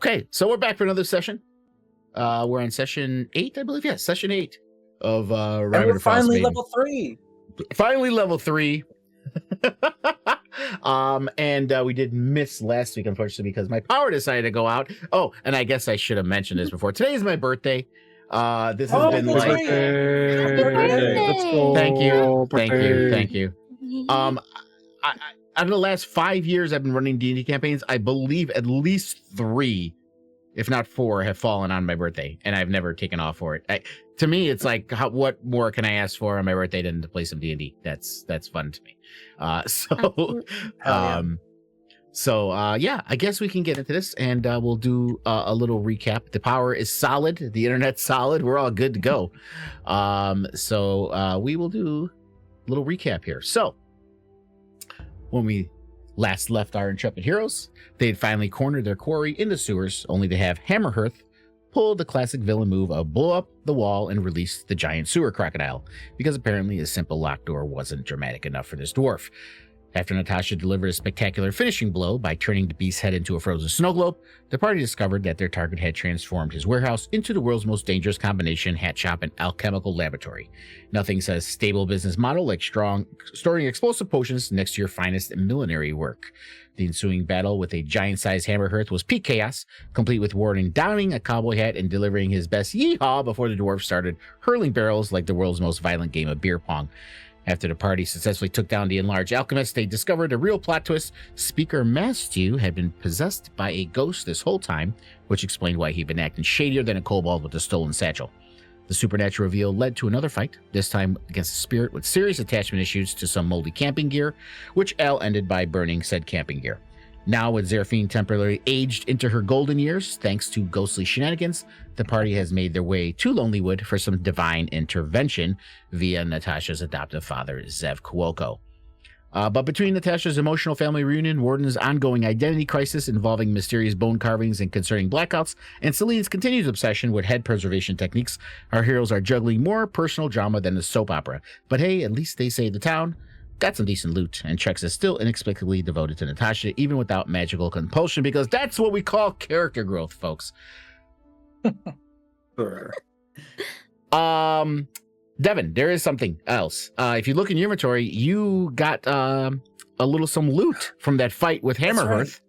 Okay, so we're back for another session. We're on session 8, I believe. Yeah, session 8 of Rime and we're and Frost finally Maiden. level 3. Finally level 3. And we did miss last week, unfortunately, because my power decided to go out. Oh, and I guess I should have mentioned this before. Today is my birthday. This has been that's like right. Happy birthday. Let's Thank go. you. Thank you. Out of the last 5 years I've been running D&D campaigns, I believe at least 3, if not 4, have fallen on my birthday, and I've never taken off for it. To me, it's like, what more can I ask for on my birthday than to play some D&D? That's fun to me. Yeah, I guess we can get into this, and we'll do a little recap. The power is solid. The internet's solid. We're all good to go. We will do a little recap here. So, when we last left our intrepid heroes, they had finally cornered their quarry in the sewers, only to have Hammerhearth pull the classic villain move of blow up the wall and release the giant sewer crocodile, because apparently a simple locked door wasn't dramatic enough for this dwarf. After Natasha delivered a spectacular finishing blow by turning the beast's head into a frozen snow globe, the party discovered that their target had transformed his warehouse into the world's most dangerous combination hat shop and alchemical laboratory. Nothing says stable business model like storing explosive potions next to your finest millinery work. The ensuing battle with a giant-sized Hammerhearth was peak chaos, complete with Warden donning a cowboy hat and delivering his best yeehaw before the dwarf started hurling barrels like the world's most violent game of beer pong. After the party successfully took down the enlarged alchemist, they discovered a real plot twist. Speaker Mastew had been possessed by a ghost this whole time, which explained why he'd been acting shadier than a kobold with a stolen satchel. The supernatural reveal led to another fight, this time against a spirit with serious attachment issues to some moldy camping gear, which Al ended by burning said camping gear. Now, with Zeraphine temporarily aged into her golden years, thanks to ghostly shenanigans, the party has made their way to Lonelywood for some divine intervention via Natasha's adoptive father, Zev Cuoco. But between Natasha's emotional family reunion, Warden's ongoing identity crisis involving mysterious bone carvings and concerning blackouts, and Celine's continued obsession with head preservation techniques, our heroes are juggling more personal drama than a soap opera. But hey, at least they saved the town, got some decent loot, and Trex is still inexplicably devoted to Natasha, even without magical compulsion, because that's what we call character growth, folks. Sure. Devin, there is something else. If you look in your inventory, you got some loot from that fight with Hammerhearth.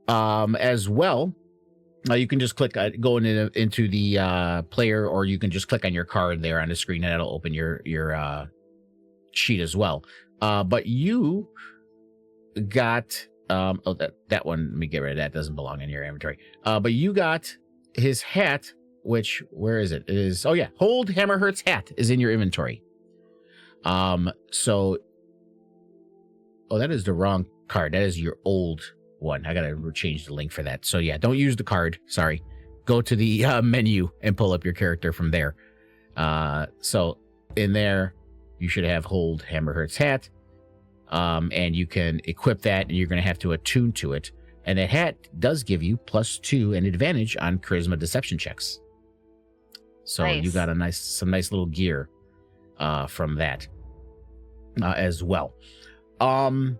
Right. As well. You can just click go into the player, or you can just click on your card there on the screen, and it'll open your sheet as well. But you got that one. Let me get rid of that. Doesn't belong in your inventory. But you got his hat, which, where is it? It is, Hold Hammerhearth's hat is in your inventory. That is the wrong card. That is your old one. I gotta change the link for that. So yeah, don't use the card. Sorry. Go to the menu and pull up your character from there. So in there, you should have Hold Hammerhearth's hat. And you can equip that, and you're going to have to attune to it. And that hat does give you +2 and advantage on charisma deception checks. So nice. You got some nice little gear from that as well. And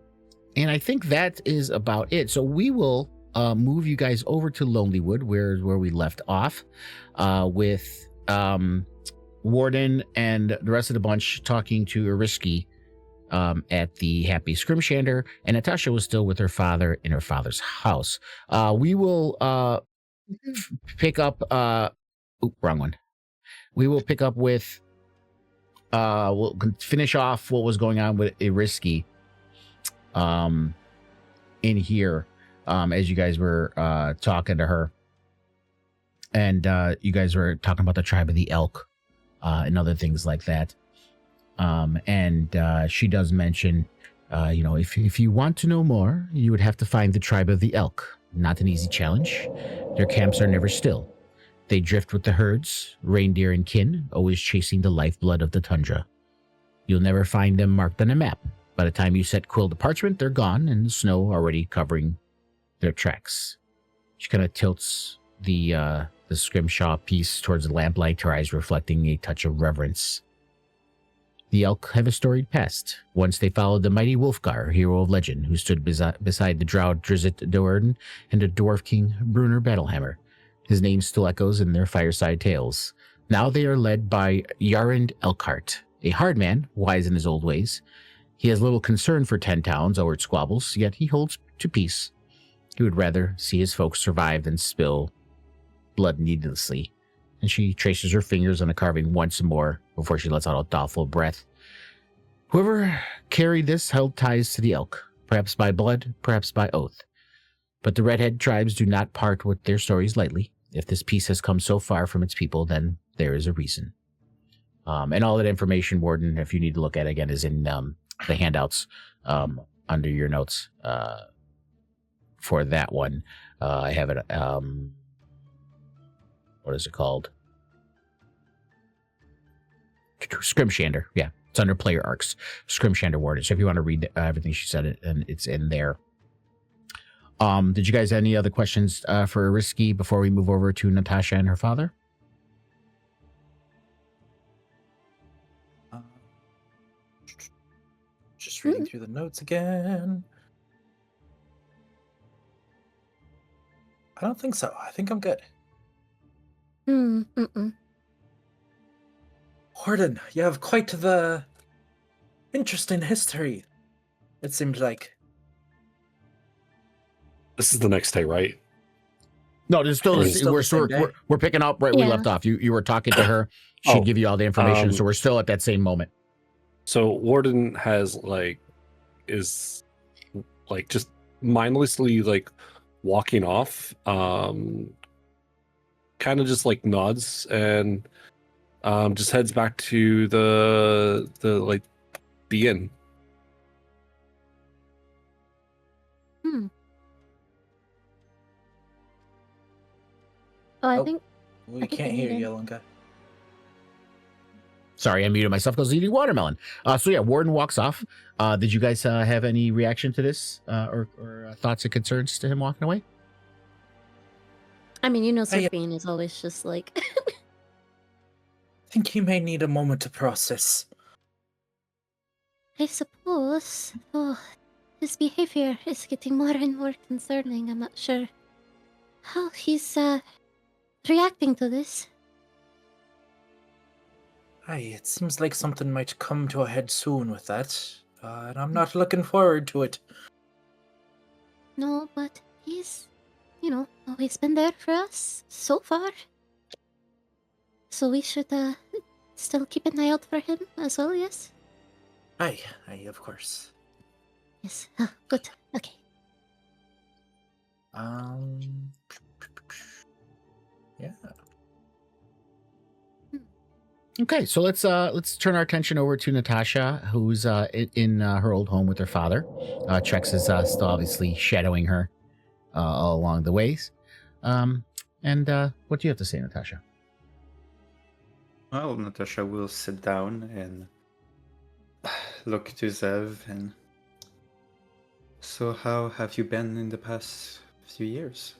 I think that is about it. So we will move you guys over to Lonelywood, where we left off, with Warden and the rest of the bunch talking to Eriski at the Happy Scrimshander, and Natasha was still with her father in her father's house. We will pick up wrong one. We will pick up with we'll finish off what was going on with Eriski in here, as you guys were talking to her, and you guys were talking about the tribe of the elk and other things like that. And she does mention, if you want to know more, you would have to find the tribe of the elk. Not an easy challenge. Their camps are never still. They drift with the herds, reindeer and kin, always chasing the lifeblood of the tundra. You'll never find them marked on a map. By the time you set quill to parchment, they're gone, and the snow already covering their tracks. She kind of tilts the scrimshaw piece towards the lamplight, her eyes reflecting a touch of reverence. The elk have a storied past. Once they followed the mighty Wolfgar, hero of legend, who stood beside the drow Drizzt Do'Urden and the dwarf king Brunner Battlehammer. His name still echoes in their fireside tales. Now they are led by Yarand Elkhart, a hard man, wise in his old ways. He has little concern for 10 towns or its squabbles, yet he holds to peace. He would rather see his folks survive than spill blood needlessly. And she traces her fingers on the carving once more before she lets out a doubtful breath. Whoever carried this held ties to the elk, perhaps by blood, perhaps by oath. But the redhead tribes do not part with their stories lightly. If this piece has come so far from its people, then there is a reason. And all that information, Warden, if you need to look at it again, is in the handouts under your notes for that one. I have it. What is it called? Scrimshander. Yeah, it's under player arcs. Scrimshander Warden. So if you want to read everything she said, and it's in there. Did you guys have any other questions for Risky before we move over to Natasha and her father? Just reading through the notes again. I don't think so. I think I'm good. Warden, you have quite the interesting history, it seems like. This is the next day, right? No, there's still, we're picking up right where we left off. You were talking to her. She'd give you all the information, so we're still at that same moment. So Warden has is just mindlessly walking off, kind of just nods and just heads back to the inn. Oh, I think we can't hear you, Yellenka. Sorry, I muted myself because I was eating watermelon. So yeah, Warden walks off. Did you guys have any reaction to this or thoughts or concerns to him walking away? I mean, Sophine is always just like... I think he may need a moment to process. I suppose. Oh, his behavior is getting more and more concerning. I'm not sure how he's reacting to this. It seems like something might come to a head soon with that, and I'm not looking forward to it. No, but he's, always been there for us so far. So we should still keep an eye out for him as well, yes? Aye, of course. Yes, good, okay. Yeah. Okay, so let's turn our attention over to Natasha, who's in her old home with her father. Trex is still obviously shadowing her all along the ways. And what do you have to say, Natasha? Well, Natasha will sit down and look to Zev and... So how have you been in the past few years?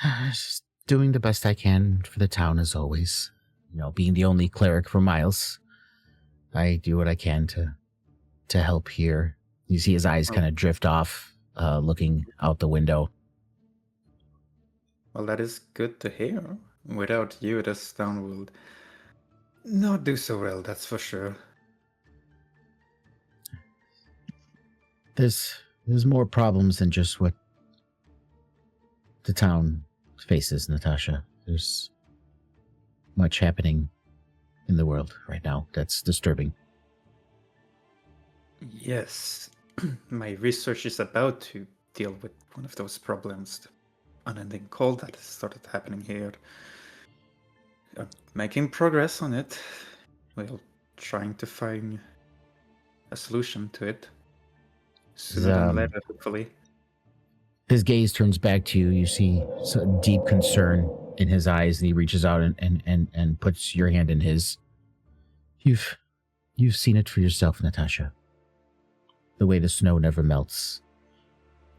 Just doing the best I can for the town as always. Being the only cleric for Miles, I do what I can to help here. You see his eyes kind of drift off, looking out the window. Well, that is good to hear. Without you, this town will not do so well, that's for sure. There's more problems than just what the town faces, Natasha. There's much happening in the world right now that's disturbing. Yes, my research is about to deal with one of those problems, the unending cold that has started happening here. I'm making progress on it. Well, trying to find a solution to it. Sooner than later, hopefully. His gaze turns back to you. You see some deep concern in his eyes, and he reaches out and puts your hand in his. You've seen it for yourself, Natasha. The way the snow never melts.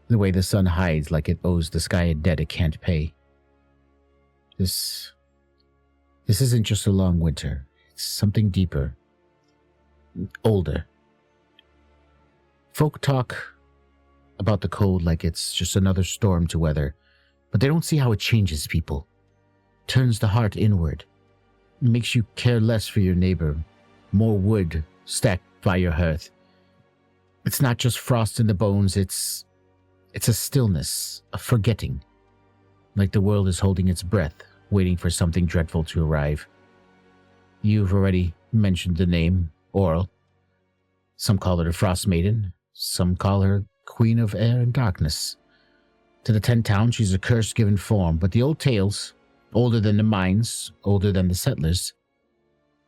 The way the sun hides like it owes the sky a debt it can't pay. This isn't just a long winter. something deeper, older. Folk talk about the cold like it's just another storm to weather, but they don't see how it changes people, turns the heart inward, makes you care less for your neighbor, more wood stacked by your hearth. It's not just frost in the bones, it's a stillness, a forgetting, like the world is holding its breath, waiting for something dreadful to arrive. You've already mentioned the name, Oral. Some call her a Frost Maiden, some call her Queen of Air and Darkness. To the 10 towns, she's a curse given form, but the old tales, older than the mines, older than the settlers,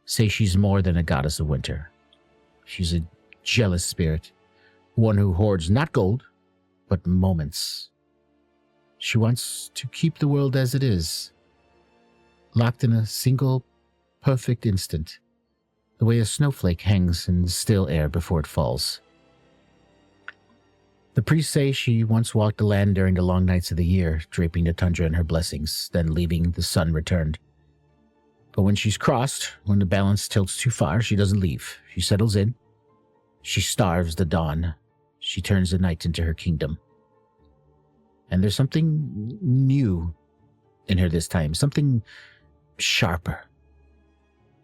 say she's more than a goddess of winter. She's a jealous spirit, one who hoards not gold, but moments. She wants to keep the world as it is, locked in a single perfect instant, the way a snowflake hangs in the still air before it falls. The priests say she once walked the land during the long nights of the year, draping the tundra in her blessings, then leaving the sun returned. But when she's crossed, when the balance tilts too far, she doesn't leave. She settles in. She starves the dawn. She turns the night into her kingdom. And there's something new in her this time, something sharper.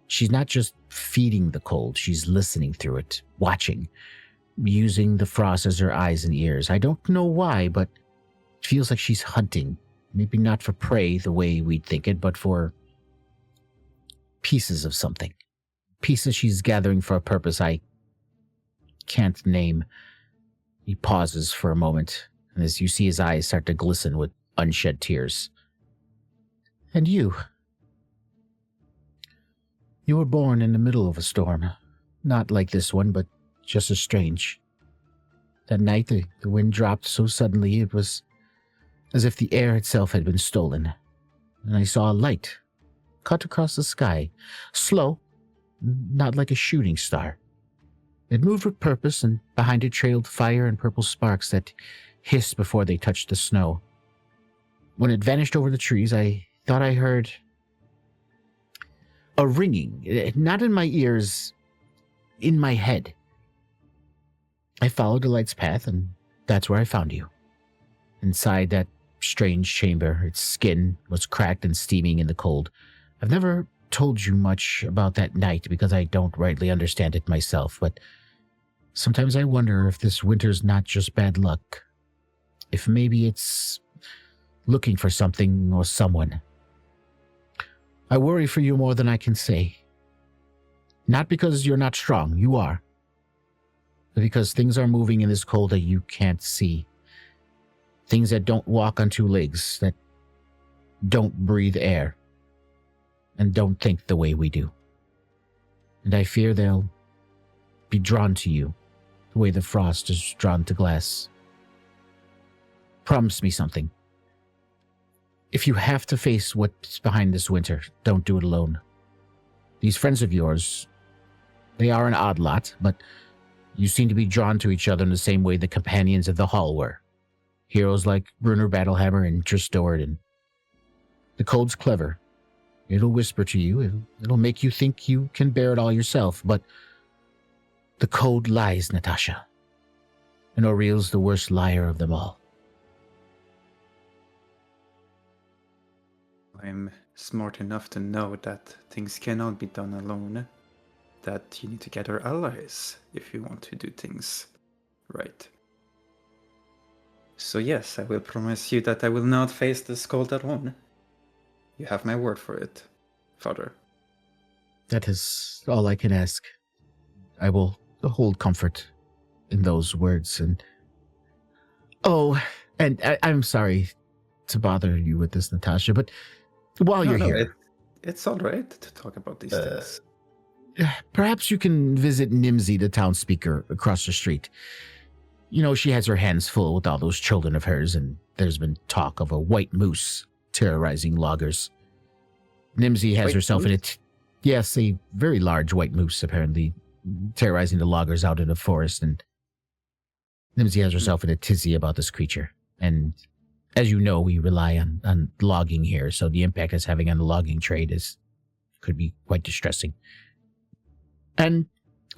She's not just feeding the cold, she's listening through it, watching, using the frost as her eyes and ears. I don't know why, but it feels like she's hunting. Maybe not for prey the way we'd think it, but for pieces of something. Pieces she's gathering for a purpose I can't name. He pauses for a moment, and as you see his eyes start to glisten with unshed tears. And you were born in the middle of a storm. Not like this one, but just as strange. That night, the wind dropped so suddenly it was as if the air itself had been stolen. And I saw a light cut across the sky, slow, not like a shooting star. It moved with purpose, and behind it trailed fire and purple sparks that hissed before they touched the snow. When it vanished over the trees, I thought I heard a ringing, not in my ears, in my head. I followed the light's path, and that's where I found you. Inside that strange chamber, its skin was cracked and steaming in the cold. I've never told you much about that night because I don't rightly understand it myself, but sometimes I wonder if this winter's not just bad luck. If maybe it's looking for something or someone. I worry for you more than I can say. Not because you're not strong, you are. But because things are moving in this cold that you can't see. Things that don't walk on two legs, that don't breathe air, and don't think the way we do. And I fear they'll be drawn to you, the way the frost is drawn to glass. Promise me something. If you have to face what's behind this winter, don't do it alone. These friends of yours, they are an odd lot, but you seem to be drawn to each other in the same way the companions of the Hall were. Heroes like Brunner Battlehammer and Triss Doradin. The cold's clever. It'll whisper to you. It'll make you think you can bear it all yourself, but the cold lies, Natasha. And Auriel's the worst liar of them all. I'm smart enough to know that things cannot be done alone. That you need to gather allies if you want to do things right. So yes, I will promise you that I will not face this cold alone. You have my word for it, Father. That is all I can ask. I will hold comfort in those words. And I'm sorry to bother you with this, Natasha, but while you're here, it's all right to talk about these things. Perhaps you can visit Nimsy, the town speaker, across the street. You know, she has her hands full with all those children of hers, and there's been talk of a white moose terrorizing loggers. Nimsy has herself in it. Yes, a very large white moose, apparently, terrorizing the loggers out in the forest, and Nimsy has herself in a tizzy about this creature. And as you know, we rely on logging here, so the impact it's having on the logging trade could be quite distressing. And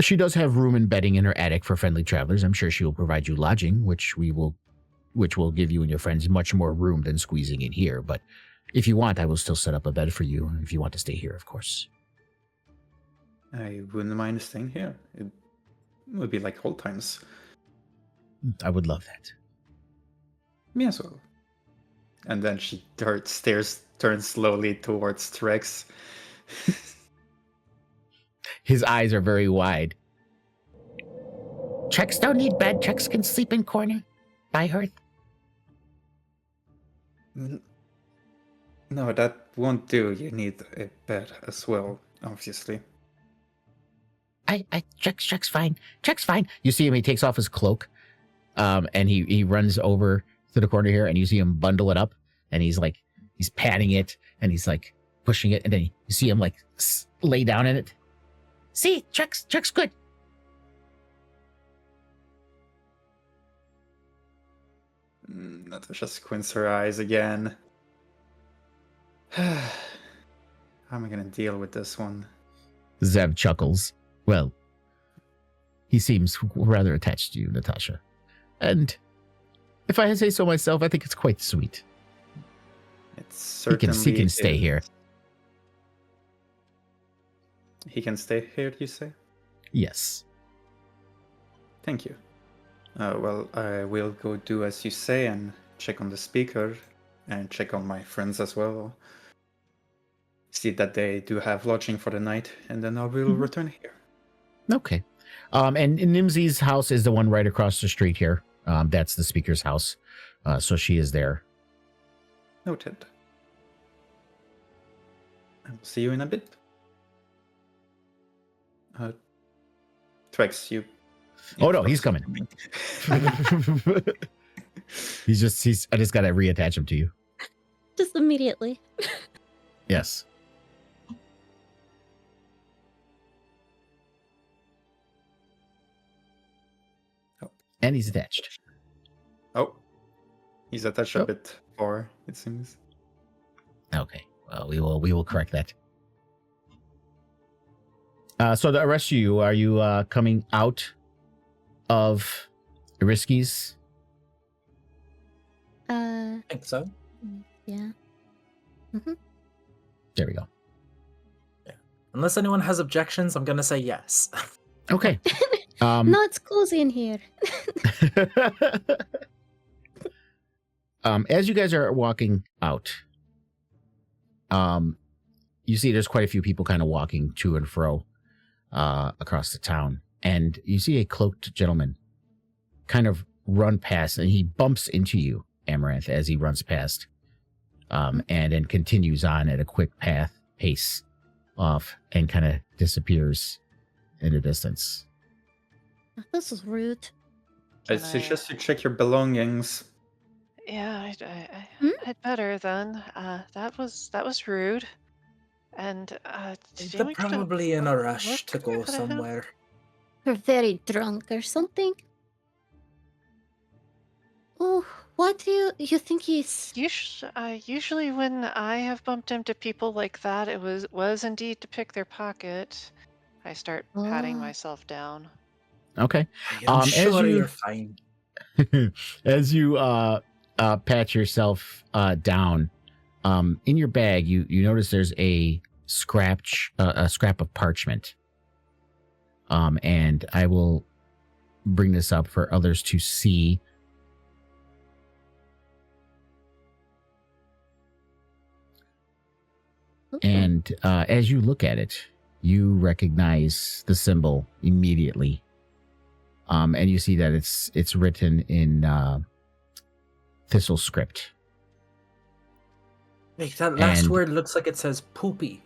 she does have room and bedding in her attic for friendly travelers. I'm sure she will provide you lodging, which will give you and your friends much more room than squeezing in here. But if you want, I will still set up a bed for you if you want to stay here, of course. I wouldn't mind staying here. It would be like old times. I would love that. Me as well. And then she turns slowly towards Trex. His eyes are very wide. Trex don't need bed. Trex can sleep in corner by hearth. No, that won't do. You need a bed as well, obviously. Trex fine. Trex fine. You see him, he takes off his cloak, and he runs over to the corner here, and you see him bundle it up, and he's patting it, and he's like pushing it, and then you see him like lay down in it. See, Trex good. Natasha squints her eyes again. How am I gonna deal with this one? Zev chuckles. Well, he seems rather attached to you, Natasha. And if I say so myself, I think it's quite sweet. It's certainly He can stay here. He can stay here, you say? Yes. Thank you. Well, I will go do as you say and check on the speaker and check on my friends as well. See that they do have lodging for the night, and then I will return here. Okay. And Nimsey's house is the one right across the street here. That's the speaker's house. So she is there. Noted. I'll see you in a bit. Trex, you. Oh no, he's coming. I just gotta reattach him to you. Just immediately. Yes. Oh. And he's attached. Oh. He's attached Oh. a bit far, it seems. Okay. Well, we will correct that. So the rest of you, are you coming out of Iriski's? I think so. Yeah. There we go. Unless anyone has objections, I'm gonna say yes. Okay. No, it's cozy in here. As you guys are walking out, you see there's quite a few people kind of walking to and fro across the town, and you see a cloaked gentleman kind of run past, and he bumps into you, Amaranth, as he runs past, and then continues on at a quick pace off and kind of disappears in the distance. This is rude. I Can suggest you check your belongings. Yeah, Hmm? I'd better then. That was rude. And They're probably in a rush to go somewhere. You're very drunk or something. Oh, what do you think he's? Usually when I have bumped into people like that, it was indeed to pick their pocket. I start patting Oh. myself down. Okay. I'm as sure you- you're fine. As you pat yourself down, in your bag, you notice there's a scrap of parchment. And I will bring this up for others to see. And as you look at it, you recognize the symbol immediately. And you see that it's written in Thistle script. Wait, that last And- word looks like it says poopy.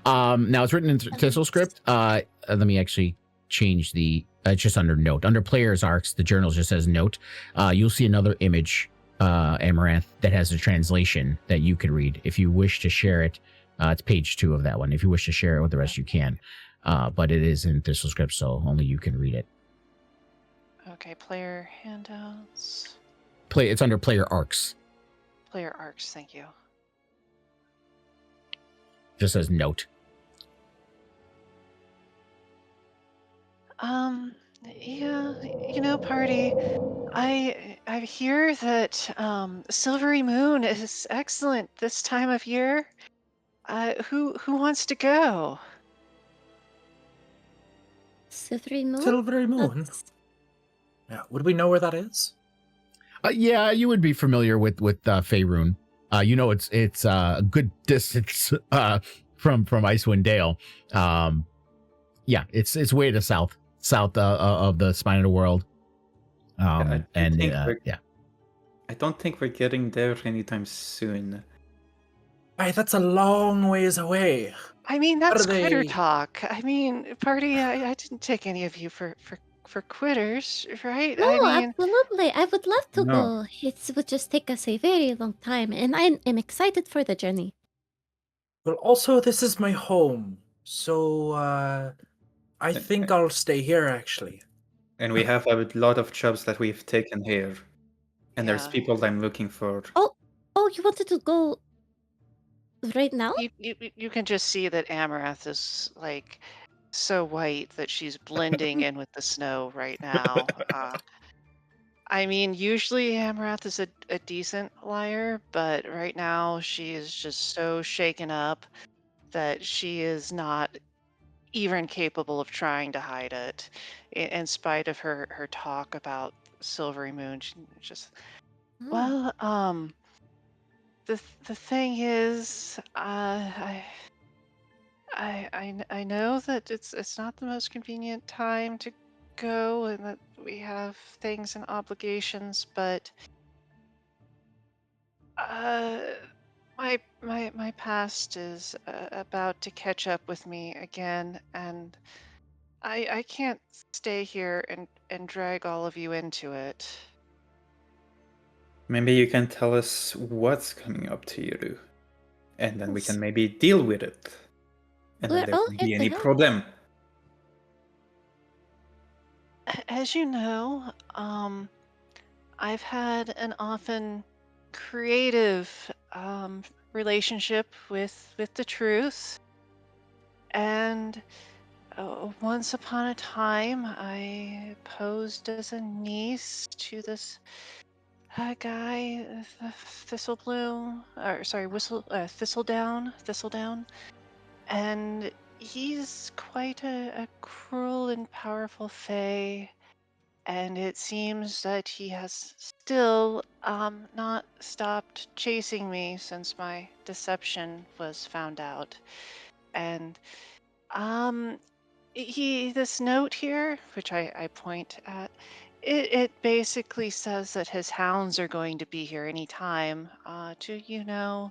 Now it's written in Thistle script. Let me actually change the. It's just under note. Under players' arcs, the journal just says note. You'll see another image, Amaranth, that has a translation that you can read. If you wish to share it, it's page 2 of that one. If you wish to share it with the rest, you can. But it is in Thistle script, so only you can read it. Okay, player handouts. It's under player arcs. Player arcs, thank you. Just says note. Um, yeah, party. I hear that Silvery Moon is excellent this time of year. Who wants to go? Silvery Moon? Silvery Moon. That's- Yeah, would we know where that is? Yeah, you would be familiar with Faerun. It's a good distance from Icewind Dale. Yeah, it's way to south of the spine of the world. I And think yeah, I don't think we're getting there anytime soon. Hey, that's a long ways away. I mean, What that's are quitter they? talk. I mean, party. I didn't take any of you for quitters, right? No, I mean, absolutely. I would love to No. go. It would just take us a very long time, and I am excited for the journey. Well, also, this is my home, so I think I'll stay here, actually. And we have a lot of jobs that we've taken here. And there's yeah. people I'm looking for. Oh, you wanted to go right now? You can just see that Amaranth is like so white that she's blending in with the snow right now. I mean, usually Amaranth is a decent liar, but right now she is just so shaken up that she is not even capable of trying to hide it, in spite of her talk about Silvery Moon. She just Oh, well, the thing is, I know that it's not the most convenient time to go, and that we have things and obligations, but uh, my past is about to catch up with me again, and I can't stay here and drag all of you into it. Maybe you can tell us what's coming up to you. And then we Yes. can maybe deal with it. And then We're there all won't here be to any help. problem. As you know, I've had an often creative relationship with the truth, and once upon a time, I posed as a niece to this guy, Thistlebloom, or sorry, Thistledown, and he's quite a cruel and powerful fae, and it seems that he has still not stopped chasing me since my deception was found out. And this note here, which I point at, it basically says that his hounds are going to be here anytime to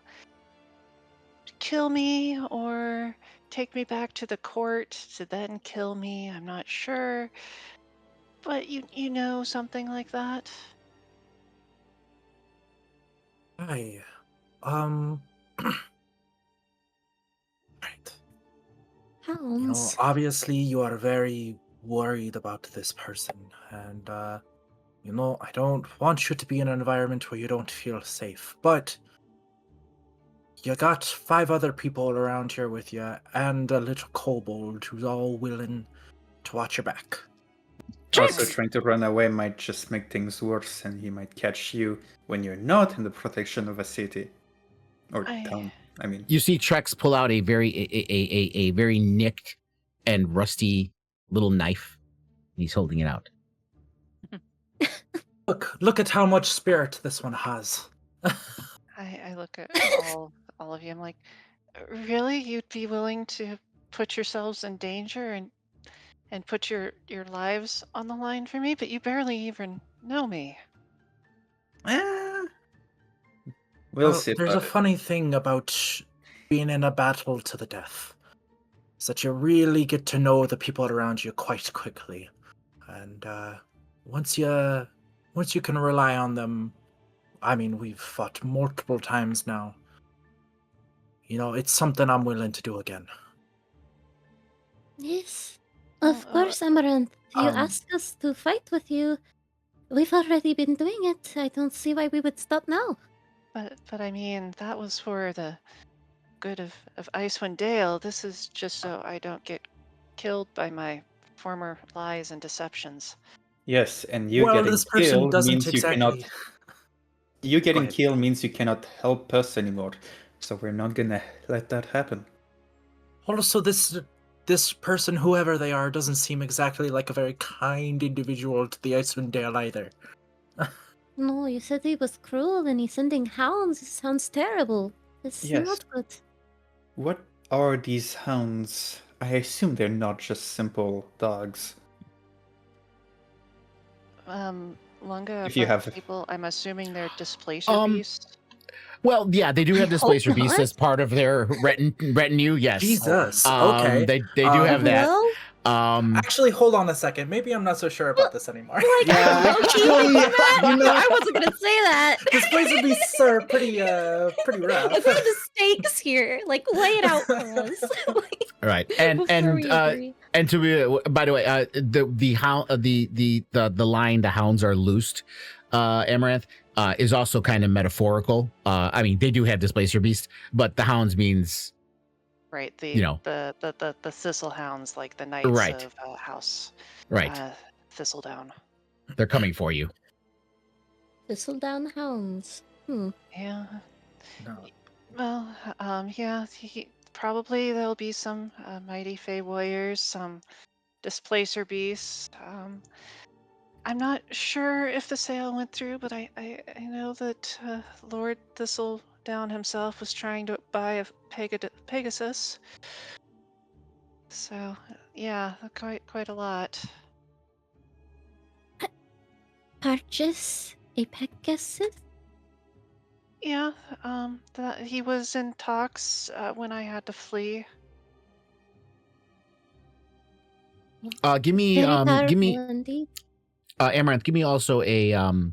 kill me or take me back to the court to then kill me. I'm not sure, but you know something like that. Hi. Right. Hounds. Obviously you are very worried about this person, and I don't want you to be in an environment where you don't feel safe, but you got 5 other people around here with you, and a little kobold who's all willing to watch your back. Also, Tricks! trying to run away might just make things worse, and he might catch you when you're not in the protection of a city. Or town, I mean. you see Trex pull out a very nicked and rusty little knife. He's holding it out. Look at how much spirit this one has. I look at all of you. I'm like, really? You'd be willing to put yourselves in danger and put your lives on the line for me? But you barely even know me. We'll see There's a about it. funny thing about being in a battle to the death, is that you really get to know the people around you quite quickly, and once you can rely on them, I mean, we've fought multiple times now. It's something I'm willing to do again. Yes. Oh, Of course, Amaranth. You um, asked us to fight with you. We've already been doing it. I don't see why we would stop now. but I mean, that was for the good of Icewind Dale. This is just so I don't get killed by my former lies and deceptions. Yes, and you Well, getting this person killed doesn't means you cannot. exactly. You getting ahead. killed means you cannot help us anymore. So we're not gonna let that happen. Also, this person, whoever they are, doesn't seem exactly like a very kind individual to the Icewind Dale either. No, you said he was cruel and he's sending hounds. It sounds terrible. It's Yes. not good. What are these hounds? I assume they're not just simple dogs. Lunga, If you about have- people, I'm assuming they're displacer Um, beasts. Well, yeah, they do I have Displacer hope Beast not. as part of their retinue. Yes, Jesus. Okay. they do have that. Well, Actually, hold on a second. Maybe I'm not so sure about this anymore. like, Yeah, low-key actually, thinking that? you know- I wasn't gonna say that. Displacer beasts are pretty rough. What are the stakes here? Like, lay it out for us. Like, All right, and before we agree. and to be, by the way, the hound, the line, the hounds are loosed, Amaranth, is also kind of metaphorical. I mean, they do have Displacer Beast, but the hounds means Right, the you know. the thistle hounds, like the knights Right. of House right. Thistledown. They're coming for you. Thistledown hounds. Yeah. No. Well, yeah. Probably there'll be some mighty Fey warriors, some displacer beasts. I'm not sure if the sale went through, but I know that Lord Thistledown himself was trying to buy a Pegasus. So yeah, quite a lot. Purchase a Pegasus? Yeah, that he was in talks when I had to flee. Give me Very give me powerful indeed. Amaranth, give me also a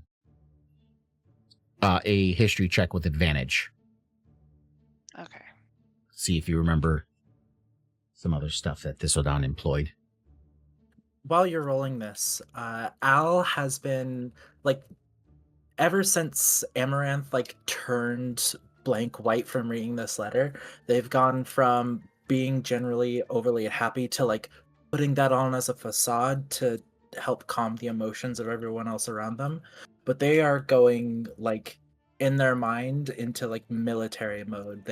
history check with advantage. Okay. See if you remember some other stuff that Thistledown employed. While you're rolling this, Al has been like ever since Amaranth like turned blank white from reading this letter, they've gone from being generally overly happy to like putting that on as a facade to help calm the emotions of everyone else around them. But they are going like in their mind into like military mode.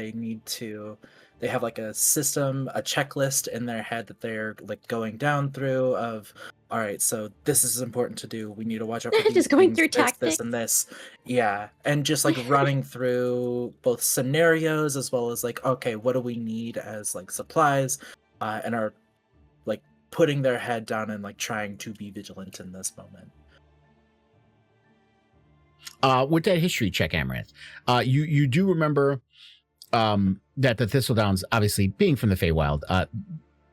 They have like a system, a checklist in their head that they're like going down through of, all right, so this is important to do. We need to watch out for these Just going things, through this, tactics. and this. Yeah, and just like running through both scenarios as well as like, okay, what do we need as like supplies, and are like putting their head down and like trying to be vigilant in this moment. With that history check, Amaranth, you do remember that the Thistledowns, obviously being from the Feywild,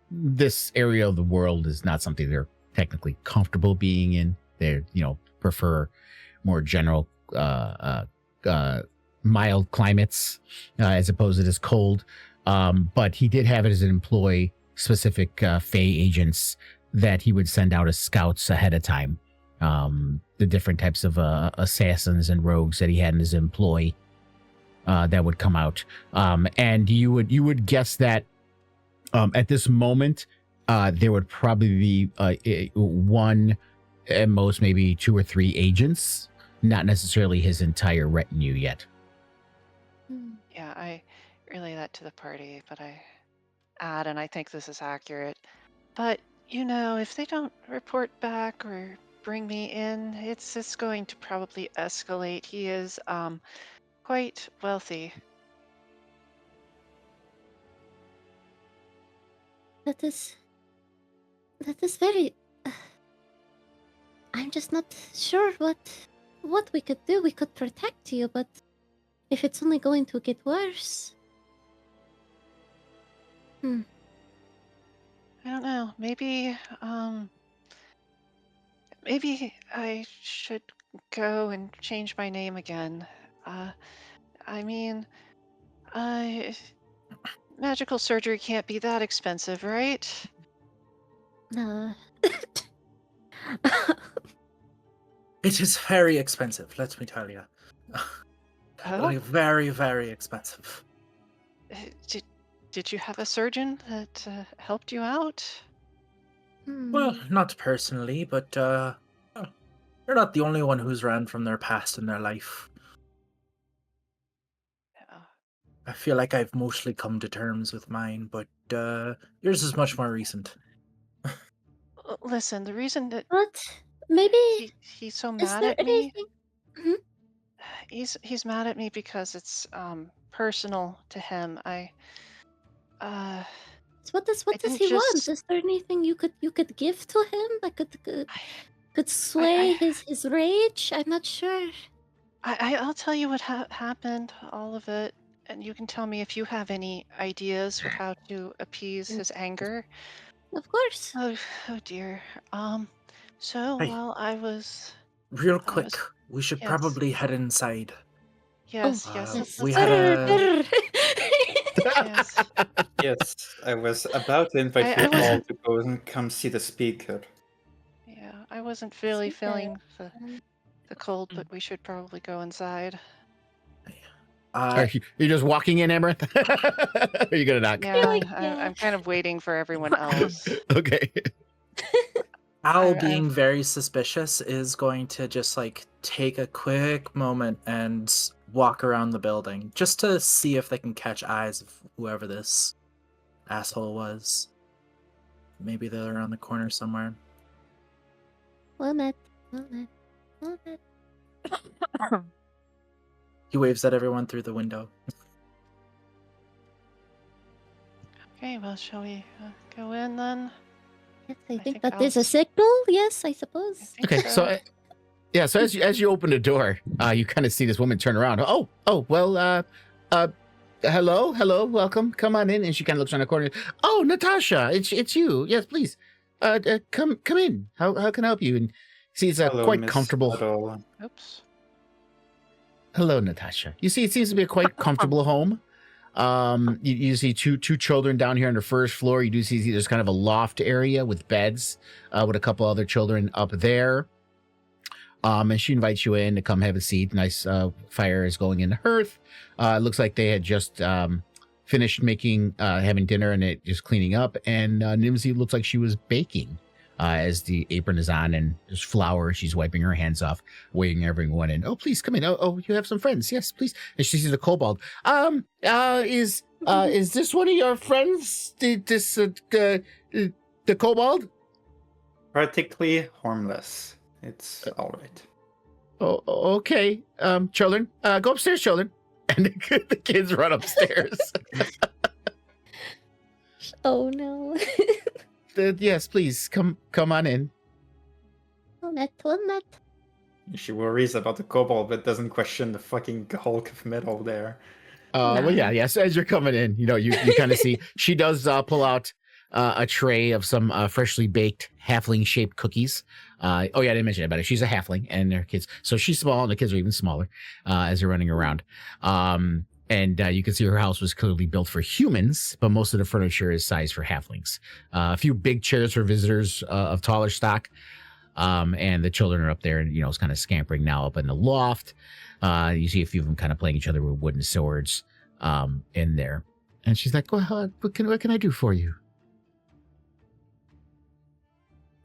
this area of the world is not something they're technically comfortable being in. They, prefer more general, mild climates as opposed to this cold. But he did have it as an employee specific Fey agents that he would send out as scouts ahead of time. The different types of assassins and rogues that he had in his employ that would come out. And you would guess that at this moment there would probably be one, at most maybe 2 or 3 agents, not necessarily his entire retinue yet. Yeah, I relay that to the party, but I add, and I think this is accurate, but if they don't report back or bring me in, it's going to probably escalate. He is quite wealthy. That is very. I'm just not sure what we could do. We could protect you, but if it's only going to get worse. I don't know. Maybe I should go and change my name again. I mean, magical surgery can't be that expensive, right? It is very expensive, let me tell you. Like, very, very expensive. Did you have a surgeon that helped you out? Well, not personally, but you're not the only one who's ran from their past in their life. Yeah. I feel like I've mostly come to terms with mine, but yours is much more recent. Listen, the reason that But maybe he's so is mad there at me, anything? Mhm. he's mad at me because it's personal to him. Uh So what does I he didn't want? just Is there anything you could give to him that could sway I his rage? I'm not sure. I'll tell you what happened, all of it, and you can tell me if you have any ideas with how to appease his anger. Of course. Oh dear. So Hey. while I was, Real I quick, was, we should yes, probably head inside. yes, Oh, yes, yes. We let's had go. a Yes. Yes, I was about to invite I you all wasn't, to go and come see the speaker. yeah, I wasn't really Speaker. feeling the cold, but we should probably go inside. Are you just walking in, Amaranth? Are you gonna knock? Yeah, like, yeah. I'm kind of waiting for everyone else. Okay. Al, I- being very suspicious, is going to just like take a quick moment and walk around the building just to see if they can catch eyes of whoever this asshole was. Maybe they're around the corner somewhere. Well met. Well met. Well met. He waves at everyone through the window. Okay, well, shall we go in then? Yes, I I think think that is a Al's- signal. Yes, I I suppose. think Okay. So, yeah. So as you open the door, you kind of see this woman turn around. Oh. Well. Hello. Welcome. Come on in. And she kind of looks around the corner. Oh, Natasha, it's you. Yes, please. Come in. How can I help you? And sees a Hello, quite Miss comfortable. Adol. Oops. Hello, Natasha. You see, it seems to be a quite comfortable home. You see two children down here on the first floor. You do see there's kind of a loft area with beds, with a couple other children up there. And she invites you in to come have a seat. Nice fire is going in the hearth. It looks like they had just finished having dinner and it just cleaning up. And Nimsy looks like she was baking as the apron is on and there's flour. She's wiping her hands off, waving everyone in. Oh, please come in. Oh, you have some friends. Yes, please. And she sees the kobold. Is this one of your friends? The kobold? Practically harmless. It's all right. Oh, okay. Children, go upstairs, children. And the kids run upstairs. Oh no. Yes, please come on in. Well met. Well met. She worries about the kobold, but doesn't question the fucking hulk of metal there. Well, yeah. So as you're coming in, you kind of see she does pull out a tray of some freshly baked halfling-shaped cookies. Oh yeah, I didn't mention about it. She's a halfling, and their kids. So she's small, and the kids are even smaller as they're running around. And you can see her house was clearly built for humans, but most of the furniture is sized for halflings. A few big chairs for visitors of taller stock. And the children are up there, and it's kind of scampering now up in the loft. You see a few of them kind of playing each other with wooden swords in there. And she's like, "Well, what can I do for you?"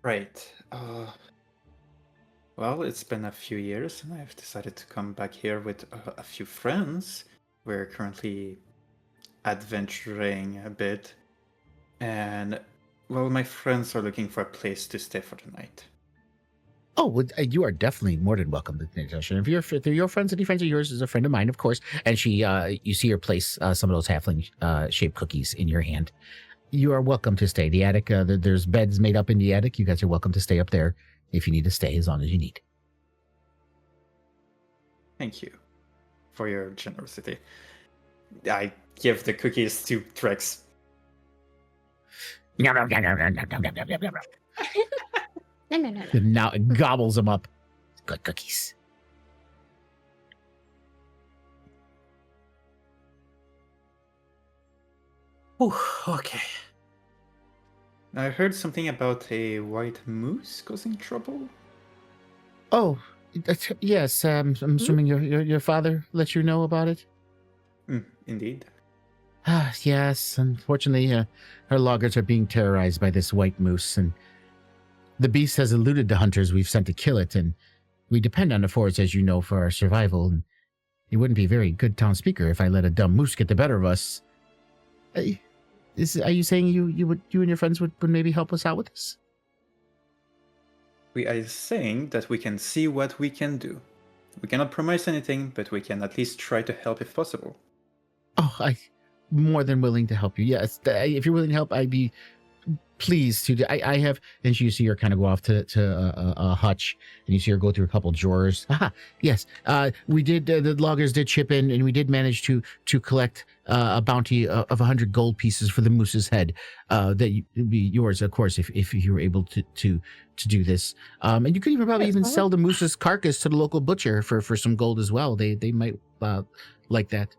Right. Well, it's been a few years, and I've decided to come back here with a few friends. We're currently adventuring a bit, and well, my friends are looking for a place to stay for the night. Oh, well, you are definitely more than welcome, Natasha. If they're your friends, any friends of yours is a friend of mine, of course. And she, you see her place some of those halfling shaped cookies in your hand. You are welcome to stay. The attic, there's beds made up in the attic. You guys are welcome to stay up there if you need to stay, as long as you need. Thank you for your generosity. I give the cookies to Trex. No, no, no. And now it gobbles them up. Good cookies. Ooh, okay. I heard something about a white moose causing trouble. Oh, yes. I'm assuming your father let you know about it. Indeed. Yes. Unfortunately, our loggers are being terrorized by this white moose, and The beast has eluded the hunters we've sent to kill it, and we depend on the forest, as you know, for our survival. And it wouldn't be a very good town speaker if I let a dumb moose get the better of us. Are you saying you and your friends would maybe help us out with this? We are saying that we can see what we can do. We cannot promise anything, but we can at least try to help if possible. Oh, I'm more than willing to help you. Yes, if you're willing to help, I'd be pleased to. I have, and you see her kind of go off to a hutch, and you see her go through a couple drawers. Aha, yes. We did. The loggers did chip in, and we did manage to collect a bounty of 100 gold pieces for the moose's head. That would be yours, of course, if you were able to do this. And you could even probably even sell the moose's carcass to the local butcher for some gold as well. They might like that.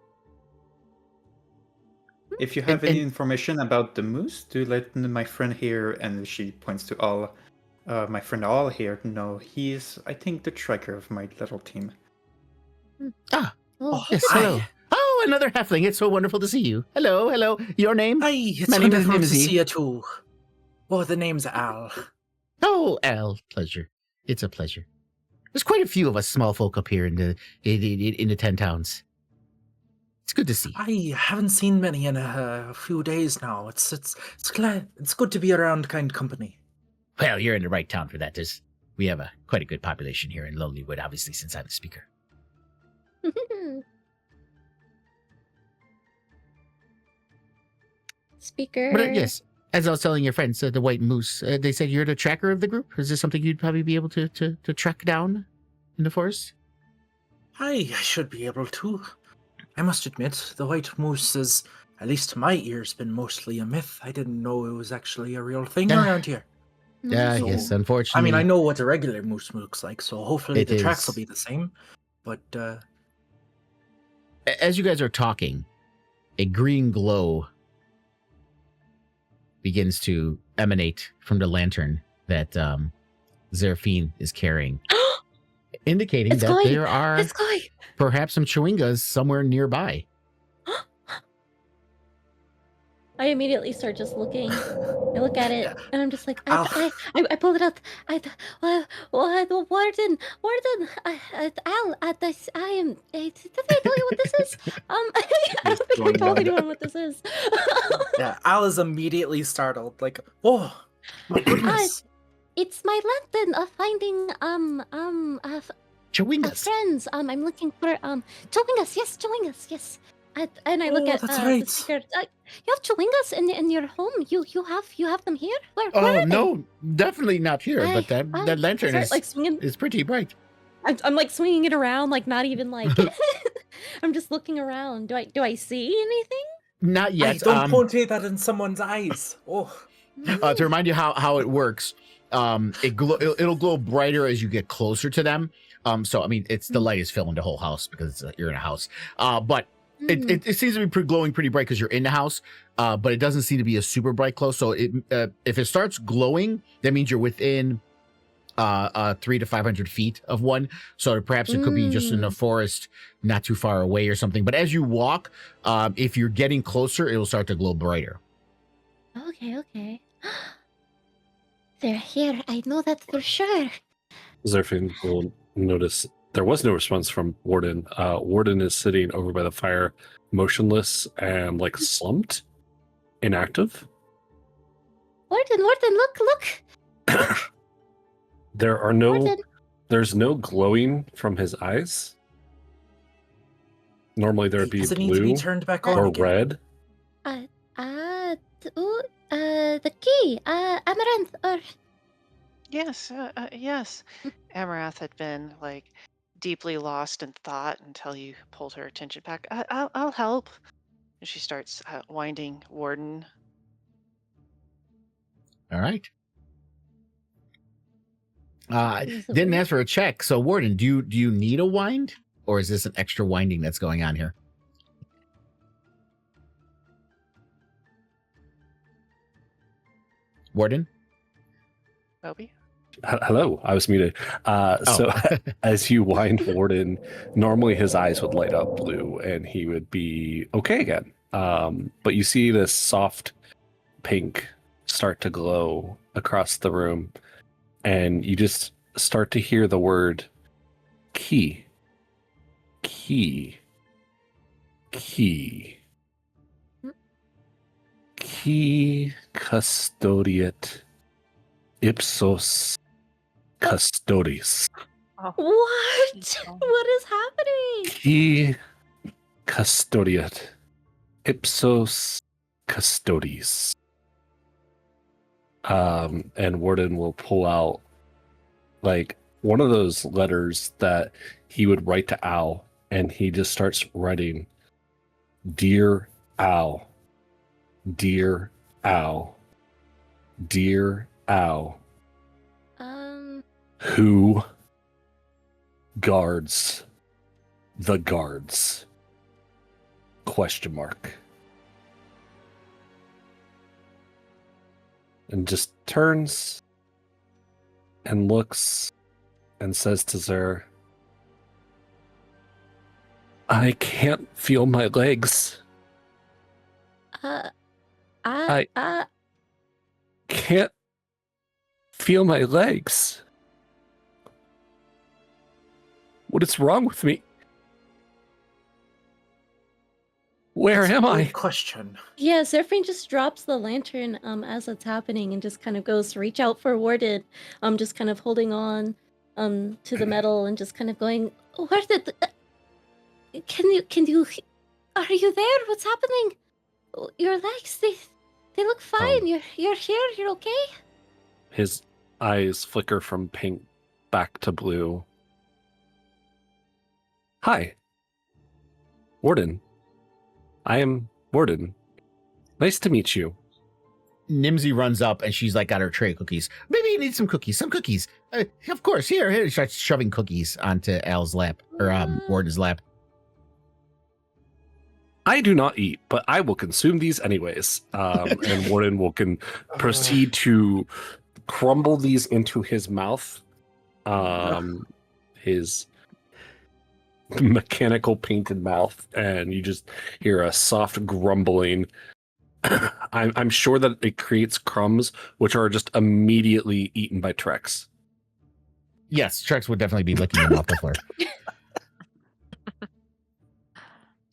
If you have any information about the moose, do let my friend here, and she points to Al, my friend Al here, know. He's, I think, the tracker of my little team. Ah, Oh, yes, hello. Oh, another halfling. It's so wonderful to see you. Hello. Your name? Hi, it's My name is wonderful to Mimsy. see you too. Oh, the name's Al. Oh, Al, pleasure. It's a pleasure. There's quite a few of us small folk up here in the 10 towns. It's good to see. I haven't seen many in a few days now. It's good to be around kind company. Well, you're in the right town for that. We have quite a good population here in Lonelywood, obviously, since I'm the speaker. Speaker. But yes, as I was telling your friends, the White Moose, they said you're the tracker of the group. Is this something you'd probably be able to track down in the forest? I should be able to. I must admit, the white moose is, at least to my ears, been mostly a myth. I didn't know it was actually a real thing around here. Yeah, So, yes, unfortunately. I mean, I know what a regular moose looks like, so hopefully It the tracks is. will be the same. But, As you guys are talking, a green glow begins to emanate from the lantern that Zeraphine is carrying, indicating It's that going. there are It's going. perhaps some chewingas somewhere nearby. I immediately start just looking. I look at it and I'm just like, Al. I pulled it up. Warden, Al, I am. Did I tell you what this is? I don't think I told anyone what this is. yeah, Al is immediately startled. Like, oh, my goodness. It's my lantern of finding Chewingas. friends. I'm looking for chewingas. Yes. And I look Oh, at that's the right. speaker. You have chewingas in your home. You have them here. Where Oh, are no, definitely not here. But that lantern start, like, swinging. is pretty bright. I'm like swinging it around, like not even like. I'm just looking around. Do I see anything? Not yet. Hey, don't point that in someone's eyes. Oh, To remind you how it works, it'll glow brighter as you get closer to them. So I mean, the light is filling the whole house because you're in a house. But it seems to be glowing pretty bright because you're in the house. But it doesn't seem to be a super bright glow. So if it starts glowing, that means you're within 300 to 500 feet of one. So perhaps it could be just in a forest not too far away or something. But as you walk, if you're getting closer, it'll start to glow brighter. Okay. They're here. I know that for sure. Zerfin will notice there was no response from Warden. Warden is sitting over by the fire, motionless and like slumped, inactive. Warden, look. There's no glowing from his eyes. Normally there would be does it need to blue be turned back on or again? red. The key, Amaranth, or Yes, yes. Amarath had been like deeply lost in thought until you pulled her attention back. I'll help. And she starts winding Warden. All right. Didn't ask for a check. So Warden, do you need a wind, or is this an extra winding that's going on here? Warden? Bobby? Hello, I was muted. So as you wind Warden, normally his eyes would light up blue and he would be okay again. But you see this soft pink start to glow across the room. and you just start to hear the word key, key, key, key custodiet ipsos custodes. Oh, What? no. What is happening? Key custodiet ipsos custodes. And Warden will pull out like one of those letters that he would write to Al, and he just starts writing, "Dear Al, dear Al, dear Al, who guards the guards?" Question mark. And just turns and looks and says to Zer, "I can't feel my legs. I can't feel my legs. What is wrong with me? Where That's a am good I?" question. Yeah, Zerfine just drops the lantern as it's happening and just kind of goes to reach out for Warden, just kind of holding on to the metal and just kind of going, where did can you are you there? What's happening? Your legs, they look fine. You're here, you're okay? His eyes flicker from pink back to blue. "Hi, Warden. I am Warden. Nice to meet you." Nimsy runs up and she's like got her tray of cookies. "Maybe you need some cookies. Some cookies. Of course. Here. She starts shoving cookies onto Al's lap or Warden's lap. "I do not eat, but I will consume these anyways." And Warden will proceed to crumble these into his mouth. His mechanical painted mouth, and you just hear a soft grumbling. I'm sure that it creates crumbs, which are just immediately eaten by Trex. Yes, Trex would definitely be licking them off the floor.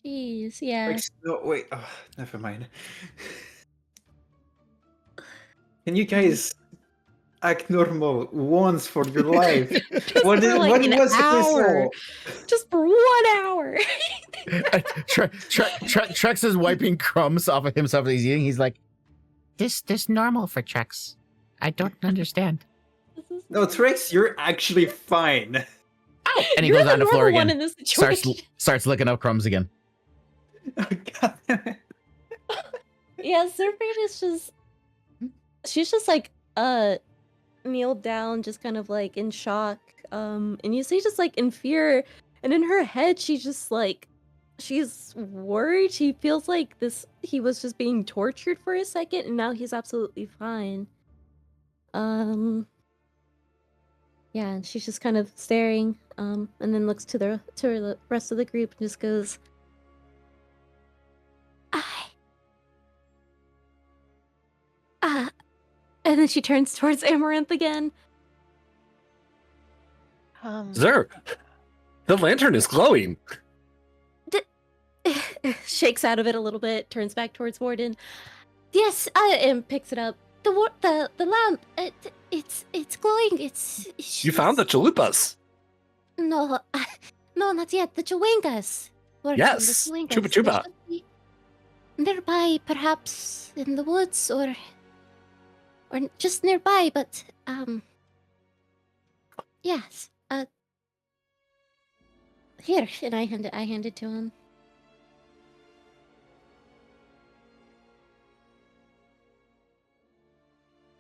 Jeez, yeah. Like, no, wait. Oh, never mind. Can you guys act normal once for your life? What for like was an it hour. before? Just for 1 hour. Trex is wiping crumbs off of himself that he's eating. He's like, this normal for Trex. I don't understand. No, Trex, you're actually fine. And he You're goes on the floor normal one again. in this situation. Starts licking up crumbs again. Oh, God damn it. Yeah, Zerfine is just she's just like kneeled down, just kind of like in shock. And you see just like in fear, and in her head she's just like she's worried. She feels like he was just being tortured for a second and now he's absolutely fine. Yeah, and she's just kind of staring, and then looks to the rest of the group and just goes, and then she turns towards Amaranth again. Zer, the lantern is glowing. Shakes out of it a little bit, turns back towards Warden. Yes, and picks it up. The lamp, it's glowing. It's You found the chalupas. No, no, not yet. The Chewingas. Yes, Chupa Chupa. Nearby, perhaps in the woods, or just nearby. But yes. Here, and I hand it to him.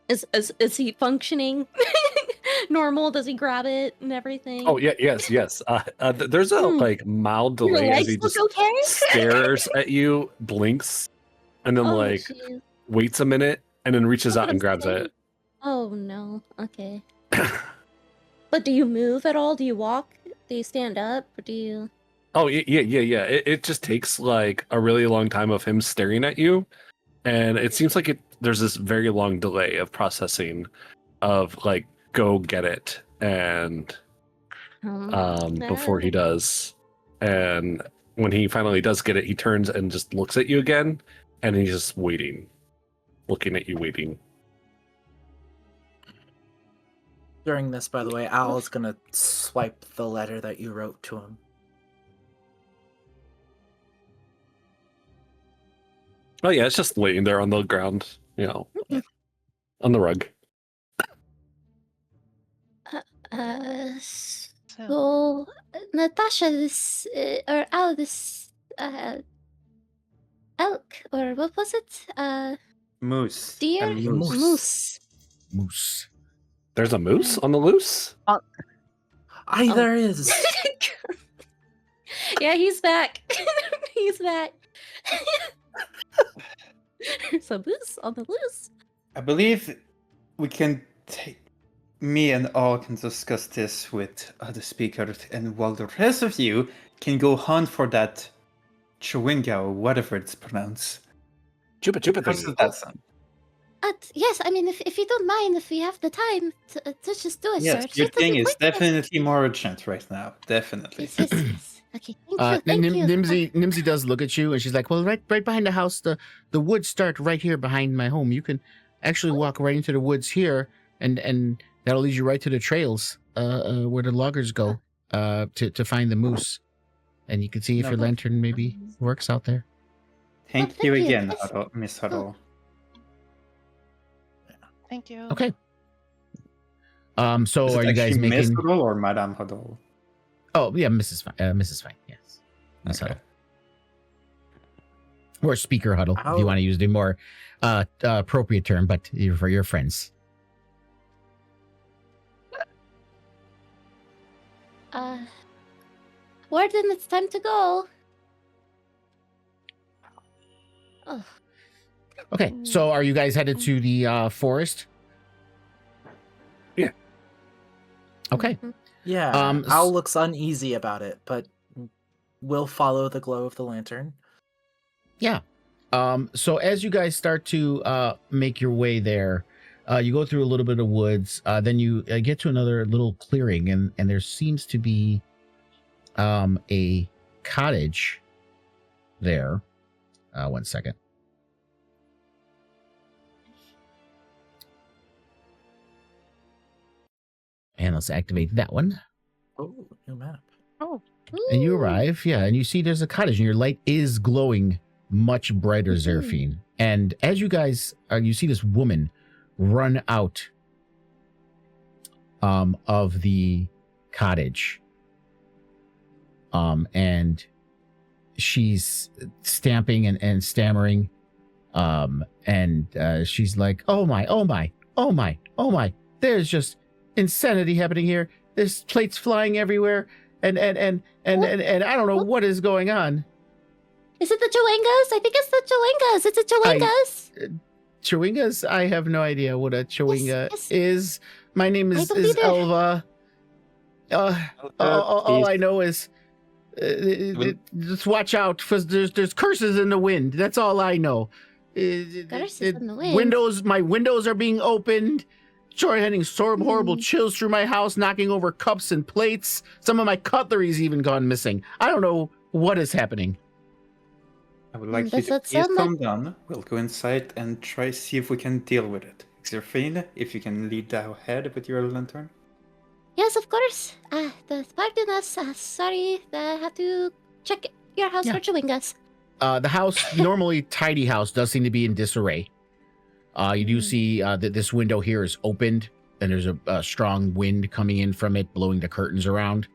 Is he functioning normal? Does he grab it and everything? Oh yeah, yes. There's a like mild Your delay as legs he look just okay? stares at you, blinks, and then Oh, like jeez. waits a minute, and then reaches That's out what and I'm grabs saying. it. Oh no. Okay. But do you move at all? Do you walk? Do you stand up? Or do you? Oh yeah. It just takes like a really long time of him staring at you, and it seems like there's this very long delay of processing, of like go get it, and before he does, and when he finally does get it, he turns and just looks at you again, and he's just waiting, looking at you, waiting. During this, by the way, Al is gonna swipe the letter that you wrote to him. Oh yeah, it's just laying there on the ground, on the rug. So Natasha, this or Al, this elk, or what was it? Moose. Deer? A moose. Moose. There's a moose on the loose? Aye, there is. Yeah, he's back. He's back. There's a moose on the loose. I believe we can me and all can discuss this with other speakers, and while the rest of you can go hunt for that chewinga or whatever it's pronounced. Chupa How does thingy. that sound? Yes, I mean, if you don't mind, if we have the time to just do it, Yes, sir. your Just doesn't thing is quite- definitely more urgent right now. Definitely. Yes, yes, yes. Okay, thank you. Nimsy does look at you, and she's like, "Well, right behind the house, the woods start right here behind my home. You can actually walk right into the woods here, and that'll lead you right to the trails where the loggers go to find the moose. And you can see if No, your but- lantern maybe works out there." Thank thank you you. again, Yes. Miss Huddle. Thank you. Okay. So Is it are you guys actually Miss making? Huddle or Madame Huddle? Oh yeah, Mrs. Fine. Yes, Miss Okay. Huddle. Or Speaker Huddle, if you want to use the more appropriate term, but for your friends. Warden, it's time to go. Oh, Okay, so are you guys headed to the forest? Yeah. Okay. mhm. Yeah, Al looks uneasy about it, but will follow the glow of the lantern. Yeah. So as you guys start to make your way there, you go through a little bit of woods. Then you get to another little clearing, and there seems to be a cottage there. 1 second. And let's activate that one. Oh, new map. And you Ooh. arrive, yeah, and you see there's a cottage, and your light is glowing much brighter, Mhm. Zeraphine. And as you guys, you see this woman run out of the cottage. And she's stamping and stammering. And she's like, oh my, there's just insanity happening here. There's plates flying everywhere. And I don't know what is going on. Is it the Chewingas? I think it's the Chewingas. It's the Chewingas. Chewingas? I have no idea what a Chewinga yes. is. My name I is believe it. Elva. All I know is just watch out, because there's curses in the wind. That's all I know. Curses in the wind? My windows are being opened. Sure, heading horrible chills through my house, knocking over cups and plates. Some of my cutlery's even gone missing. I don't know what is happening. I would like you Does to that please sound like- calm down. We'll go inside and try see if we can deal with it. Xerphine, if you can lead the ahead with your lantern. Yes, of course. Pardon us. Sorry, I have to check your house Yeah. for Chewingas. The house, normally tidy house, does seem to be in disarray. You do see that this window here is opened, and there's a strong wind coming in from it, blowing the curtains around.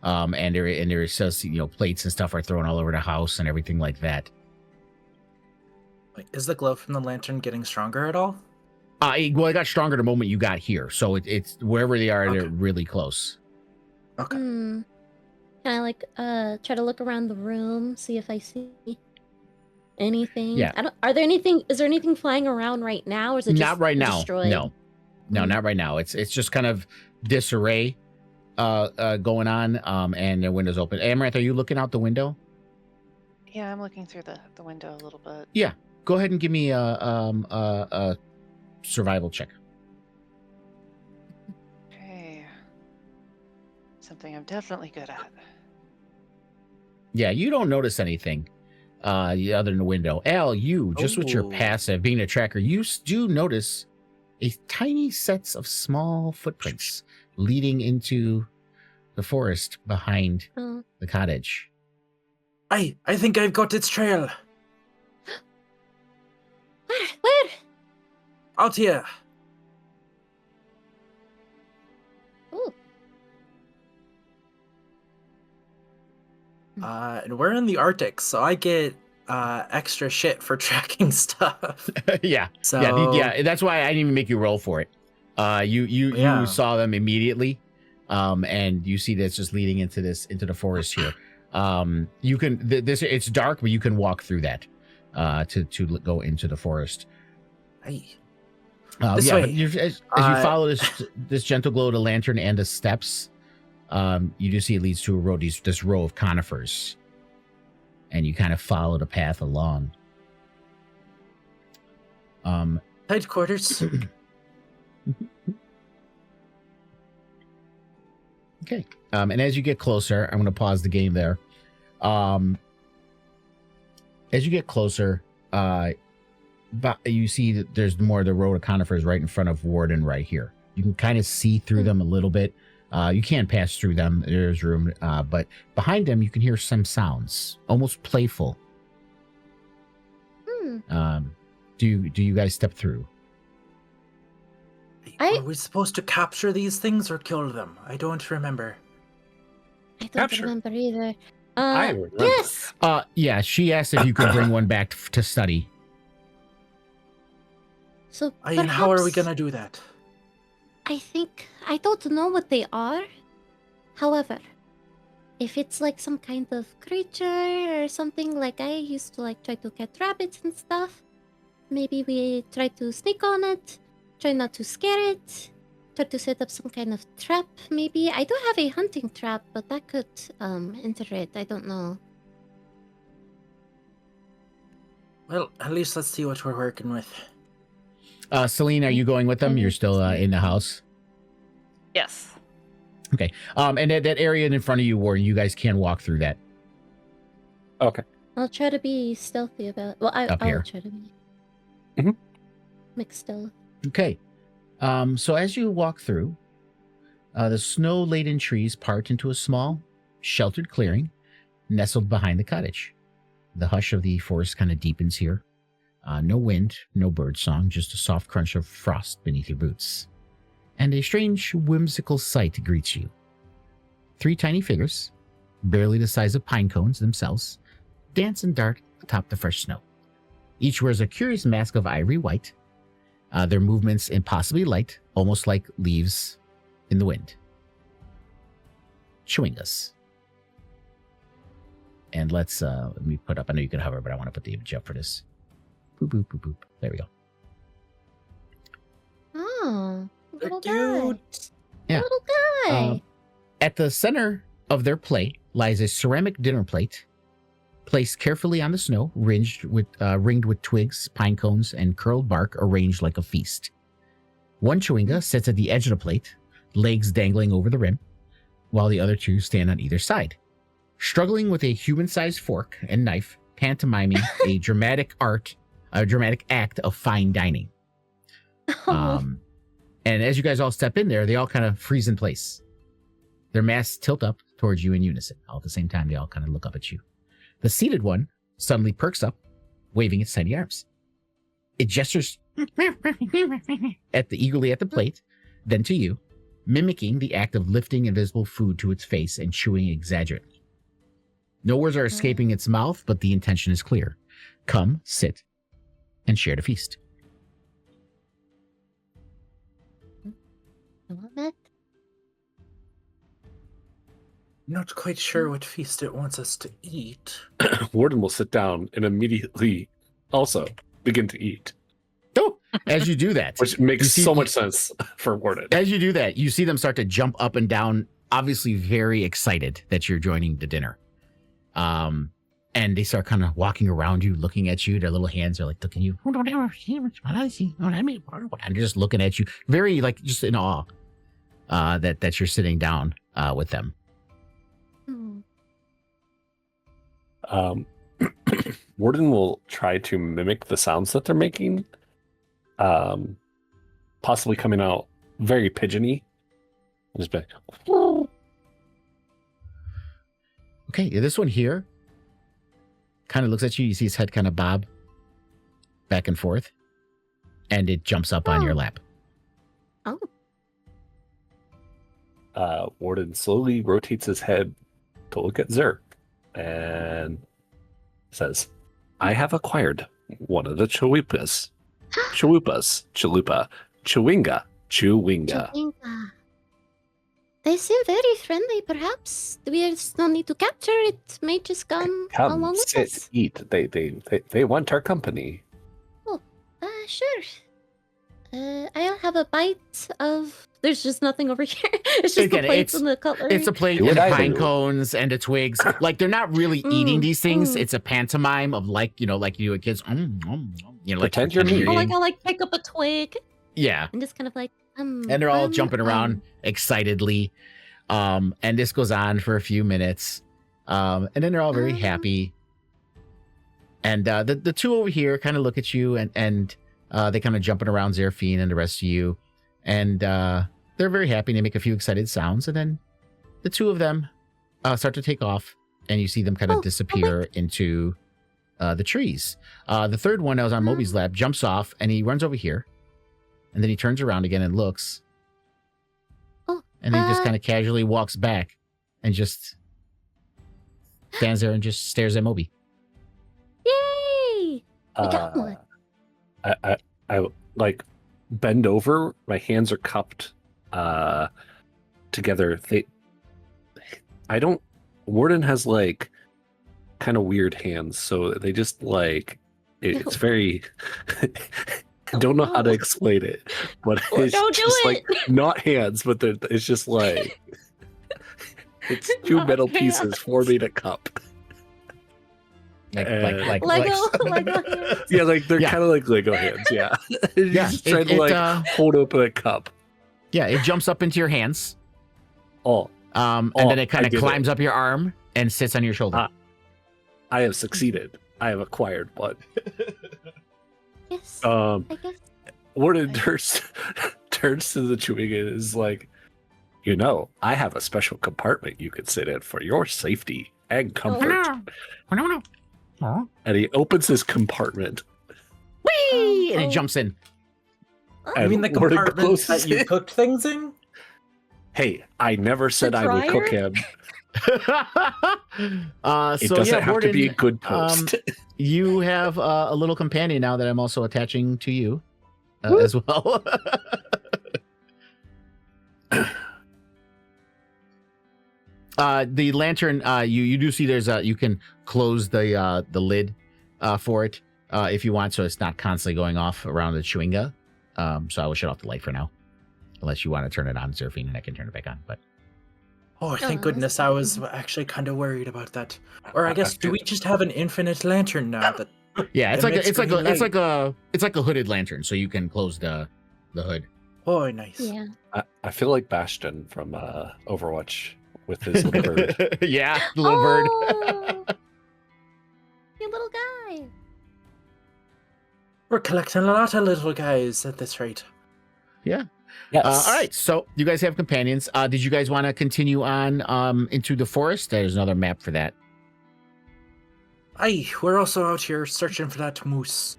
And there says, plates and stuff are thrown all over the house and everything like that. Wait, is the glow from the lantern getting stronger at all? It got stronger the moment you got here, so it's wherever they are, they're Okay. really close. Okay. Can I try to look around the room, see if I see anything? Yeah. Is there anything flying around right now, or is it just Not right now. destroyed? No, not right now. It's just kind of disarray going on, and the window's open. Amaranth, are you looking out the window? Yeah, I'm looking through the window a little bit. Yeah. Go ahead and give me a survival check. something I'm definitely good at. Yeah, you don't notice anything other than the window. Al, you, just with your Oh. passive, being a tracker, you do notice a tiny sets of small footprints leading into the forest behind Oh. the cottage. I think I've got its trail. Where? Out here. Oh. And we're in the Arctic, so I get extra shit for tracking stuff. Yeah. So Yeah, that's why I didn't even make you roll for it. Yeah. You saw them immediately, and you see that's just leading into the forest here. You can it's dark, but you can walk through that to go into the forest. Hey. This way. As you follow this gentle glow of the lantern and the steps, you do see it leads to a road. This row of conifers, and you kind of follow the path along. Tight quarters. Okay. And as you get closer, I'm going to pause the game there. As you get closer, but you see that there's more of the row of conifers right in front of Warden right here. You can kind of see through them a little bit. You can't pass through them. There's room, but behind them you can hear some sounds, almost playful. Do you guys step through? Are we supposed to capture these things or kill them? I don't remember. I don't Capture. remember either. I remember. Yes. Yeah, she asked if you could bring one back to study. So And how are we perhaps- gonna do that? I don't know what they are. However, if it's like some kind of creature or something, like I used to like try to catch rabbits and stuff, maybe we try to sneak on it, try not to scare it, try to set up some kind of trap, maybe. I do have a hunting trap, but that could enter it. I don't know. Well, at least let's see what we're working with. Celine, are you going with them? You're still in the house. Yes. Okay. And that area in front of you, Warren, you guys can walk through that. Okay. I'll try to be stealthy about it. Well, I'll here. try to be. Mhm. Mixed stealth. Okay. So as you walk through, the snow-laden trees part into a small, sheltered clearing nestled behind the cottage. The hush of the forest kind of deepens here. No wind, no bird song, just a soft crunch of frost beneath your boots. And a strange, whimsical sight greets you. 3 tiny figures, barely the size of pine cones themselves, dance and dart atop the fresh snow. Each wears a curious mask of ivory white, their movements impossibly light, almost like leaves in the wind. Chewingus. And let me put up, I know you can hover, but I want to put the image up for this. Boop, boop, boop, boop. There we go. Oh, little guy. Cute. Yeah. Little guy. At the center of their plate lies a ceramic dinner plate, placed carefully on the snow, ringed with twigs, pine cones, and curled bark arranged like a feast. One chewinga sits at the edge of the plate, legs dangling over the rim, while the other 2 stand on either side, struggling with a human-sized fork and knife, pantomiming a dramatic act of fine dining. And as you guys all step in there, they all kind of freeze in place. Their masks tilt up towards you in unison. All at the same time, they all kind of look up at you. The seated one suddenly perks up, waving its tiny arms. It gestures eagerly at the plate, then to you, mimicking the act of lifting invisible food to its face and chewing exaggerately. No words are escaping its mouth, but the intention is clear. Come, sit, and share the feast. You want that? Not quite sure what feast it wants us to eat. Warden will sit down and immediately also begin to eat, Oh, as you do that, which makes You see- so much sense for Warden. as you do that, you see them start to jump up and down, obviously very excited that you're joining the dinner. And they start kind of walking around you, looking at you. Their little hands are like looking at you. And they're just looking at you, very like just in awe that you're sitting down with them. Warden will try to mimic the sounds that they're making, possibly coming out very pigeony. And just be like, Okay, yeah, this one here kind of looks at you. You see his head kind of bob back and forth, and it jumps up on your lap. Oh. Warden slowly rotates his head to look at Zer and says, I have acquired one of the chalupas. Chalupa. Chewinga. Chewinga. They seem very friendly, perhaps. We still need to capture it. May just come along Come, with sit, us. eat. They want our company. Sure. I'll have a bite of... There's just nothing over here. It's just the Again, plates and the cutlery. It's a plate Do and what I pine do. cones and the twigs. Like, they're not really eating these things. It's a pantomime of like you do with kids. Like Pretend you're me. Oh, like eating. I'll like pick up a twig Yeah. and just kind of like And they're all jumping around excitedly. And this goes on for a few minutes. And then they're all very happy. And the two over here kind of look at you and they kind of jumping around Zeraphine and the rest of you. And they're very happy. They make a few excited sounds. And then the two of them start to take off. And you see them kind of disappear into the trees. The third one that was on Moby's lap jumps off and he runs over here. And then he turns around again and looks. And then he just kind of casually walks back and just stands there and just stares at Moby. Yay! We got one. I like bend over. My hands are cupped together. Warden has like kind of weird hands, so they just like it's very. I don't know how to explain it, but it's Don't do just it. like not hands, but it's just like it's two Not metal pieces hands. forming a cup. Like Lego hands. Yeah, like they're Yeah. kind of like Lego hands. Yeah, you're Yeah, just trying to it, like hold open a cup. Yeah, it jumps up into your hands. Oh, And Oh, then it kind I of get climbs up your arm and sits on your shoulder. I have succeeded. I have acquired one. Yes. I guess. Warden turns to the chewing and is like, I have a special compartment you could sit in for your safety and comfort. And he opens his compartment. Whee! And it jumps in. I mean the Warden compartment closes that you it. cooked things in? Hey, I never said I would cook him. It doesn't have to be a good post. You have a little companion now that I'm also attaching to you as well. The lantern, you do see there's you can close the lid for it if you want, so it's not constantly going off around the chewinga. So I will shut off the light for now, unless you want to turn it on, Zeraphine, and I can turn it back on. But Oh, thank Oh, goodness. I was actually kind of worried about that. Or I guess, do we just have an infinite lantern now that yeah, it's emits green light? it's like a hooded lantern, so you can close the hood. Oh, nice. Yeah. I feel like Bastion from Overwatch with his little bird. Yeah, the little bird. Oh, you little guy. We're collecting a lot of little guys at this rate. Yeah. Yes. All right, so you guys have companions. Did you guys want to continue on into the forest? There's another map for that. Aye, we're also out here searching for that moose.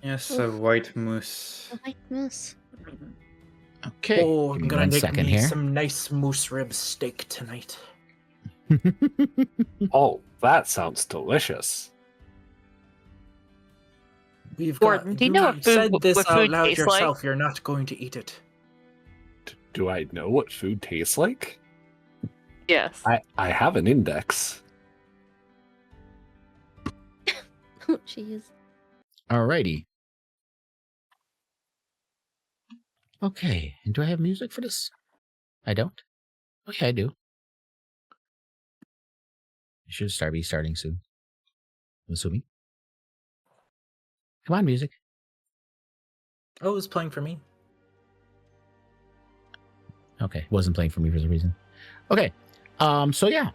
Yes, a white moose. A white moose. Okay. Oh, give I'm me gonna 1 make second me here. some nice moose rib steak tonight. Oh, that sounds delicious. We've Gordon, got. do you know what said food- this what out food loud tastes like? yourself. You're not going to eat it. Do I know what food tastes like? Yes. I have an index. Oh, jeez. Alrighty. Okay, and do I have music for this? I don't. Okay, I do. It should be starting soon. I'm assuming. Come on, music. Oh, it was playing for me. Okay, wasn't playing for me for some reason. Okay, so yeah,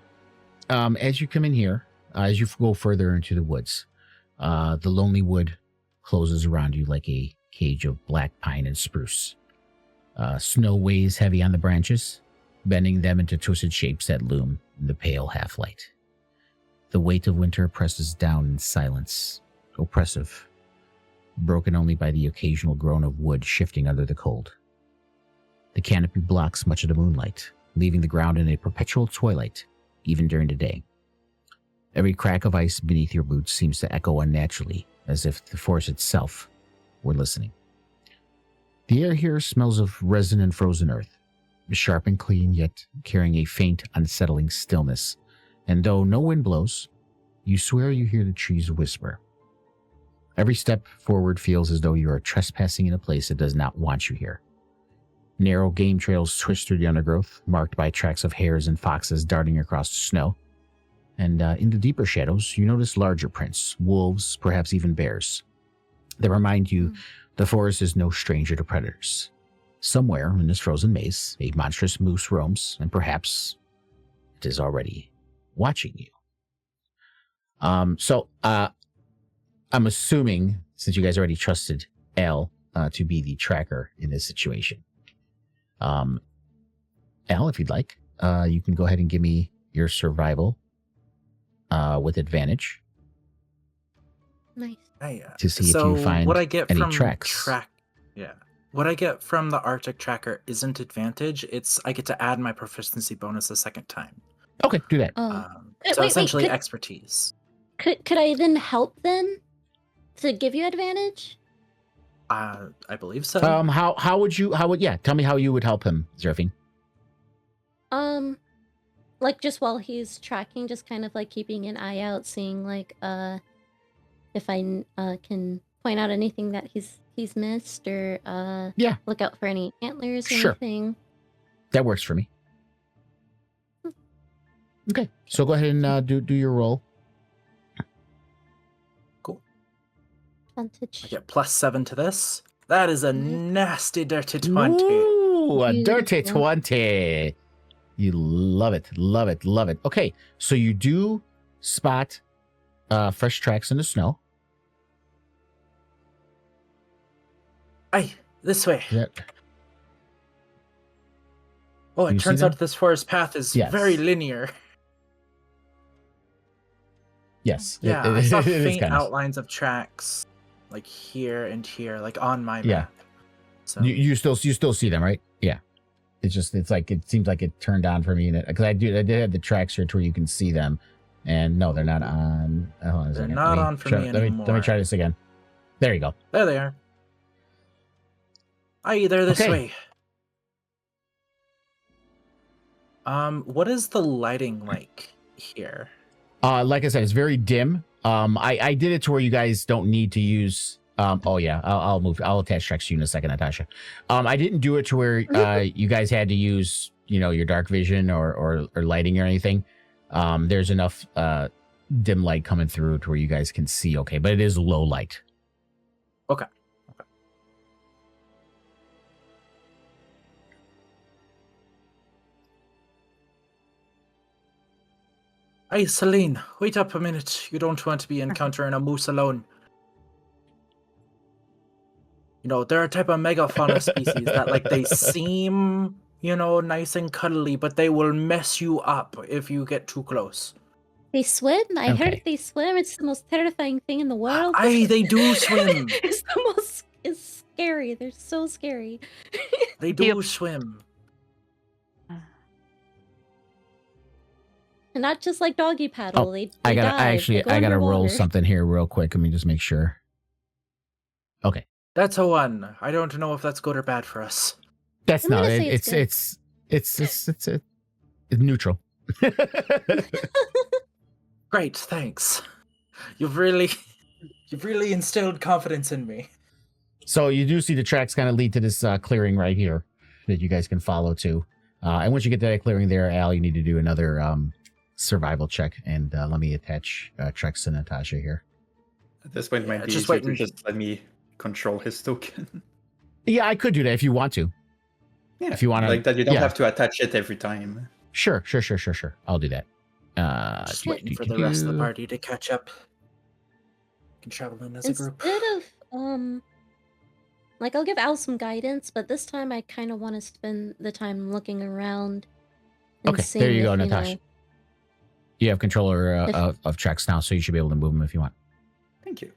as you come in here, as you go further into the woods, the lonely wood closes around you like a cage of black pine and spruce. Snow weighs heavy on the branches, bending them into twisted shapes that loom in the pale half-light. The weight of winter presses down in silence, oppressive, broken only by the occasional groan of wood shifting under the cold. The canopy blocks much of the moonlight, leaving the ground in a perpetual twilight, even during the day. Every crack of ice beneath your boots seems to echo unnaturally, as if the forest itself were listening. The air here smells of resin and frozen earth, sharp and clean, yet carrying a faint, unsettling stillness. And though no wind blows, you swear you hear the trees whisper. Every step forward feels as though you are trespassing in a place that does not want you here. Narrow game trails twist through the undergrowth, marked by tracks of hares and foxes darting across the snow. And in the deeper shadows, you notice larger prints, wolves, perhaps even bears. They remind you the forest is no stranger to predators. Somewhere in this frozen maze, a monstrous moose roams, and perhaps it is already watching you. So I'm assuming, since you guys already trusted Al to be the tracker in this situation, Al, if you'd like, you can go ahead and give me your survival with advantage. Nice. To see if you find what I get any from tracks. What I get from the Arctic tracker isn't advantage. It's I get to add my proficiency bonus a second time. Okay, do that. Oh. So Wait, essentially could- expertise. Could I then help then to give you advantage? I believe so. How would tell me how you would help him, Zerfine. Like just while he's tracking, just kind of like keeping an eye out, seeing like if I can point out anything that he's missed, or look out for any antlers or Sure. anything. That works for me. Okay, so go ahead and do your roll. Advantage. I get +7 to this. That is a nasty dirty 20. Ooh, a dirty Beautiful. 20. You love it, love it, love it. Okay, so you do spot fresh tracks in the snow. Aye, this way. Yeah. Oh, it You see turns them? out this forest path is Yes. very linear. Yes. Yeah, it I saw is faint kind of- outlines of tracks, like here and here, like on my Yeah. map. So You still see them, right? Yeah. It seems like it turned on for me, because I did have the tracks here to where you can see them, and no, they're not on. Hold on a They're second. not Let on for try- me Let me anymore. try this again. There you go. there they are. Aye, they're this Okay. way. What is the lighting like here? Like I said, it's very dim. I did it to where you guys don't need to use. Oh yeah, I'll attach tracks to you in a second, Natasha. I didn't do it to where you guys had to use, your dark vision or lighting or anything. There's enough dim light coming through to where you guys can see okay, but it is low light. Okay. Hey, Celine, wait up a minute. You don't want to be encountering a moose alone. They're a type of megafauna species that, like, they seem, nice and cuddly, but they will mess you up if you get too close. They swim? I heard Okay. they swim. It's the most terrifying thing in the world. Aye, they do swim. It's scary. They're so scary. They do swim. And not just like doggy paddle. Oh, they I dive. They go gotta roll underwater. something here real quick. Let me just make sure. Okay, That's a 1. I don't know if that's good or bad for us. that's I'm not gonna it. say It's neutral. Great, thanks. You've really instilled confidence in me. So you do see the tracks kind of lead to this clearing right here that you guys can follow to. And once you get to that clearing there, Al, you need to do another survival check. And let me attach tracks to Natasha here. At this point, it might be just easier wait to and- just let me control his token. Yeah, I could do that if you want to. Yeah, If you wanna- like that, you don't yeah. have to attach it every time. Sure. I'll do that. Just waiting for the rest of the party to catch up. Can travel in as a group. Instead of like I'll give Al some guidance, but this time I kind of want to spend the time looking around. And Okay, seeing there you if, go, Natasha. You have controller of tracks now, so you should be able to move them if you want. Thank you.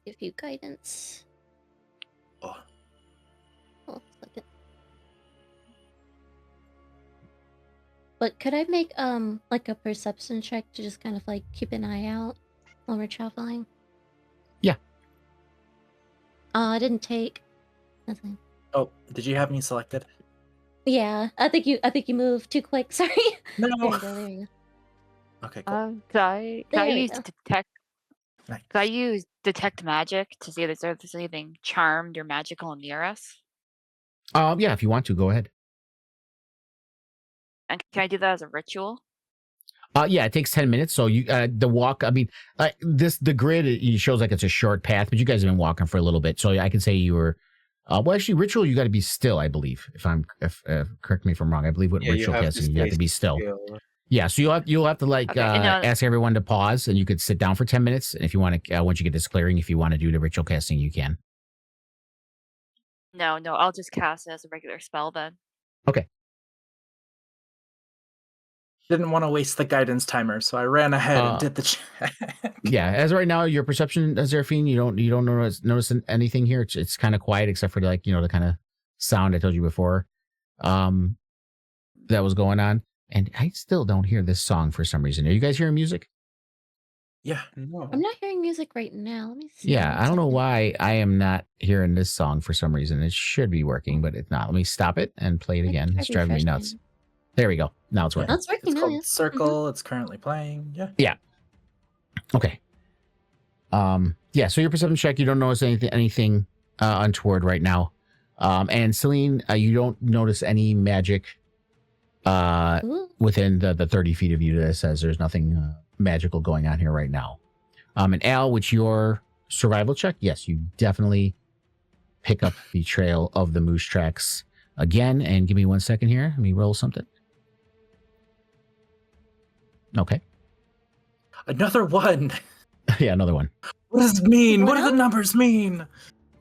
Give you guidance. Oh. Oh, second. But could I make like a perception check to just kind of like keep an eye out while we're traveling? Yeah. I didn't take nothing. Oh, did you have me selected? Yeah, I think you moved too quick. Sorry. No. There you go. There you go. Okay, cool. Could I There we use go. detect? Nice. Could I use detect magic to see if there's anything charmed or magical near us? Yeah, if you want to, go ahead. And can I do that as a ritual? Yeah, it takes 10 minutes. So you the walk, I mean, the grid it shows like it's a short path, but you guys have been walking for a little bit. So I can say you were well, actually, ritual you got to be still, I believe. If correct me if I'm wrong. I believe with ritual casting you have to be still. Yeah, so you'll have to like Okay, ask everyone to pause, and you could sit down for 10 minutes. And if you want to, once you get this clearing, if you want to do the ritual casting, you can. No, I'll just cast it as a regular spell then. Okay. Didn't want to waste the guidance timer, so I ran ahead and did the check. Yeah, as of right now, your perception, Zeraphine, you don't notice anything here. It's kind of quiet, except for like the kind of sound I told you before, that was going on. And I still don't hear this song for some reason. Are you guys hearing music? Yeah. No. I'm not hearing music right now. Let me see. Yeah, one I don't know second. why I am not hearing this song for some reason. It should be working, but it's not. Let me stop it and play it I can again. try It's driving me nuts. refreshing. There we go. Now it's Yeah. working. Oh, it's working It's now. called Yeah. Circle. It's currently playing. Yeah. Okay. Yeah, so your perception check, you don't notice anything untoward right now. And Celine, you don't notice any magic Ooh. within the 30 feet of you that says there's nothing magical going on here right now. And Al, with your survival check, yes, you definitely pick up the trail of the moose tracks again. And give me 1 second here. Let me roll something. Okay. Another one. Yeah, another one. What does it mean? What What do the else? numbers mean?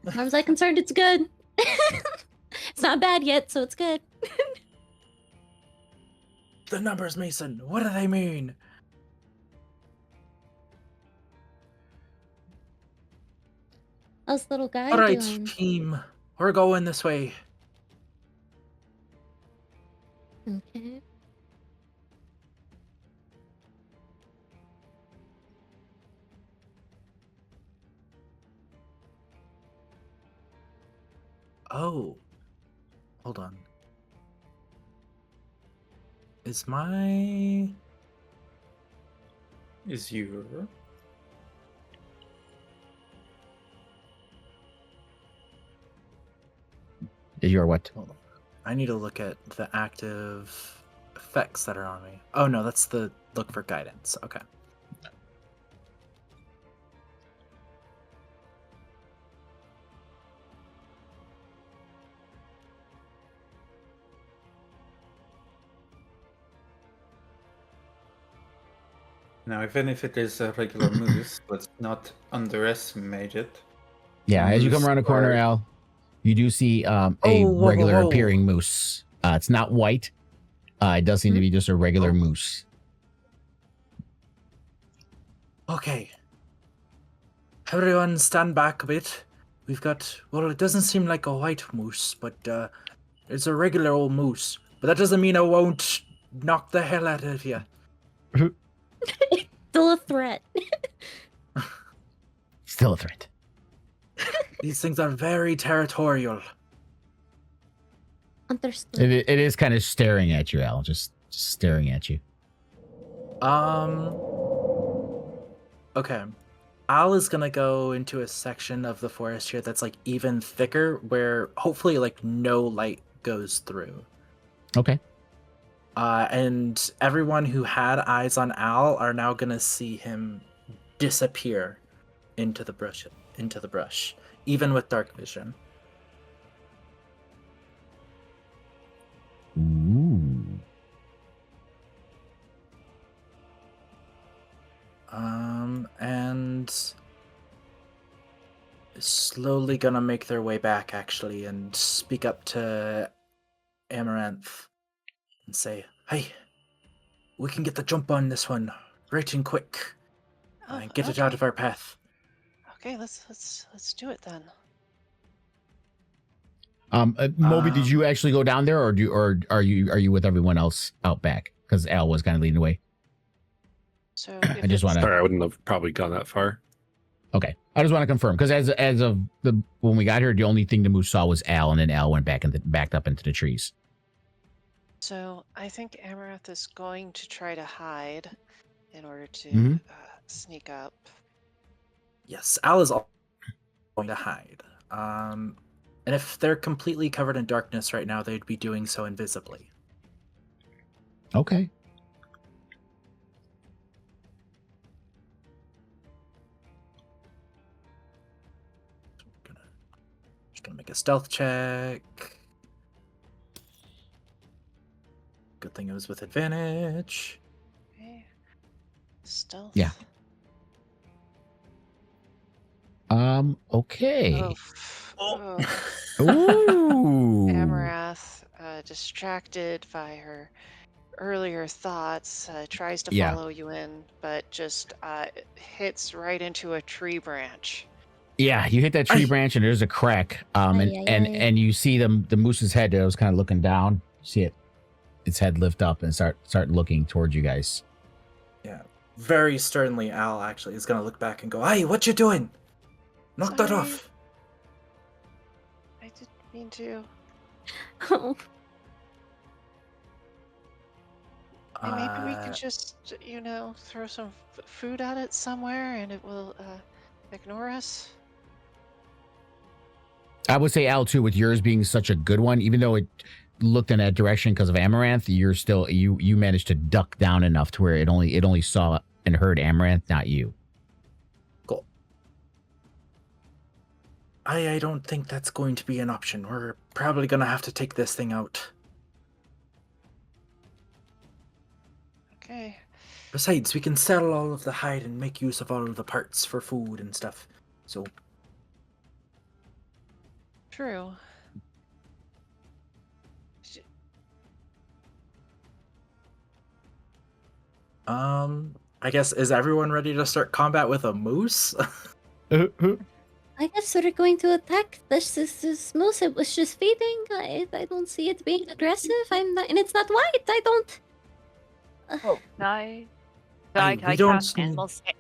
As far as I'm concerned, it's good. It's not bad yet, so it's good. The numbers, Mason. What do they mean? How's the little guy All right, doing? team. We're going this way. Okay. Oh. Hold on. Is my... Is your... Is your what? Hold on. I need to look at the active effects that are on me. Oh, no, that's the look for guidance. Okay. Now, even if it is a regular moose, let's not underestimate it. Yeah, as you come Moose around a corner, are- Al, you do see a whoa, regular whoa. appearing moose. It's not white. It does seem to be just a regular moose. Okay. Everyone stand back a bit. We've got... Well, it doesn't seem like a white moose, but it's a regular old moose. But that doesn't mean I won't knock the hell out of you. Still a threat. Still a threat. These things are very territorial. Understood. It is kind of staring at you, Al. Just staring at you. Okay. Al is gonna go into a section of the forest here that's like even thicker, where hopefully like no light goes through. Okay. And everyone who had eyes on Al are now gonna see him disappear into the brush, even with dark vision. slowly gonna make their way back, actually, and speak up to Amaranth and say, "Hey, we can get the jump on this one right and quick, and get it out of our path." Okay, let's do it then. Moby, did you actually go down there, or are you with everyone else out back? Because Al was kind of leading the way. So I just want to. Sorry, I wouldn't have probably gone that far. Okay, I just want to confirm because as of the when we got here, the only thing the moose saw was Al, and then Al went backed up into the trees. So I think Amaranth is going to try to hide in order to Mhm. sneak up. Yes, Al is going to hide. And if they're completely covered in darkness right now, they'd be doing so invisibly. Okay. Just gonna make a stealth check. Good thing it was with advantage. Okay. Stealth. Yeah. Okay. Oh. Ooh. Amaranth, distracted by her earlier thoughts, tries to Yeah. follow you in, but just hits right into a tree branch. Yeah, you hit that tree branch and there's a crack. And you see the moose's head that was kind of looking down. You see its head lift up and start looking towards you guys. Yeah. Very sternly, Al actually is gonna look back and go, "Hey, what you doing? Knock that Sorry. off." I didn't mean to. Oh, Hey, maybe we can just, throw some food at it somewhere and it will ignore us. I would say Al too, with yours being such a good one, even though it looked in that direction because of Amaranth, you're still you managed to duck down enough to where it only saw and heard Amaranth, not you. Cool. I don't think that's going to be an option. We're probably gonna have to take this thing out. Okay. Besides, we can sell all of the hide and make use of all of the parts for food and stuff. So, True. I guess, is everyone ready to start combat with a moose? I guess we're going to attack this moose. It was just feeding. I don't see it being aggressive. I'm not, and it's not white. I don't. Oh, can I we don't cast animal scan?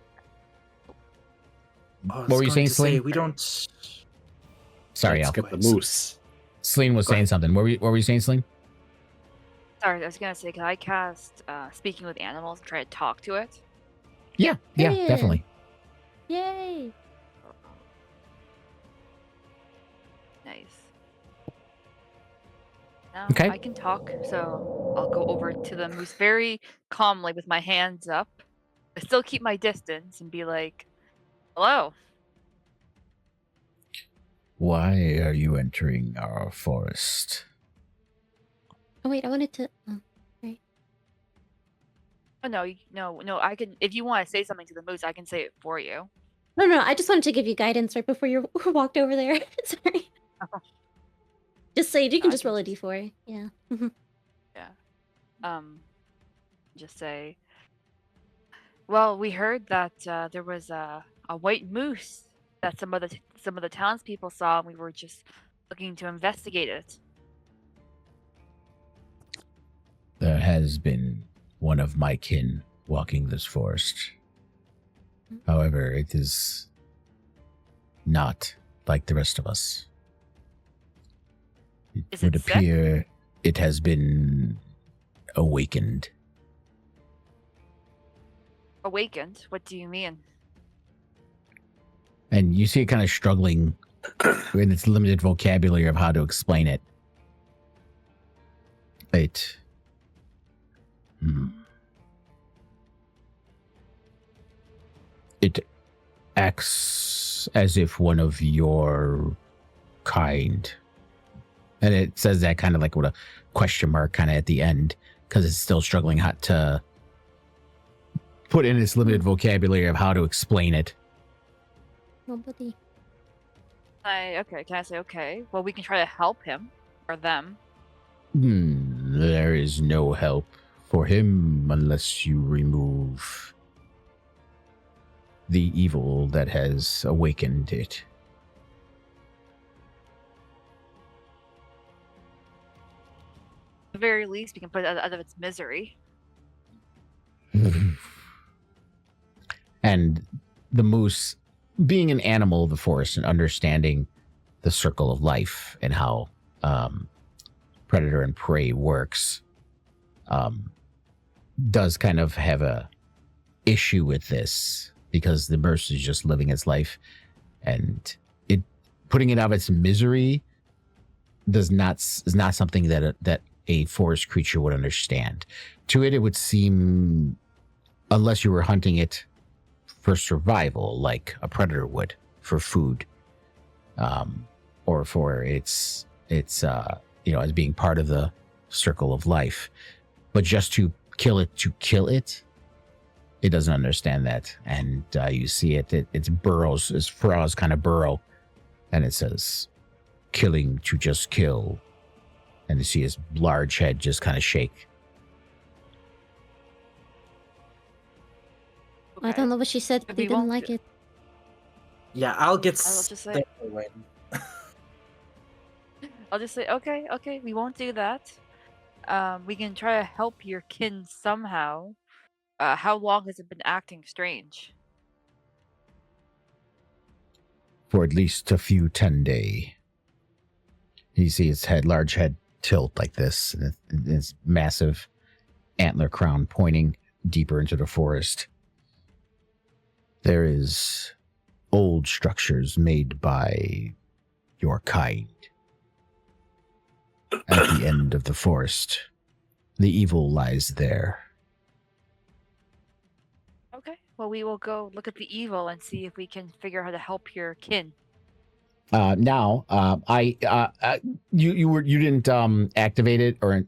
What were you saying, Sling? We don't. Sorry, Let's Al. get the moose. Sling was Go saying ahead. something. What were you saying, Sling? Sorry, I was gonna say, can I cast speaking with animals and try to talk to it? Yeah, Yeah. definitely. Yay! Nice. Now Okay. I can talk, so I'll go over to the moose very calmly with my hands up. I still keep my distance and be like, "Hello." Why are you entering our forest? Oh wait, I wanted to. Oh no! I can. If you want to say something to the moose, I can say it for you. No. I just wanted to give you guidance right before you walked over there. Sorry. Oh. Just say you can I just can roll a just- d4. Yeah. Yeah. Just say. Well, we heard that there was a white moose that some of the townspeople saw, and we were just looking to investigate it. There has been one of my kin walking this forest. However, it is not like the rest of us. It Is would it sick? appear it has been awakened. Awakened? What do you mean? And you see it kind of struggling in its limited vocabulary of how to explain it. It acts as if one of your kind. And it says that kind of like with a question mark kind of at the end, because it's still struggling how to put in its limited vocabulary of how to explain it. Nobody. Can I say okay? Well, we can try to help him or them. There is no help for him unless you remove the evil that has awakened it. At the very least, we can put it out of its misery. And the moose, being an animal of the forest and understanding the circle of life and how predator and prey works, does kind of have a issue with this because the moose is just living its life, and it putting it out of its misery is not something that a forest creature would understand. To it would seem, unless you were hunting it for survival, like a predator would for food, or for its as being part of the circle of life. But just to kill it, it doesn't understand that. And you see its burrows, its frogs kind of burrow, and it says, "Killing to just kill." And you see his large head just kind of shake. I don't know what she said, but We he didn't won't like do- it. Yeah, I'll get I'll just say- stay away. I'll just say, okay, we won't do that. We can try to help your kin somehow. How long has it been acting strange? For at least a few 10 days. You see its large head tilt like this, and its massive antler crown pointing deeper into the forest. There is old structures made by your kind. At the end of the forest, the evil lies there. Okay, well, we will go look at the evil and see if we can figure out how to help your kin. You didn't activate it or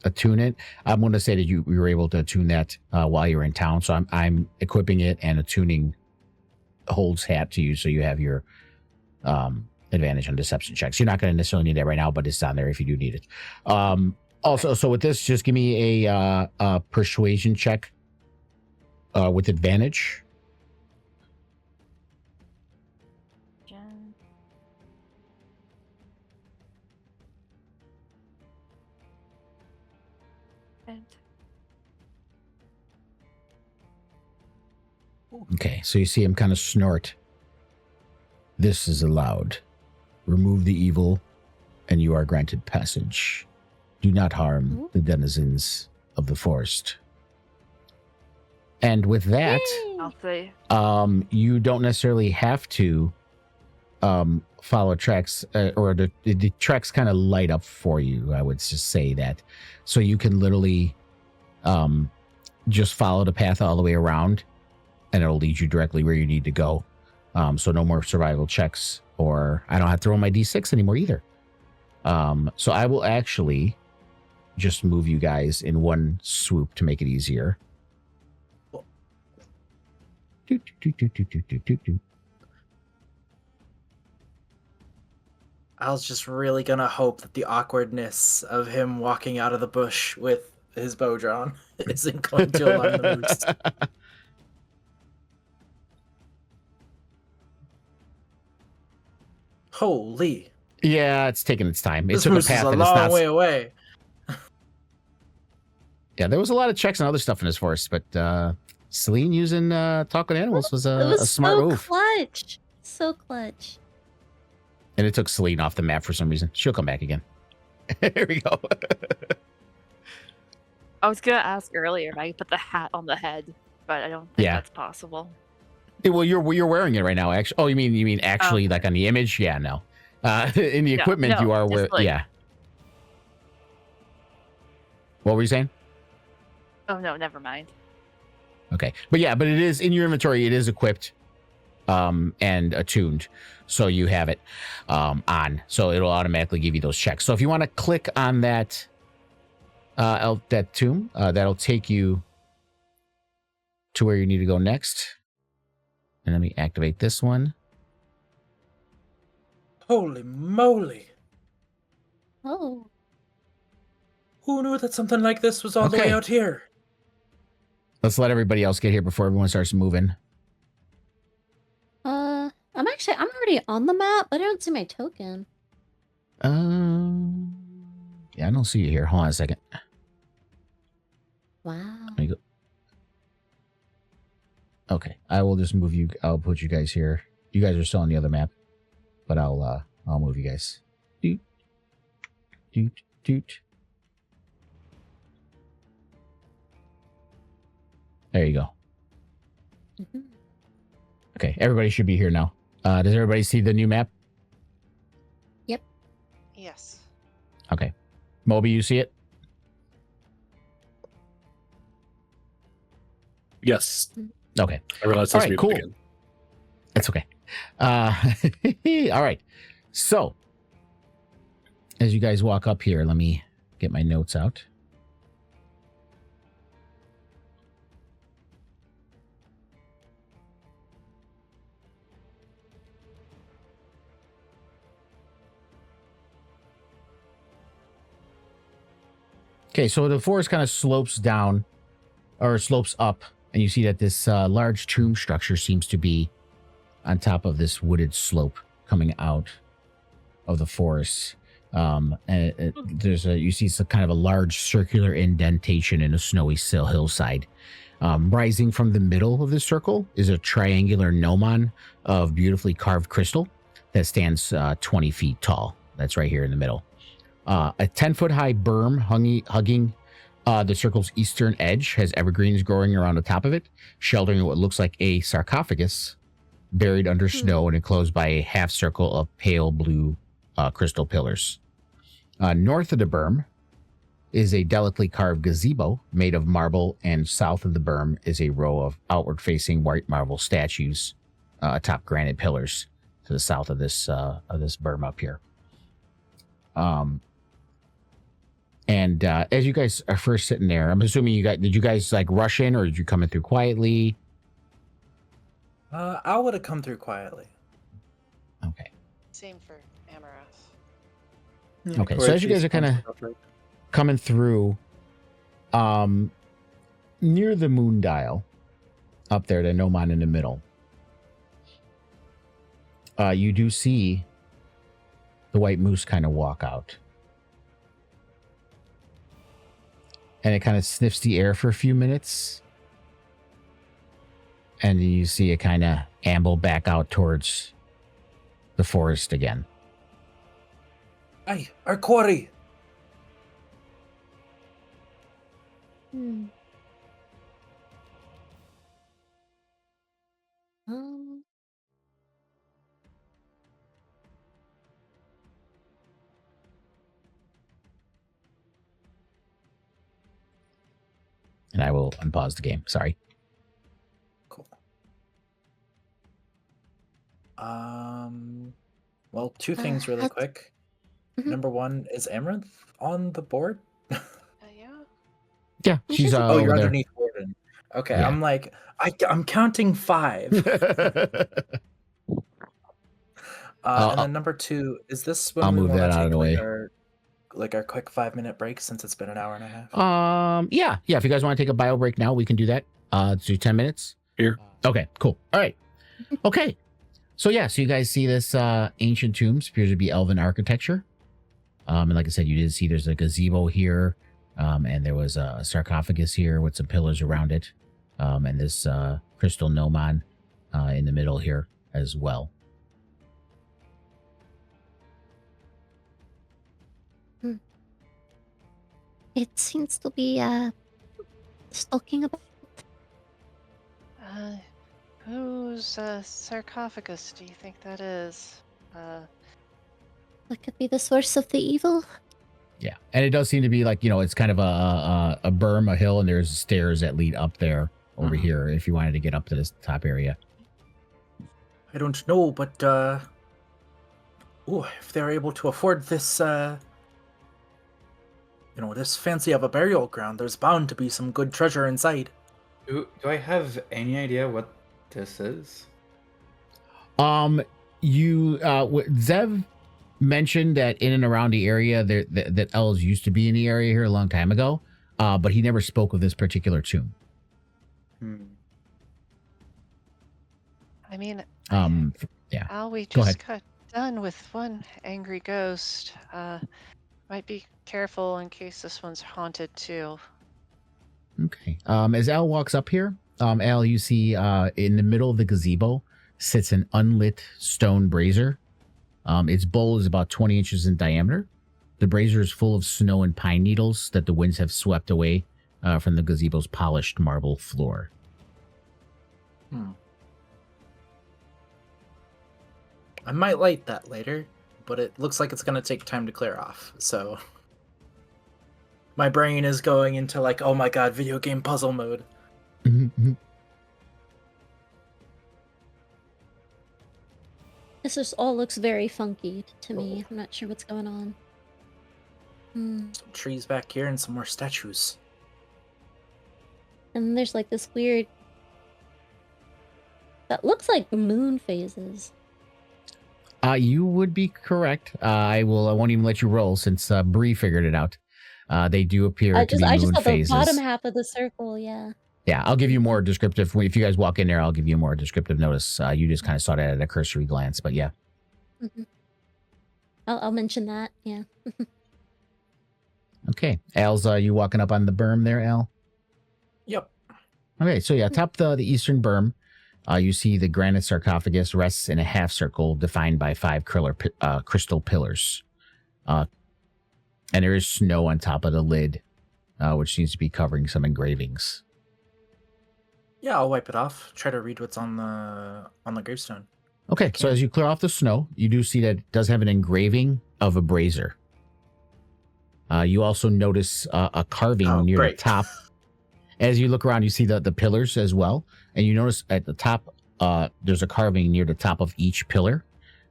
attune it. I'm going to say that you were able to attune that while you're in town. So I'm equipping it and attuning Hold's hat to you, so you have your advantage on deception checks. You're not going to necessarily need that right now, but it's on there if you do need it. Also, so with this, just give me a persuasion check with advantage. Okay, so you see him kind of snort. This is allowed. Remove the evil, and you are granted passage. Do not harm the denizens of the forest. And with that, I'll say, you don't necessarily have to follow tracks, or the tracks kind of light up for you. I would just say that. So you can literally just follow the path all the way around, and it'll lead you directly where you need to go. So no more survival checks, or I don't have to roll my d6 anymore either. So I will actually just move you guys in one swoop to make it easier. I was just really gonna hope that the awkwardness of him walking out of the bush with his bow drawn isn't going to alarm the moose. Holy! Yeah, it's taking its time. It This took a moose is path a and it's long not. way away. Yeah, there was a lot of checks and other stuff in this forest, but Celine using talking animals was It a was smart so move. clutch. So clutch. And it took Celine off the map for some reason. She'll come back again. Here we go. I was gonna ask earlier if I could put the hat on the head, but I don't think Yeah. that's possible. Yeah, well, you're wearing it right now. Actually, oh, you mean actually like on the image? Yeah, no. In the No, equipment, no, you are just wearing. like- Yeah. What were you saying? Oh no, never mind. Okay, but it is in your inventory. It is equipped, and attuned, so you have it on. So it'll automatically give you those checks. So if you want to click on that, that tomb, that'll take you to where you need to go next. And let me activate this one. Holy moly! Oh. Who knew that something like this was all the way Okay. out here? Let's let everybody else get here before everyone starts moving. I'm already on the map, but I don't see my token. Yeah, I don't see you here. Hold on a second. Wow. Let me go. Okay, I will just move you. I'll put you guys here. You guys are still on the other map, but I'll move you guys. Doot, doot, doot. There you go. Mhm. Okay, everybody should be here now. Does everybody see the new map? Yes. Okay. Moby, you see it? Yes. Okay. I realized All that's right, muted cool. again. That's okay. All right. So, as you guys walk up here, let me get my notes out. Okay, so the forest kind of slopes down or slopes up, and you see that this large tomb structure seems to be on top of this wooded slope coming out of the forest. And you see some kind of a large circular indentation in a snowy hillside. Rising from the middle of the circle is a triangular gnomon of beautifully carved crystal that stands 20 feet tall. That's right here in the middle. A 10-foot high berm hugging the circle's eastern edge has evergreens growing around the top of it, sheltering what looks like a sarcophagus buried under snow and enclosed by a half circle of pale blue crystal pillars. North of the berm is a delicately carved gazebo made of marble, and south of the berm is a row of outward-facing white marble statues atop granite pillars to the south of this berm up here. And as you guys are first sitting there, I'm assuming did you guys like rush in, or did you come in through quietly? I would have come through quietly. Okay. Same for Amaranth. Yeah, Okay, so as you guys are quietly kinda- sounds about right. Coming through, near the moon dial, up there, the gnomon in the middle, you do see the white moose kind of walk out. And it kind of sniffs the air for a few minutes. And you see it kind of amble back out towards the forest again. Hey, our quarry! Hmm. Um. And I will unpause the game. Sorry. Cool. Well, two things really Has- quick. Mhm. Number one, is Amaranth on the board? Yeah. Yeah, She's she's a- Oh, you're over there. underneath Warden. Okay, Yeah. I'm like, I'm counting 5. And then number two, is this when I'll we move want that to out of take the way. our quick 5-minute break since it's been an hour and a half? Yeah. If you guys want to take a bio break now, we can do that. Let's do 10 minutes. Here. Okay, cool. All right. Okay. So you guys see this ancient tombs, appears to be elven architecture. And like I said, you did see there's a gazebo here. And there was a sarcophagus here with some pillars around it. And this crystal gnomon in the middle here as well. It seems to be stalking about. Whose sarcophagus do you think that is? That could be the source of the evil. Yeah. And it does seem to be like, it's kind of a berm, a hill, and there's stairs that lead up there over here if you wanted to get up to this top area. I don't know, but if they're able to afford this, this fancy of a burial ground, there's bound to be some good treasure inside. Do I have any idea what this is? Zev mentioned that in and around the area that elves used to be in the area here a long time ago, but he never spoke of this particular tomb. I mean, Yeah. Al, we Go just ahead. got done with one angry ghost. Might be careful in case this one's haunted too. Okay. As Al walks up here, Al, you see in the middle of the gazebo sits an unlit stone brazier. Its bowl is about 20 inches in diameter. The brazier is full of snow and pine needles that the winds have swept away from the gazebo's polished marble floor. I might light that later, but it looks like it's going to take time to clear off, so... My brain is going into, like, oh my god, video game puzzle mode. This just all looks very funky to me. I'm not sure what's going on. Some trees back here and some more statues. And there's like this weird... That looks like moon phases. You would be correct. I won't even let you roll since Bree figured it out. They do appear to be moon I just saw phases. the bottom half of the circle, yeah. Yeah, I'll give you more descriptive. If you guys walk in there, I'll give you more descriptive notice. You just kind of saw that at a cursory glance, but yeah. I'll mention that, yeah. Okay. Al's, you walking up on the berm there, Al? Yep. Okay, so yeah, atop the eastern berm, you see the granite sarcophagus rests in a half circle defined by 5 crystal pillars. And there is snow on top of the lid, which seems to be covering some engravings. Yeah, I'll wipe it off. Try to read what's on the gravestone. Okay, so as you clear off the snow, you do see that it does have an engraving of a brazier. You also notice a carving near the top. As you look around, you see the pillars as well. And you notice at the top, there's a carving near the top of each pillar.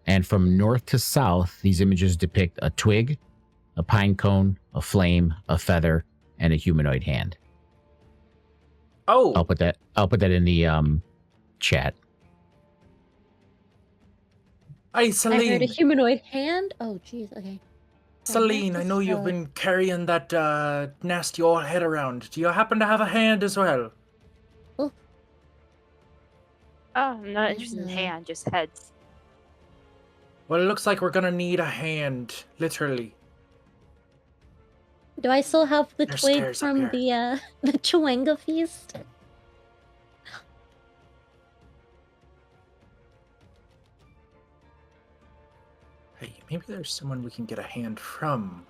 And from north to south, these images depict a twig, a pine cone, a flame, a feather, and a humanoid hand. Oh! I'll put that in the chat. Hey, I Celine! heard a humanoid hand? Oh, jeez, okay. Celine, I know you've been carrying that nasty old head around. Do you happen to have a hand as well? Oh, I'm not interested in hand, just heads. Well, it looks like we're gonna need a hand, literally. Do I still have the There's twig stairs up from the Chewanga feast? Hey, maybe there's someone we can get a hand from.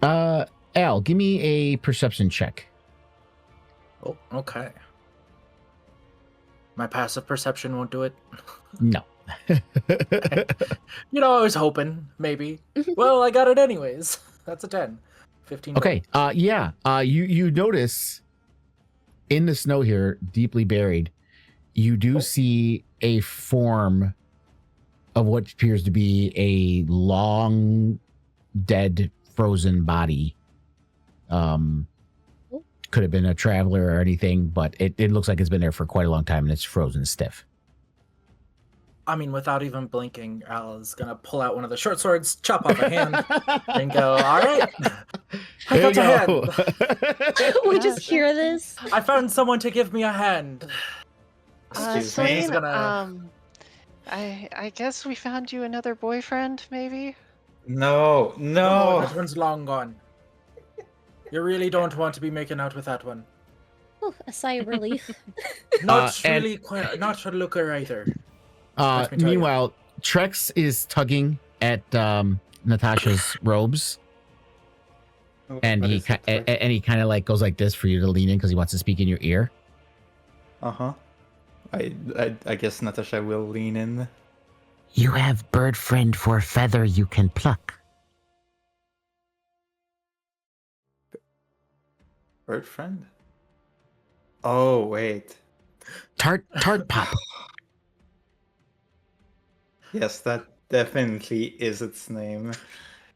Al, give me a perception check. Oh, okay. My passive perception won't do it. No. You know, I was hoping, maybe. Well, I got it anyways. That's a 10. 15. Okay. You notice in the snow here, deeply buried, you do see a form of what appears to be a long dead frozen body. Could have been a traveler or anything, but it looks like it's been there for quite a long time and it's frozen stiff. I mean, without even blinking, Al is gonna pull out one of the short swords, chop off a hand, and go, alright. I got a hand. We just hear this. I found someone to give me a hand. Excuse Celine, me. He's gonna... I guess we found you another boyfriend, maybe? No, No, no. that one's long gone. You really don't want to be making out with that one. Oh, a sigh of relief. Not really quite, not a looker either. Meanwhile, Trex is tugging at Natasha's robes, and he kind of like goes like this for you to lean in because he wants to speak in your ear. Uh-huh. I guess Natasha will lean in. You have bird friend for feather you can pluck. Bird friend? Oh, wait. Tart pop. Yes, that definitely is its name.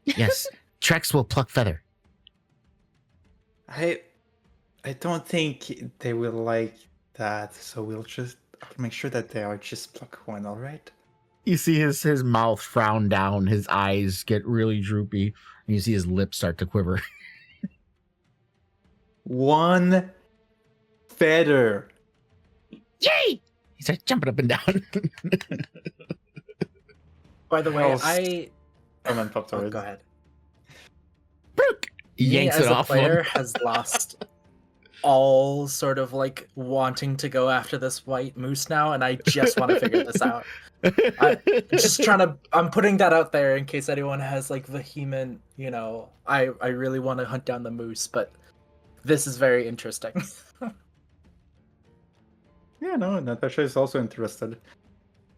Yes, Trex will pluck feather. I don't think they will like that, so I'll make sure that they are just pluck one, alright? You see his mouth frown down, his eyes get really droopy, and you see his lips start to quiver. One feather. Yay! He starts jumping up and down. By the way, I'll I Comment pop oh, towards. go ahead. He Me yanks as it a off player him. has lost all sort of like wanting to go after this white moose now, and I just want to figure this out. I'm putting that out there in case anyone has like vehement, I really want to hunt down the moose, but this is very interesting. Yeah, no, Natasha is also interested.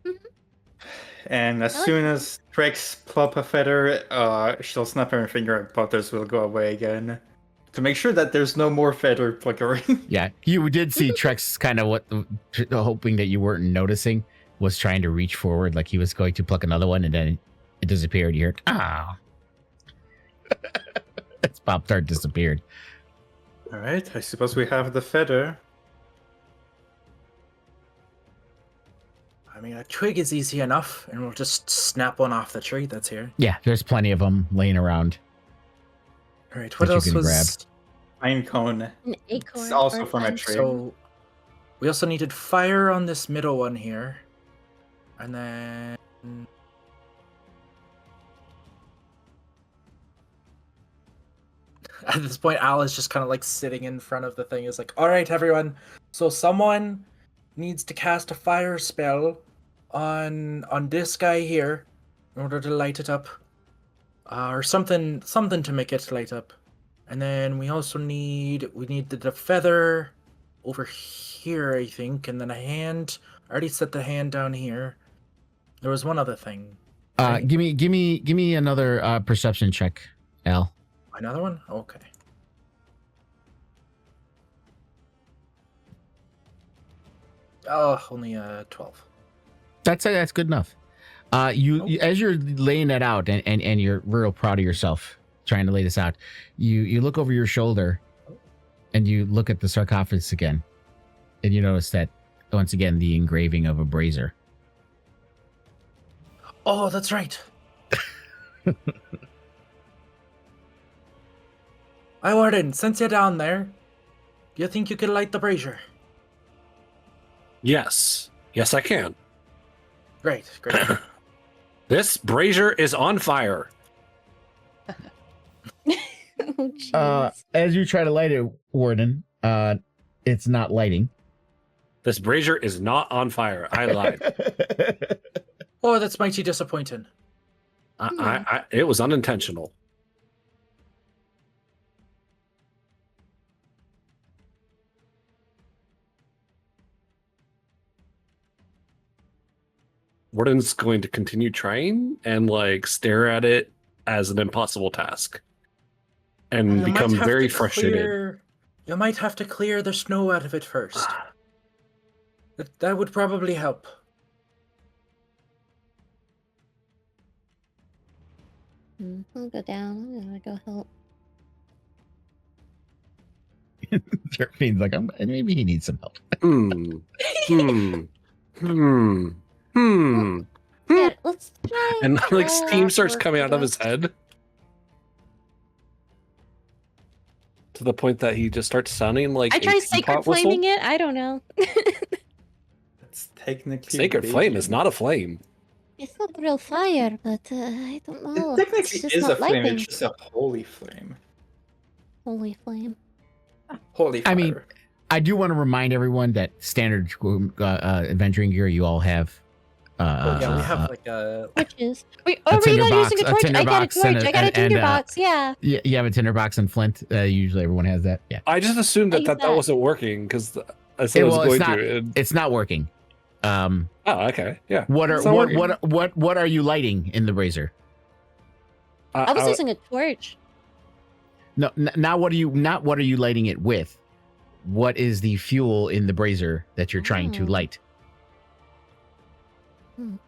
Mhm. And as I like soon that. as Trex plop a feather, she'll snap her finger and Potters will go away again. To make sure that there's no more feather flickering. Yeah, you did see Trex kind of hoping that you weren't noticing, was trying to reach forward like he was going to pluck another one, and then it disappeared. You heard, ah. Its Pop-Tart disappeared. Alright, I suppose we have the feather. I mean, a twig is easy enough, and we'll just snap one off the tree that's here. Yeah, there's plenty of them laying around. All right, what That you else can was? Pine cone. An acorn. It's also or from a pine tree. So we also needed fire on this middle one here, and then at this point, Al is just kind of like sitting in front of the thing. Is like, all right, everyone. So someone needs to cast a fire spell on this guy here in order to light it up, or something to make it light up. And then we also need the feather over here, I think, and then a hand. I already set the hand down here. There was one other thing. Right? Give me another perception check, Al. Another one? Okay. Oh, only 12. That's good enough. You as you're laying that out, and you're real proud of yourself trying to lay this out, you look over your shoulder, and you look at the sarcophagus again, and you notice that once again the engraving of a brazier. Oh, that's right. Hi, Warden. Since you're down there, do you think you could light the brazier? Yes. Yes, I can. Great. This brazier is on fire. Oh, jeez. As you try to light it, Warden, it's not lighting. This brazier is not on fire. I lied. Oh, that's mighty disappointing. It was unintentional. Warden's going to continue trying and like stare at it as an impossible task and You might become have very to frustrated. You might have to clear the snow out of it first. That would probably help. I'll go down. I'm gonna go help. Seraphine's like, maybe he needs some help. Yeah, let's try. And like try steam our starts work coming out of his best. head to the point that he just starts sounding like I a try teapot sacred whistle. flaming it. I don't know. It's technically Sacred flame is raging. not a flame. It's not real fire, but I don't know. It It's technically just is a not flame. lighting. It's just a holy flame. Holy flame. Holy fire. I mean, I do want to remind everyone that standard adventuring gear you all have. We have like a. Torches. Wait, we're tinder not box- using a a torch. tinder I got a box and torch. a- I got a and- tinder and, box. Yeah. You have a tinderbox and flint. Usually everyone has that. Yeah. I just assumed I that use that that. wasn't working because I said I was Well, going it's not. to. And, It's not working. oh, okay, yeah. What are It's not working. what are you lighting in the brazier? I was using a torch. No, now what are you lighting it with? What is the fuel in the brazier that you're trying to Oh. light? Can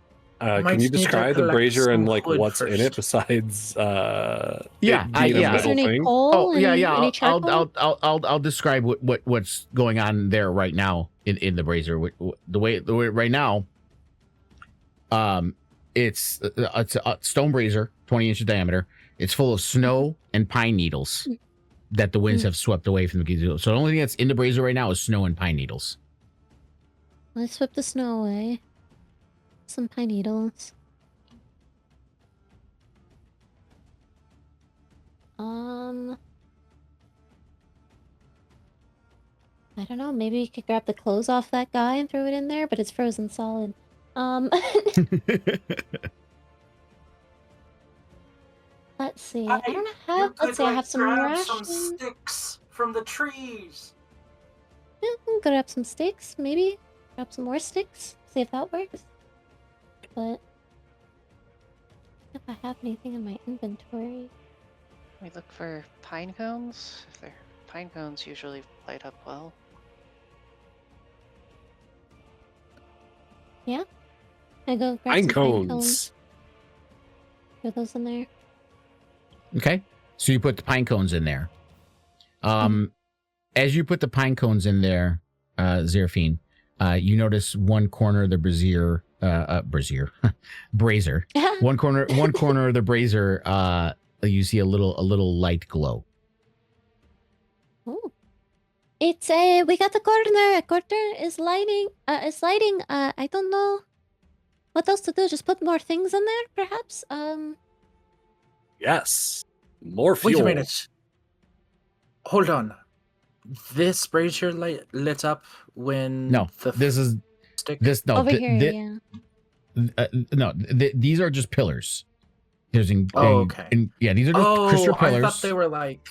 Might you need to describe the collect brazier and some like wood what's in it first. besides Yeah, it being a yeah. Is metal there any thing? coal? Oh yeah, any, yeah. Any charcoal? I'll describe what's going on there right now in the brazier. The way right now, it's a stone brazier, 20 inches diameter. It's full of snow and pine needles that the winds have swept away from the gazebo. So the only thing that's in the brazier right now is snow and pine needles. Let's sweep the snow away. Some pine needles. I don't know. Maybe you could grab the clothes off that guy and throw it in there, but it's frozen solid. Let's see. I don't have. Let's see. I have some rations. Some sticks from the trees. Yeah, I'm gonna grab some sticks. Maybe grab some more sticks. See if that works. But if I have anything in my inventory. We look for pine cones. If they're pine cones, usually light up well. Yeah. I go grab Pine some pine cones. cones. Put those in there. Okay. So you put the pine cones in there. As you put the pine cones in there, Zeraphine, you notice one corner of the brazier. One corner of the brazier, you see a little light glow. Oh. It's we got the corner. A corner is lighting. I don't know what else to do. Just put more things in there, perhaps. Yes. More fuel. Wait a minute. Hold on. This brazier lit up when No, this is stick. Over here. Yeah. These are just pillars. There's okay. These are just crystal pillars. I thought they were like.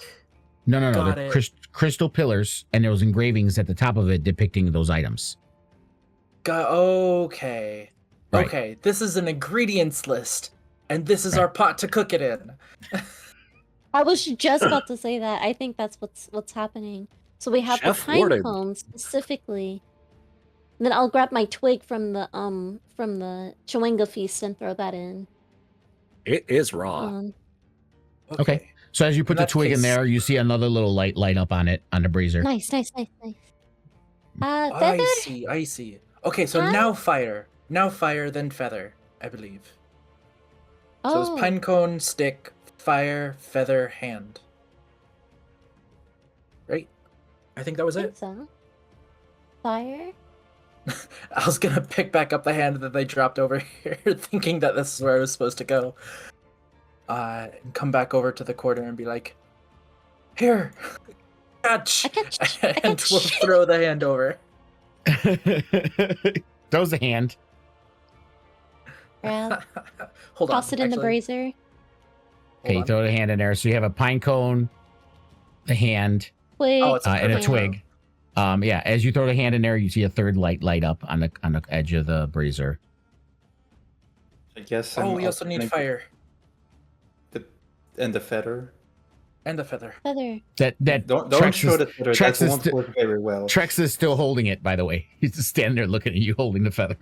No. They're crystal pillars, and there was engravings at the top of it depicting those items. Okay. Right. Okay. This is an ingredients list, and this is our pot to cook it in. I was just about to say that. I think that's what's happening. So we have Chef the pine Warden. cones specifically. And then I'll grab my twig from the Chewinga feast and throw that in. It is raw. Okay. So as you put the twig in there, you see another little light up on it on the brazier. Nice. Feather? I see. Okay, so now fire, then feather, I believe. So it's pine cone, stick, fire, feather, hand. Right? I think that was it. So. Fire. I was gonna pick back up the hand that they dropped over here, thinking that this is where I was supposed to go. And come back over to the corner and be like, "Here, catch!" And we'll throw the hand over. Throws the hand. Grab. Hold on. Toss it in the brazier. Okay, you throw the hand in there. So you have a pine cone, the hand, Twig. and a twig. As you throw the hand in there, you see a third light up on the edge of the brazier. I guess. we also need fire. And the feather. Feather. That don't show the feather. Trex That won't work very well. Trex is still holding it, by the way. He's just standing there looking at you holding the feather.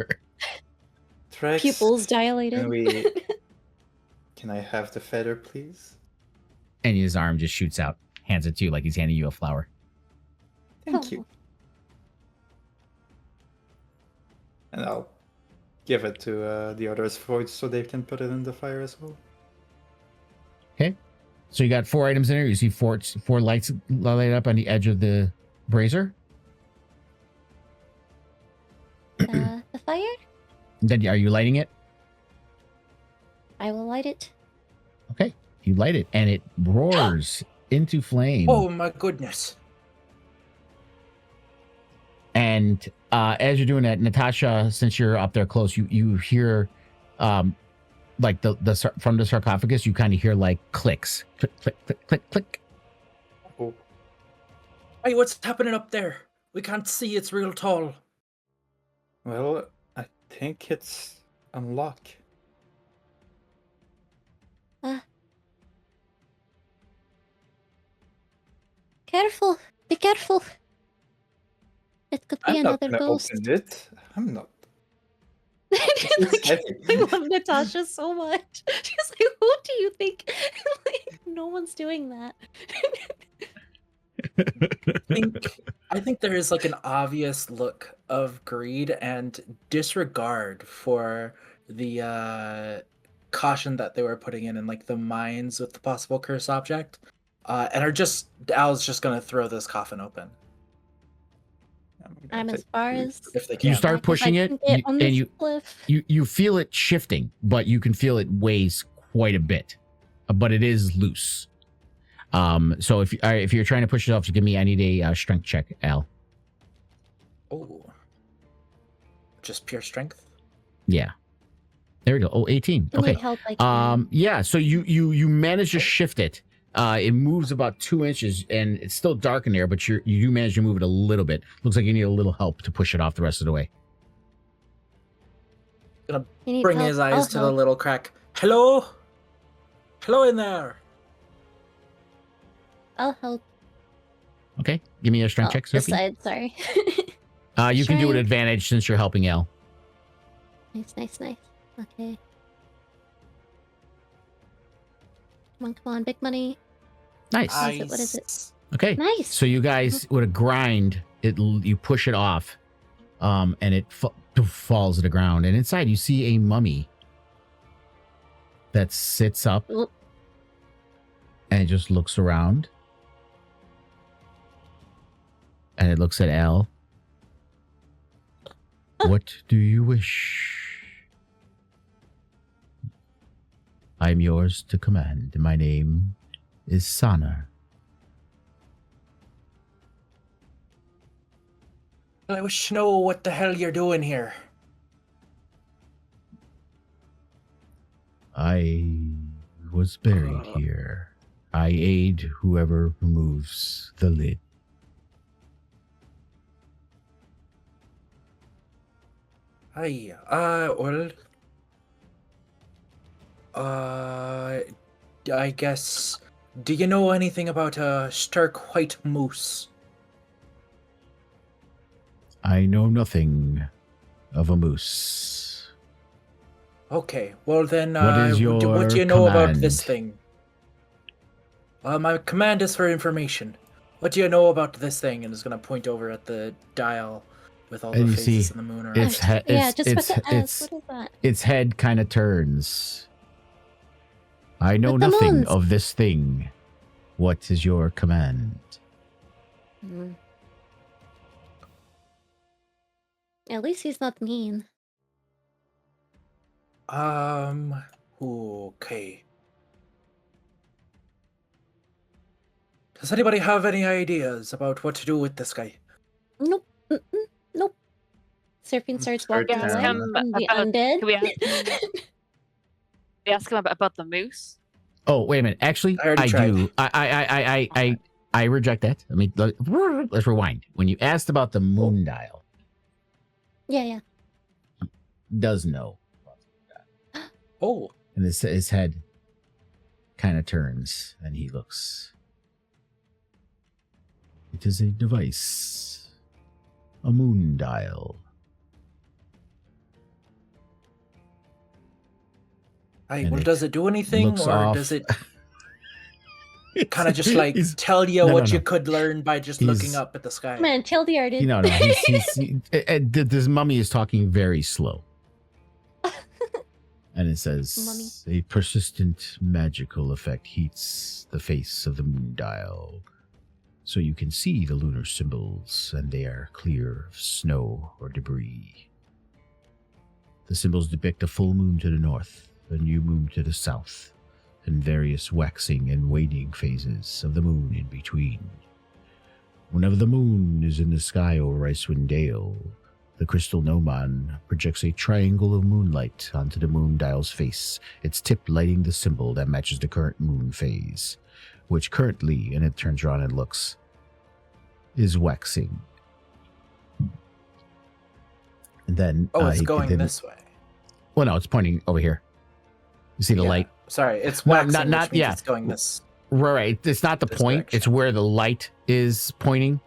Trex, Pupils dilated. Can I have the feather, please? And his arm just shoots out, hands it to you like he's handing you a flower. Thank you. And I'll give it to the others so they can put it in the fire as well. Okay. So you got 4 items in there. You see four lights light up on the edge of the brazier. The fire? Then are you lighting it? I will light it. Okay. You light it and it roars into flame. Oh my goodness. And as you're doing that, Natasha, since you're up there close, you hear like the from the sarcophagus, you kind of hear like clicks. Click, click, click, click, click. Oh. Hey, what's happening up there? We can't see, it's real tall. Well, I think it's unlocked. Careful. Be careful. It could be I'm not another gonna ghost. open it. I'm not. I love Natasha so much. She's like, who do you think? Like, no one's doing that. I think there is like an obvious look of greed and disregard for the caution that they were putting in like the mines with the possible curse object, and Al's just gonna throw this coffin open I'm as far as if they can. You start back as pushing I it, can get on and this cliff. you feel it shifting, but you can feel it weighs quite a bit, but it is loose. So if you're trying to push it off, give me. I need a strength check, Al. Oh, just pure strength. Yeah. There we go. Oh, 18. If you Okay. need help, I can. Yeah. So you manage to shift it. It moves about 2 inches, and it's still dark in there, but you do manage to move it a little bit. Looks like you need a little help to push it off the rest of the way. Gonna You need bring help, his I'll eyes to the help. little crack. Hello, hello in there. I'll help. Okay. Give me a strength Oh, check, this Sophie. side, sorry. You can do an Strength. advantage since you're helping Al. Nice. Okay. Come on, big money. Nice. What is it? Okay. Nice. So you guys, with a grind, you push it off, and it falls to the ground. And inside, you see a mummy that sits up Oop. and it just looks around, and it looks at Al. What do you wish? I am yours to command. My name is Sana. I wish to know what the hell you're doing here. I was buried here. I aid whoever removes the lid. Aye, well, I guess, do you know anything about a stark white moose? I know nothing of a moose. Okay, well then, What is what your do you know about this command? thing? My command is for information. What do you know about this thing? And is gonna point over at the dial with all And the you faces see, and the moon around. It's Yeah, it's just it's about to it's ask, what is that? its head kind of turns. I know With the nothing moons. of this thing. What is your command? Hmm. At least he's not mean. Okay. Does anybody have any ideas about what to do with this guy? Nope. Nope. Serpent starts Start walking ask away him from the about- undead. can we ask We ask him about the moose. Oh, wait a minute. Actually, I already tried. do. I reject that. I mean, let's rewind. When you asked about the moon dial, Yeah. does know, Oh, and his head kind of turns, and he looks. It is a device, a moon dial. well, it does it do anything, looks or off. does it kind of just like He's- tell you No, what no, you no. could learn by just looking He's- up at the sky? Man, tell the artist. This mummy is talking very slow. And it says, a persistent magical effect heats the face of the moon dial, so you can see the lunar symbols, and they are clear of snow or debris. The symbols depict a full moon to the north, a new moon to the south, and various waxing and waning phases of the moon in between. Whenever the moon is in the sky over Icewind Dale, the crystal gnomon projects a triangle of moonlight onto the moon dial's face, its tip lighting the symbol that matches the current moon phase, which currently, and it turns around and looks, is waxing. And then It's going this way. Well, no, it's pointing over here. You see the Yeah. light? Sorry, it's No, waxing, not- which means yeah. it's going this. Right. It's not the This point. direction. It's where the light is pointing.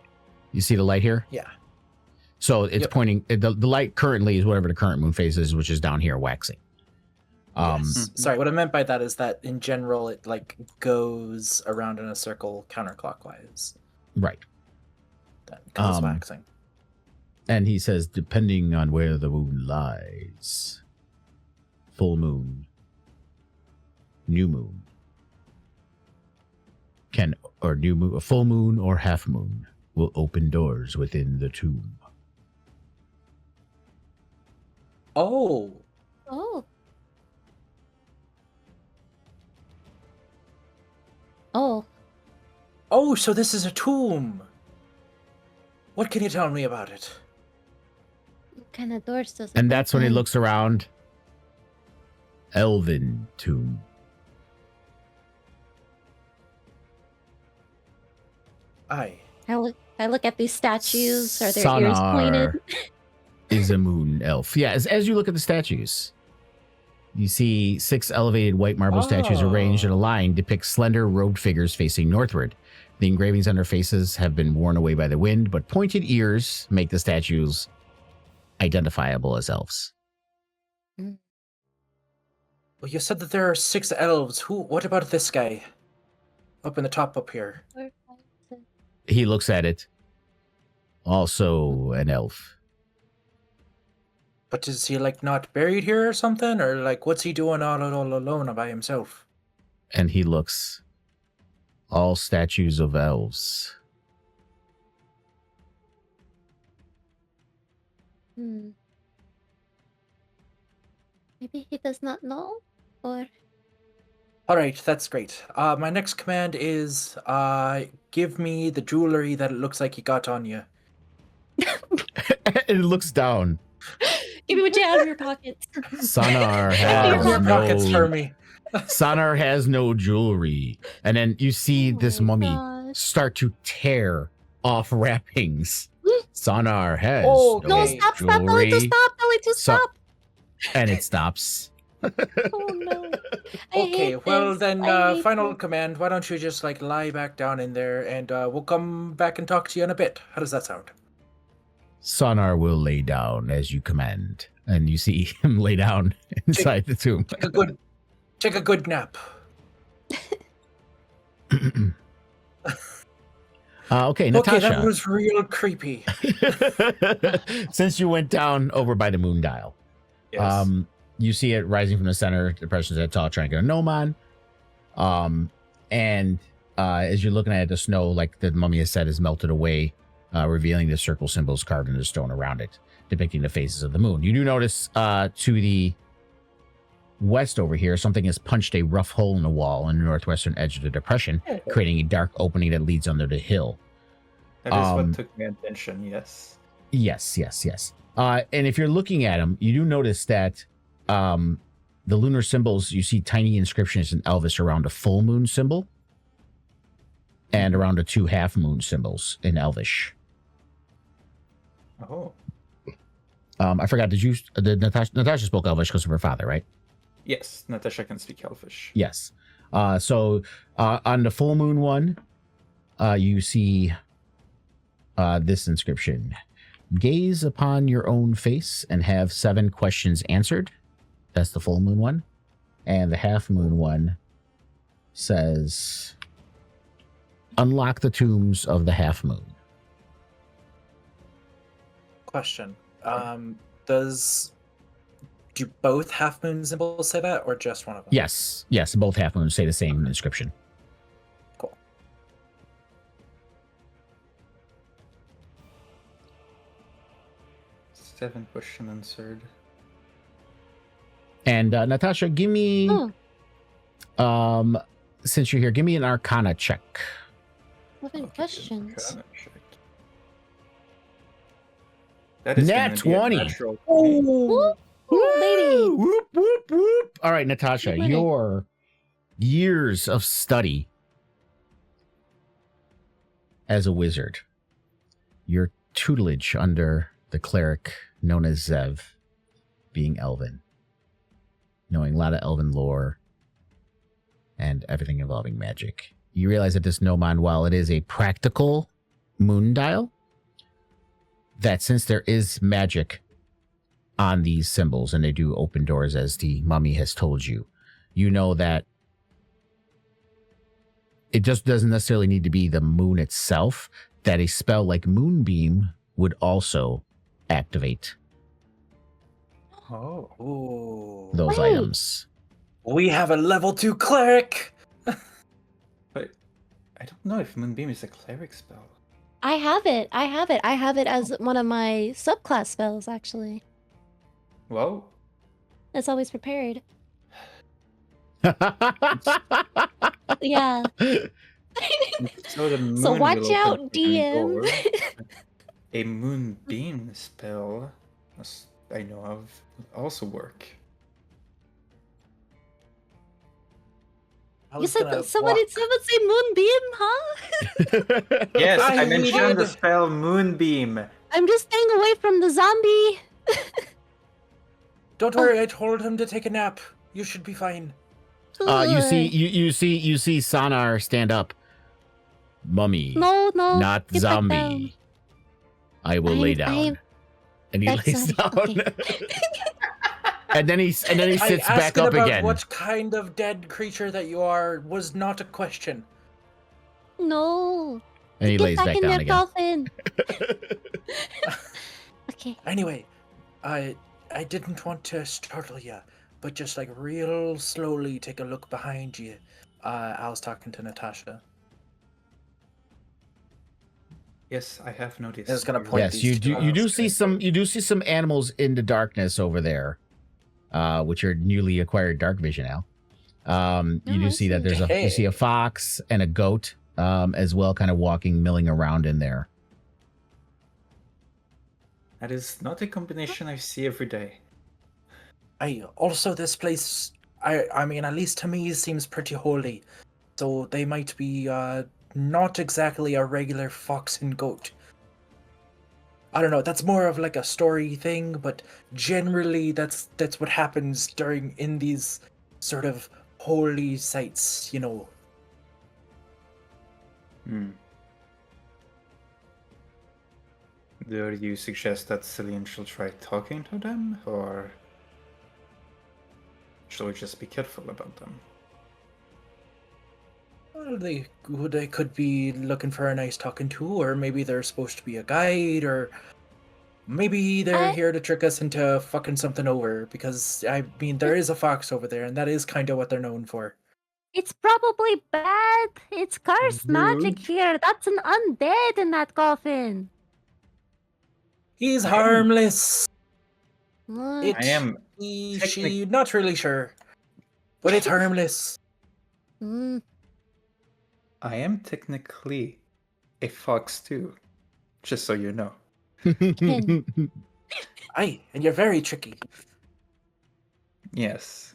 You see the light here? Yeah. So it's Yep. pointing. The light currently is whatever the current moon phase is, which is down here waxing. Yes. Sorry, what I meant by that is that in general it like goes around in a circle counterclockwise. Right. Then goes Um, waxing. And he says, depending on where the moon lies, full moon, new moon, a full moon or half moon will open doors within the tomb. Oh, Oh. Oh. oh, so this is a tomb. What can you tell me about it? What kind of doors does it And that's when he open? looks around. Elven tomb. Aye. I look at these statues. Are their ears pointed? Is a moon elf. Yeah, as you look at the statues, you see 6 elevated white marble statues arranged in a line depict slender robed figures facing northward. The engravings on their faces have been worn away by the wind, but pointed ears make the statues identifiable as elves. Well, you said that there are 6 elves. What about this guy? Up in the top up here. He looks at it. Also an elf. But is he like not buried here or something? Or like what's he doing all alone by himself? And he looks. All statues of elves. Maybe he does not know? Or Alright, that's great. My next command is give me the jewelry that it looks like you got on you. And it looks down. give me what you have in your pockets. Sonar Your has pockets for no. me. Sonar has no jewelry, and then you see Oh this my mummy gosh. start to tear off wrappings. Sonar has Okay. No, no stop, jewelry, stop, Dolly, to stop, Dolly, to So- stop. and it stops. Oh no. I Okay, hate well this. then, I hate final this. command. Why don't you just like lie back down in there, and we'll come back and talk to you in a bit. How does that sound? Sonar will lay down as you command, and you see him lay down inside the tomb. Take a good nap. Okay, Okay, Natasha. that was real creepy. Since you went down over by the moon dial, Yes. you see it rising from the center. The person's at tall, trying to get a gnome on. And as you're looking at it, the snow, like the mummy has said, is melted away, revealing the circle symbols carved in the stone around it, depicting the phases of the moon. You do notice to the west over here, something has punched a rough hole in the wall on the northwestern edge of the depression, creating a dark opening that leads under the hill. That is um, what took my attention, yes. Yes. And if you're looking at them, you do notice that the lunar symbols, you see tiny inscriptions in Elvish around a full moon symbol and around the 2 half moon symbols in Elvish. Oh, I forgot, did Natasha spoke Elvish because of her father, right? yes, Natasha can speak Elfish. Yes. So on the full moon one, you see this inscription. Gaze upon your own face and have 7 questions answered. That's the full moon one. And the half moon one says, unlock the tombs of the half moon. Question. Do both half moon symbols say that, or just one of them? Yes, both half moons say the same inscription. Cool. Seven question answered. And Natasha, give me, since you're here, give me an Arcana check. 7 questions. Arcana check. That is Nat gonna be a 20. natural 20. Ooh, lady. Whoop, whoop, whoop. All right, Natasha, Keep winning. your years of study as a wizard, your tutelage under the cleric known as Zev, being elven, knowing a lot of elven lore and everything involving magic. You realize that this gnomon, while it is a practical moon dial, that since there is magic on these symbols and they do open doors, as the mummy has told you, you know that it just doesn't necessarily need to be the moon itself, that a spell like Moonbeam would also activate Oh. Ooh. those Wait. items. We have a level 2 cleric! But I don't know if Moonbeam is a cleric spell. I have it. I have it as one of my subclass spells, actually. Well, It's always prepared. Yeah. so the moon So watch will out, open the door. DM. A Moonbeam spell, as I know of, would also work. I You was said gonna that someone say moonbeam, huh? Yes, I I mentioned the did. spell Moonbeam. I'm just staying away from the zombie. Don't worry, I told him to take a nap. You should be fine. You see Sanar stand up. Mummy, No, not get back down. zombie. I will lay down. And he That's lays down. okay. and then he sits back asking up about again. what kind of dead creature that you are was not a question. No. And he Get lays back in down your again. coffin. Okay. Anyway, I didn't want to startle you, but just like real slowly take a look behind you. I was talking to Natasha. Yes, I have noticed. I was gonna point Yes, these you two do. You do out. see some animals in the darkness over there, which are newly acquired dark vision now. You do I see that see. you see a fox and a goat as well, kind of milling around in there. That is not a combination I see every day. Also this place, I mean, at least to me, seems pretty holy. So they might be not exactly a regular fox and goat. I don't know, that's more of like a story thing, but generally that's what happens in these sort of holy sites, you know. Do you suggest that Celine should try talking to them, or shall we just be careful about them? Well, they could be looking for a nice talking to, or maybe they're supposed to be a guide, or maybe they're I- here to trick us into fucking something over, because, I mean, there is a fox over there, and that is kind of what they're known for. It's probably bad. It's cursed magic here. That's an undead in that coffin. He's harmless! What? I am She, not really sure. But it's harmless. Mm, I am technically a fox too, just so you know. Aye, and you're very tricky. Yes.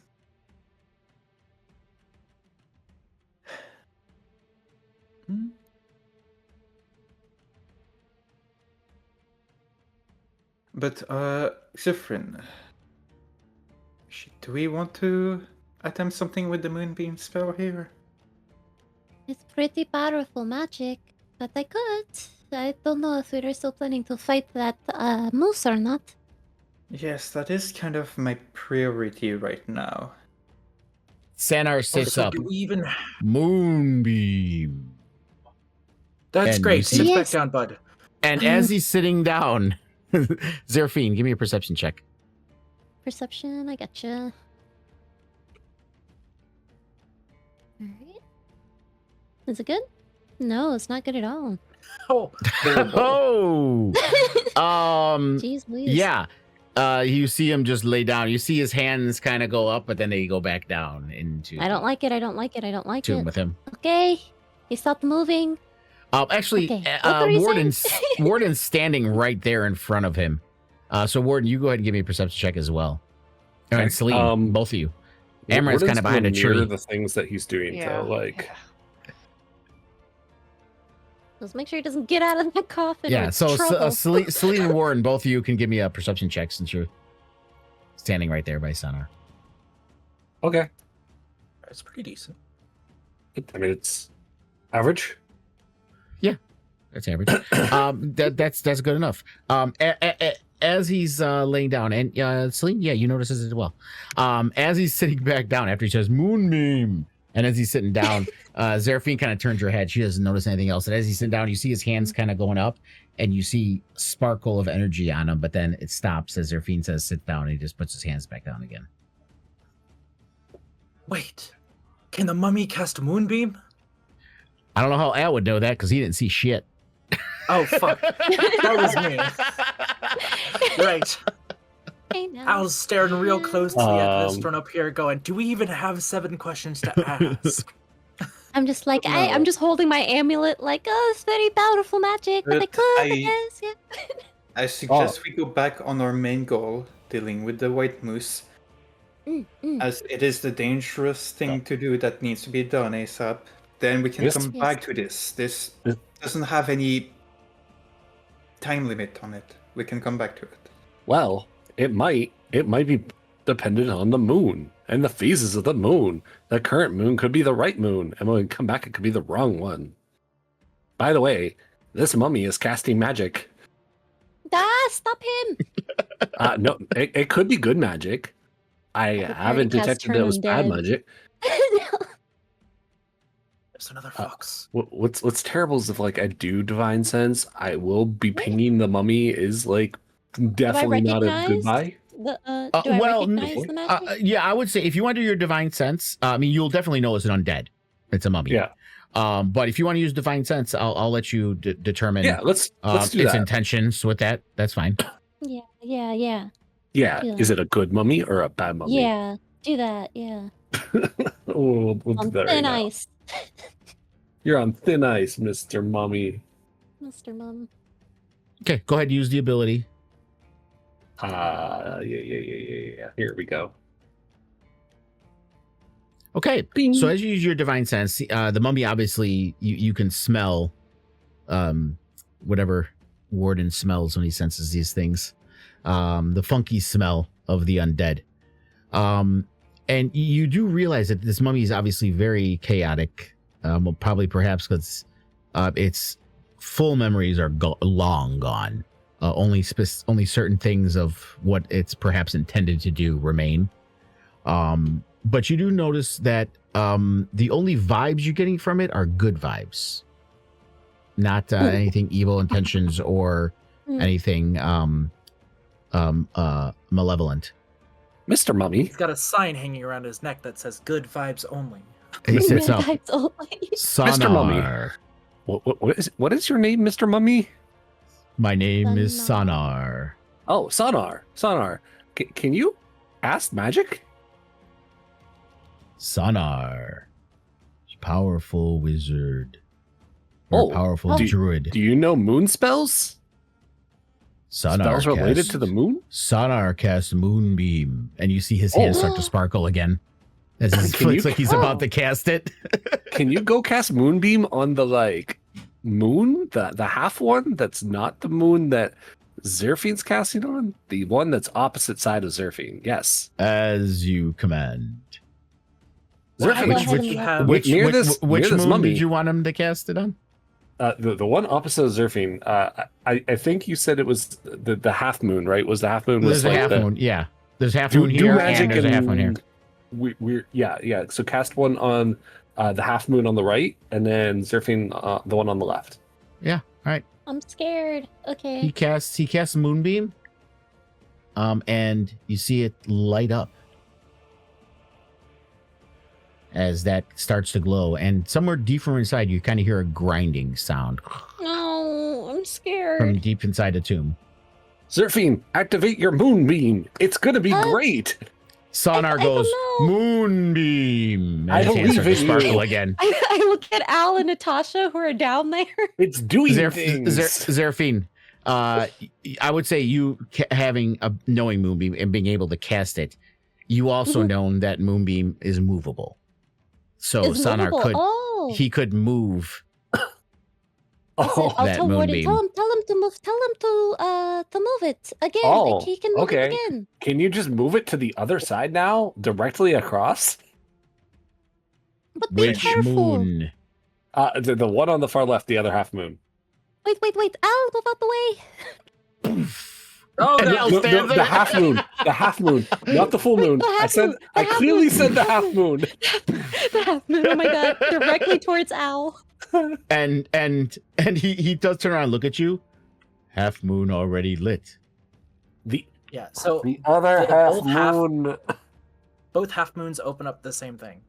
But, Zifrin, do we want to attempt something with the Moonbeam spell here? It's pretty powerful magic, but I could. I don't know if we were still planning to fight that moose or not. Yes, that is kind of my priority right now. Sanar sits Also, up. do we even... Moonbeam. That's And great. you Sit see- back down, bud. And as he's sitting down, Zerfine, give me a perception check. Perception, I gotcha. Alright. Is it good? No, it's not good at all. Oh, Oh, Jeez Louise. yeah. You see him just lay down. You see his hands kind of go up, but then they go back down into. I don't like it, I don't like it, I don't like to him it. with him. Okay. He stopped moving. Actually, Okay, what were you Warden's standing right there in front of him. So Warden, you go ahead and give me a perception check as well. All right, Okay. Celine, both of you. Amaranth's Warden's kind of behind a gonna mirror tree. The things that he's doing, Yeah. though, like Let's make sure he doesn't get out of that coffin. Yeah, or so trouble. Celine and Warren, both of you can give me a perception check since you're standing right there by Sanar. okay. that's pretty decent. I mean, it's average. That's average. That's good enough. As he's laying down, and Celine, yeah, you notice this as well. As he's sitting back down after he says Moonbeam, And as he's sitting down, Zeraphine kind of turns her head. She doesn't notice anything else. And as he's sitting down, you see his hands kind of going up, and you see sparkle of energy on him. But then it stops as Zeraphine says, "Sit down." And he just puts his hands back down again. Wait, can the mummy cast Moonbeam? I don't know how Al would know that because he didn't see shit. Oh, fuck. That was me. Right. I know. Al's staring real closely at this Um, one up here going, do we even have 7 questions to ask? I'm just like, No. I'm just holding my amulet like, oh, it's very powerful magic, but I But could, I- yes, yeah. I suggest we go back on our main goal, dealing with the white moose, as it is the dangerous thing to do that needs to be done ASAP. Then we can Yes. come Yes. back to this. This Yes. doesn't have any time limit on it. We can come back to it. Well, it might be dependent on the moon and the phases of the moon. The current moon could be the right moon, and when we come back, it could be the wrong one. By the way, this mummy is casting magic. Stop him! No, it could be good magic. I Prepare to haven't cast detected Turn that it was bad Undead. magic. There's another fox. What's terrible is if like I do divine sense, I will be pinging the mummy is like definitely not a recognize goodbye. Do I well, recognize the magic? Yeah, I would say if you want to do your divine sense, I mean, you'll definitely know it's an undead. It's a mummy. Yeah, But if you want to use divine sense, I'll let you determine yeah. Let's do its that. intentions with that. That's fine. Yeah. Yeah, Yeah. is it a good mummy or a bad mummy? Yeah. Do that, yeah. we'll do On that right thin now. ice, You're on thin ice, Mr. Mummy. Mr. Mum. Okay, go ahead and use the ability. Yeah. Here we go. Okay, Bing. so as you use your divine sense, the mummy obviously you can smell whatever Warden smells when he senses these things, the funky smell of the undead, and you do realize that this mummy is obviously very chaotic, well, probably perhaps because its full memories are long gone. Only certain things of what it's perhaps intended to do remain. But you do notice that the only vibes you're getting from it are good vibes, not anything evil intentions or anything malevolent. Mr. Mummy. He's got a sign hanging around his neck that says "Good vibes only." He sits up. Vibes only. Mr. Mummy. Sonar. What is your name, Mr. Mummy? My name is Sonar. Sonar. Oh, Sonar. Can you cast magic? Sonar. Powerful wizard. Or Oh, powerful druid. Do you know moon spells? Sonar Spells related casts- to the moon? Sonar casts Moonbeam, and you see his hands start to sparkle again as he Can you- looks like he's about to cast it. Can you go cast moonbeam on the moon, the half one that's not the moon that Zerfine's casting on? The one that's opposite side of Zerfine. Yes. As you command. What Zerfine, happens which- if you have- Which near this moon mummy. did you want him to cast it on? The one opposite of Zerfine. I think you said it was the half moon, right? Was the half moon was There's a like half the, moon. Yeah. There's half do moon here magic and there's a half moon here. We're yeah. So cast one on the half moon on the right, and then Zerfine the one on the left. Yeah. All right. I'm scared. He Okay. casts Moonbeam. And you see it light up as that starts to glow, and somewhere deep from inside you kind of hear a grinding sound No, I'm from scared. deep inside the tomb. Zerfine, activate your moonbeam. It's gonna be great. Sonar I goes don't know. Moonbeam, I and his hands start to believe in you. sparkle again. I look at Al and Natasha who are down there. It's doing things. Zerfine, I would say you knowing Moonbeam and being able to cast it, you also known that Moonbeam is movable. So It's Sonar movable. he could move. Oh, I'll that tell Warden. Moonbeam. Tell him to move. Tell him to move it again. Oh, Like he can move okay. it again. can you just move it to the other side now, directly across? But be Which careful. moon? The one on the far left, the other half moon. Wait. Al, move out the way. Oh, And no. Yell No, stands the there. half moon. The half moon, not the full moon. The I half said. moon, the I half clearly moon. said the half moon. The half moon. Oh my god! Directly towards Owl. And he does turn around and look at you. Half moon already lit. The Yeah, so other the half both half- moon. both half moons open up the same thing.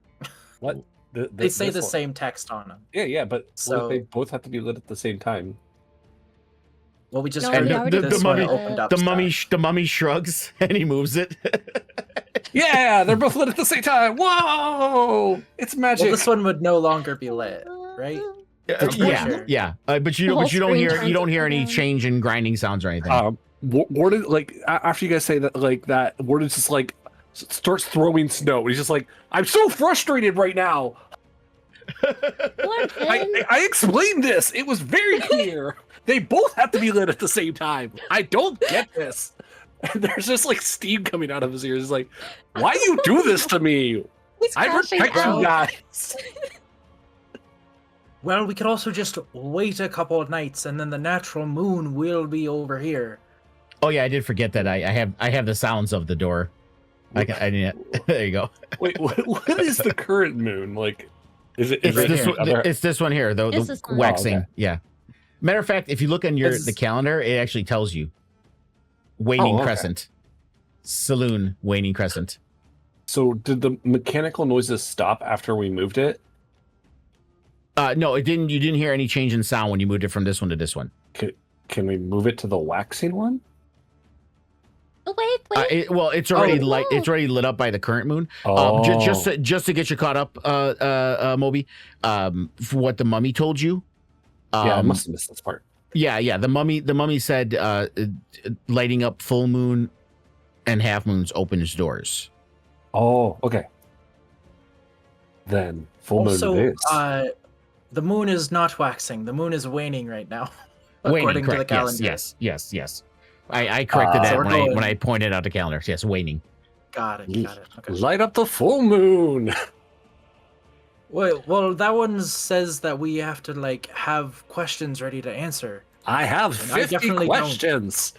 What? They say this the one. same text on them. Yeah, but So- they both have to be lit at the same time. Well, we just No, heard we that already this did one that. opened up. The stuff. mummy shrugs and he moves it. Yeah, they're both lit at the same time. Whoa! It's magic. Well, this one would no longer be lit, right? I'm pretty yeah, sure. yeah. But you The whole don't screen hear turns any upside down. change in grinding sounds or anything. Warden, like after you guys say that, like that, Warden's just like starts throwing snow. He's just like, I'm so frustrated right now. Warden. I explained this. It was very clear. They both have to be lit at the same time. I don't get this. And there's just like steam coming out of his ears. He's like, why you do this to me? He's I crashing protect you out. guys. Well, we could also just wait a couple of nights, and then the natural moon will be over here. Oh yeah, I did forget that. I have the sounds of the door. There you go. Wait, what is the current moon? Like, is it? It's Is this it one, it's this one here, It's the this one. waxing. Oh, okay. Yeah. Matter of fact, if you look on It's- the calendar, it actually tells you waning okay. crescent, saloon waning crescent. So did the mechanical noises stop after we moved it? No, it didn't. You didn't hear any change in sound when you moved it from this one to this one. Can we move it to the waxing one? Oh, wait. It's already Oh. it's already lit up by the current moon. Oh, Just to get you caught up, Moby, for what the mummy told you. yeah, I must have missed this part. Yeah. The mummy said lighting up full moon and half moons opens doors. Oh, okay. Then full moon Also, it is. the moon is not waxing. The moon is waning right now, Waning, according to the correct. calendar. Yes. I corrected So that we're when going- I pointed out the calendar. Yes, waning. Got it. Okay. Light up the full moon. Well, that one says that we have to like have questions ready to answer. I have And I 50 definitely don't. questions.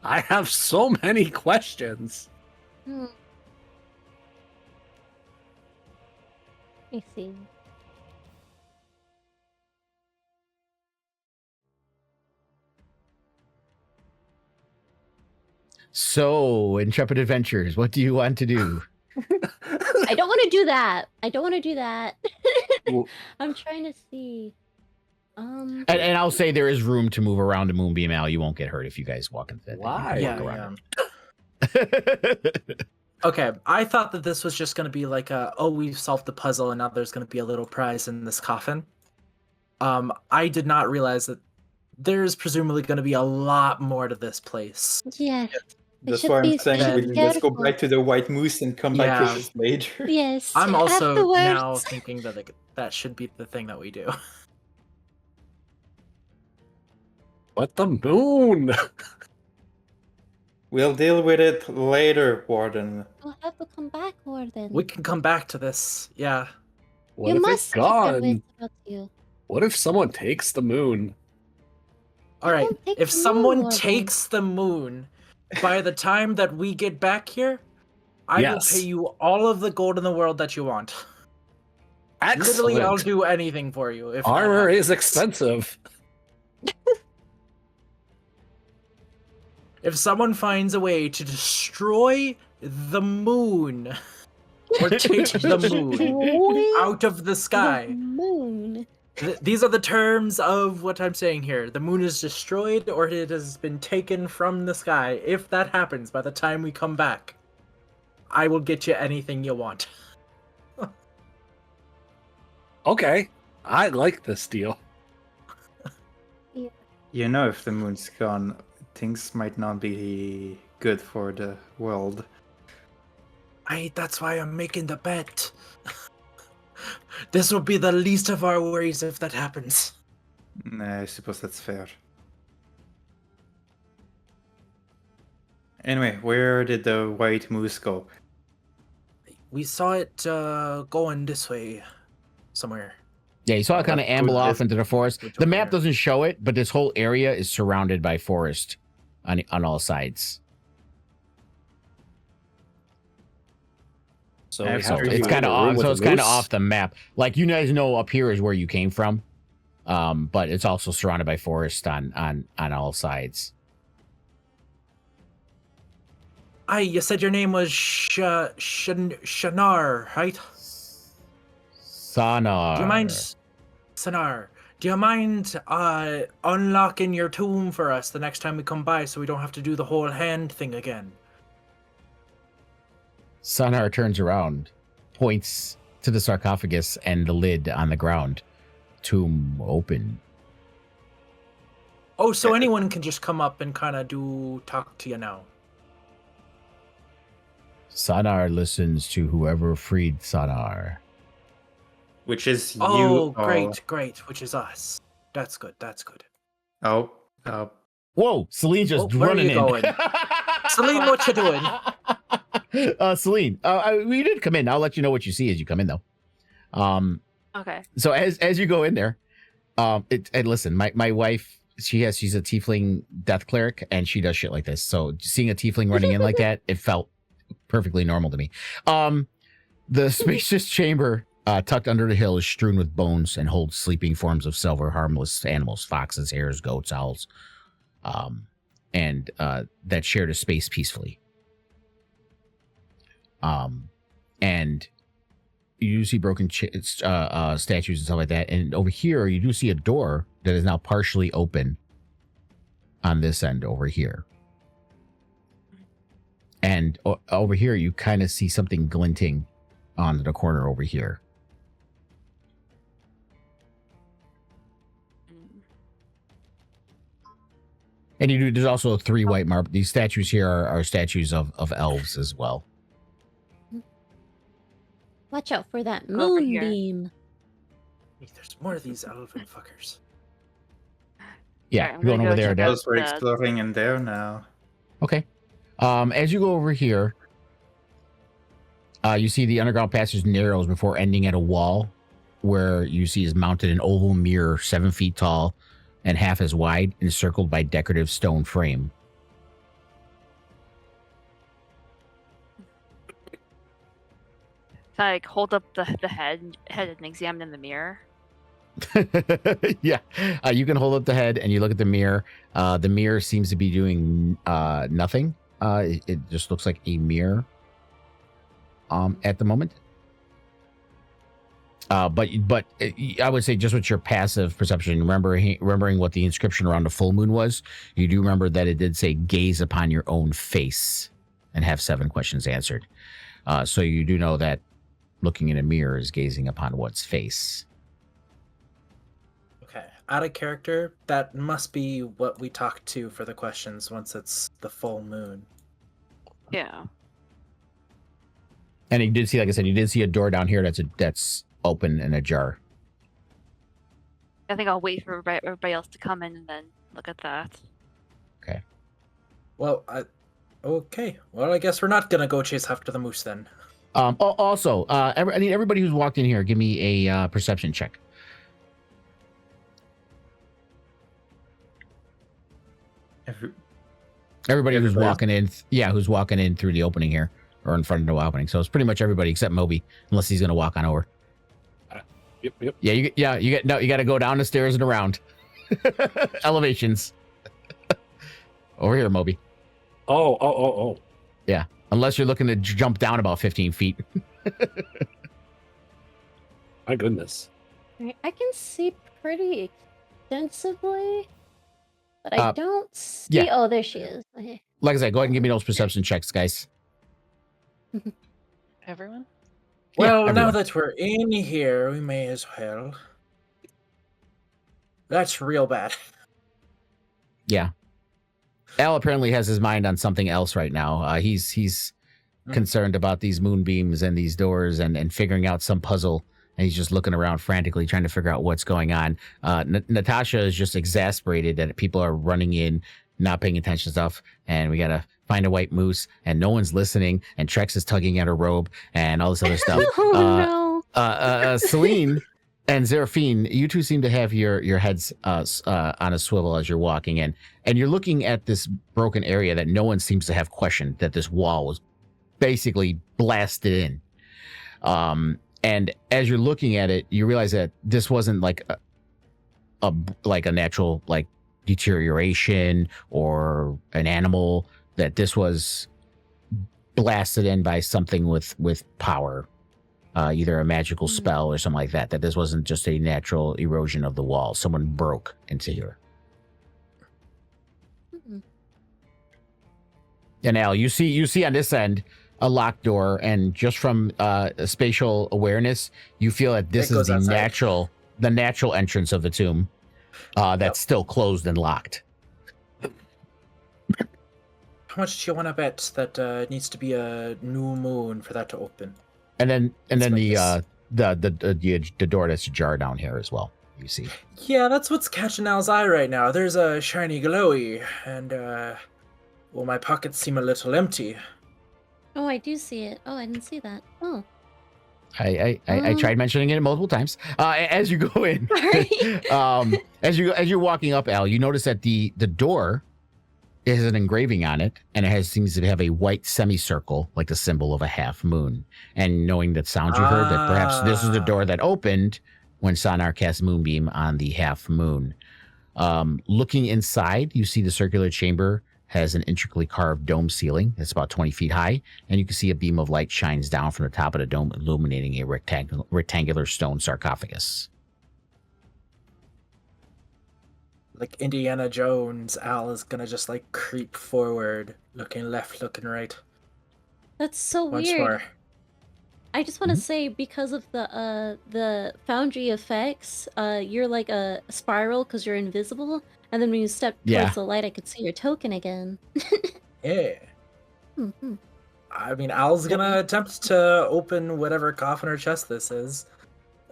I have so many questions. Hmm. Let me see. So, Intrepid Adventures, what do you want to do? I don't want to do that. Well- I'm trying to see. And I'll say there is room to move around the Moonbeam Alley. You won't get hurt if you guys walk into that. Why? You Yeah, can walk around yeah. it. Okay, I thought that this was just going to be like we've solved the puzzle and now there's going to be a little prize in this coffin. I did not realize that there's presumably going to be a lot more to this place. Yeah. That's should why I'm be saying very let's go careful. back to the White Moose and come back Yeah. to this later. Yes. I'm also afterwards. now thinking that that should be the thing that we do. What the moon? We'll deal with it later, Warden. We'll have to come back, Warden. We can come back to this. Yeah. What you if must it's keep your gone? wits about you. What if someone takes the moon? All right. Don't take If the moon, someone Warden. takes the moon, by the time that we get back here, I Yes. will pay you all of the gold in the world that you want. Excellent. Literally, I'll do anything for you. If that Armor happens. is expensive. If someone finds a way to destroy the moon, or take the moon Destroy out of the the sky, moon. these are the terms of what I'm saying here. The moon is destroyed or it has been taken from the sky. If that happens by the time we come back, I will get you anything you want. Okay, I like this deal. You know, if the moon's gone, things might not be good for the world. That's why I'm making the bet. This will be the least of our worries if that happens. I suppose that's fair. Anyway, where did the White Moose go? We saw it going this way somewhere. Yeah, you saw it kind of amble Which off way- into the forest. which The way map there? doesn't show it, but this whole area is surrounded by forest. on all sides. So Yeah, we so have to it's find kind a of room with a it's kind of moose? off the map. Like you guys know, up here is where you came from, but it's also surrounded by forest on all sides. You said your name was Shanar, right? Sonar. Do you mind, Sanar? Do you mind unlocking your tomb for us the next time we come by, so we don't have to do the whole hand thing again? Sonar turns around, points to the sarcophagus and the lid on the ground. Tomb open. Oh, so anyone can just come up and kind of talk to you now. Sonar listens to whoever freed Sonar. Which is you. Oh, great, which is us. That's good. Oh, Whoa, Celine just Where are running you in. going? Celine, what you doing? Celine, we did come in. I'll let you know what you see as you come in, though. Okay. So as you go in there, and listen, my wife, she's a tiefling death cleric, and she does shit like this. So seeing a tiefling running in like that, it felt perfectly normal to me. The spacious chamber tucked under the hill is strewn with bones and holds sleeping forms of silver, harmless animals, foxes, hares, goats, owls, and that shared a space peacefully. And you do see broken statues and stuff like that. And over here, you do see a door that is now partially open on this end over here. And over here, you kind of see something glinting on the corner over here. And there's also 3 white marble. These statues here are statues of elves as well. Watch out for that Go over here. moonbeam. There's more of these elven fuckers. Yeah, Alright, I'm going gonna over go there. check Dad. out those we're the- exploring in there now. Okay. As you go over here, you see the underground passage narrows before ending at a wall where you see is mounted an oval mirror 7 feet tall and half as wide, encircled by decorative stone frame. Can I, like, hold up the head and examine in the mirror? Yeah, you can hold up the head and you look at the mirror. The mirror seems to be doing nothing. It just looks like a mirror at the moment. But I would say just with your passive perception, remembering what the inscription around the full moon was, you do remember that it did say gaze upon your own face and have 7 questions answered. So you do know that looking in a mirror is gazing upon one's face. Okay, out of character, that must be what we talk to for the questions once it's the full moon. Yeah. And you did see, like I said, you did see a door down here that's open and ajar. I think I'll wait for everybody else to come in and then look at that. Well, okay. Well, I guess we're not gonna go chase after the moose then. Also, I need everybody who's walked in here, give me a perception check. Everybody who's walking in, who's walking in through the opening here, or in front of the opening. So it's pretty much everybody except Moby, unless he's gonna walk on over. Yep. Yeah, you got to go down the stairs and around. Elevations. Over here, Moby. Oh. Yeah, unless you're looking to jump down about 15 feet. My goodness. Alright, I can see pretty extensively, but I don't see. yeah. Oh, there she is. Okay. Like I said, go ahead and give me those perception checks, guys. Everyone? Well, now everyone. that we're in here, we may as well. That's real bad. Yeah. Al apparently has his mind on something else right now. He's concerned about these moonbeams and these doors and figuring out some puzzle. And he's just looking around frantically, trying to figure out what's going on. Natasha is just exasperated that people are running in, not paying attention to stuff. And we got to find a white moose and no one's listening. And Trex is tugging at her robe and all this other stuff. Oh no. Celine And Seraphine, you two seem to have your heads on a swivel as you're walking in, and you're looking at this broken area that no one seems to have questioned, that this wall was basically blasted in. And as you're looking at it, you realize that this wasn't like a natural like deterioration or an animal, that this was blasted in by something with power. Either a magical spell or something like that. That this wasn't just a natural erosion of the wall. Someone broke into here. And Al, you see on this end a locked door, and just from spatial awareness, you feel that this is the natural entrance of the tomb that's still closed and locked. How much do you want to bet that it needs to be a new moon for that to open? And then the door that's ajar down here as well. You see. Yeah, that's what's catching Al's eye right now. There's a shiny glowy, and well, my pockets seem a little empty. Oh, I do see it. Oh, I didn't see that. Oh. I tried mentioning it multiple times. As you go in, as you're walking up, Al, you notice that the door has an engraving on it, and it seems to have a white semicircle, like the symbol of a half moon. And knowing that sound you heard, that perhaps this is the door that opened when Sonar cast Moonbeam on the half moon. Looking inside, you see the circular chamber has an intricately carved dome ceiling that's about 20 feet high, and you can see a beam of light shines down from the top of the dome, illuminating a rectangular stone sarcophagus. Like Indiana Jones, Al is gonna just like creep forward, looking left, looking right. That's so Once weird. more. I just want to say, because of the foundry effects, you're like a spiral because you're invisible, and then when you step towards the light, I could see your token again. Yeah. Mm-hmm. I mean, Al's gonna attempt to open whatever coffin or chest this is.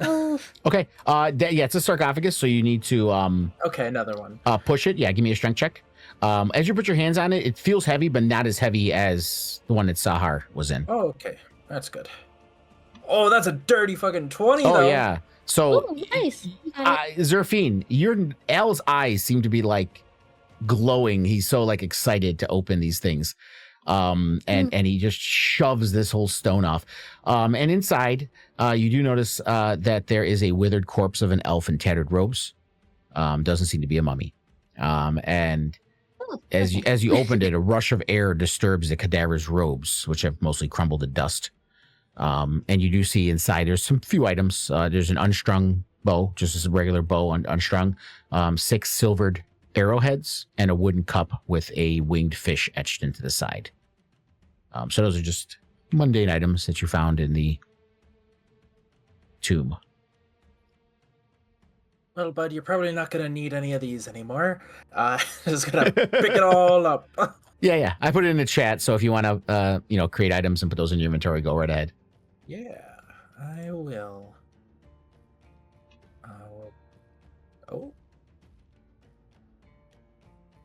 Oh. Okay. It's a sarcophagus, so you need to Okay, another one. push it. Yeah, give me a strength check. As you put your hands on it, it feels heavy, but not as heavy as the one that Sahar was in. Oh, okay. That's good. Oh, that's a dirty fucking 20, Oh though. yeah. So Oh, nice. Zerfine, Al's eyes seem to be like glowing. He's so like excited to open these things. And he just shoves this whole stone off. And inside, you do notice that there is a withered corpse of an elf in tattered robes. Doesn't seem to be a mummy. And as you opened it, a rush of air disturbs the cadaver's robes, which have mostly crumbled to dust. And you do see inside there's some few items. There's an unstrung bow, just a regular bow unstrung, 6 silvered arrowheads, and a wooden cup with a winged fish etched into the side. So those are just mundane items that you found in the tomb. Well, bud, you're probably not gonna need any of these anymore. Just gonna pick it all up. Yeah. I put it in the chat, so if you want to, create items and put those in your inventory, go right ahead. Yeah, I will. Oh.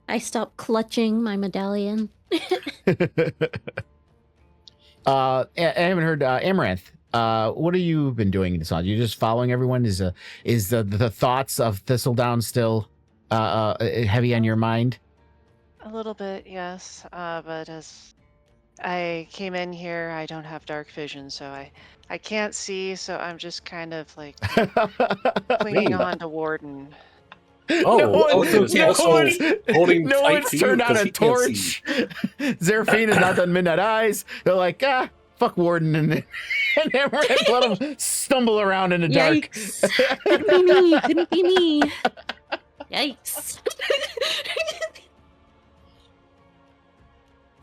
I stopped clutching my medallion. I haven't heard Amaranth. What have you been doing in this on? You're just following everyone? Is the thoughts of Thistledown still heavy on your mind? A little bit, yes. But as I came in here, I don't have dark vision, so I can't see, so I'm just kind of like clinging on to Warden. Holding no tight one's to you turned on 'cause a he can't torch. Zeraphine has not done midnight eyes. They're like, fuck Warden, and Amaranth let him stumble around in the dark. Yikes. Couldn't be me. Yikes.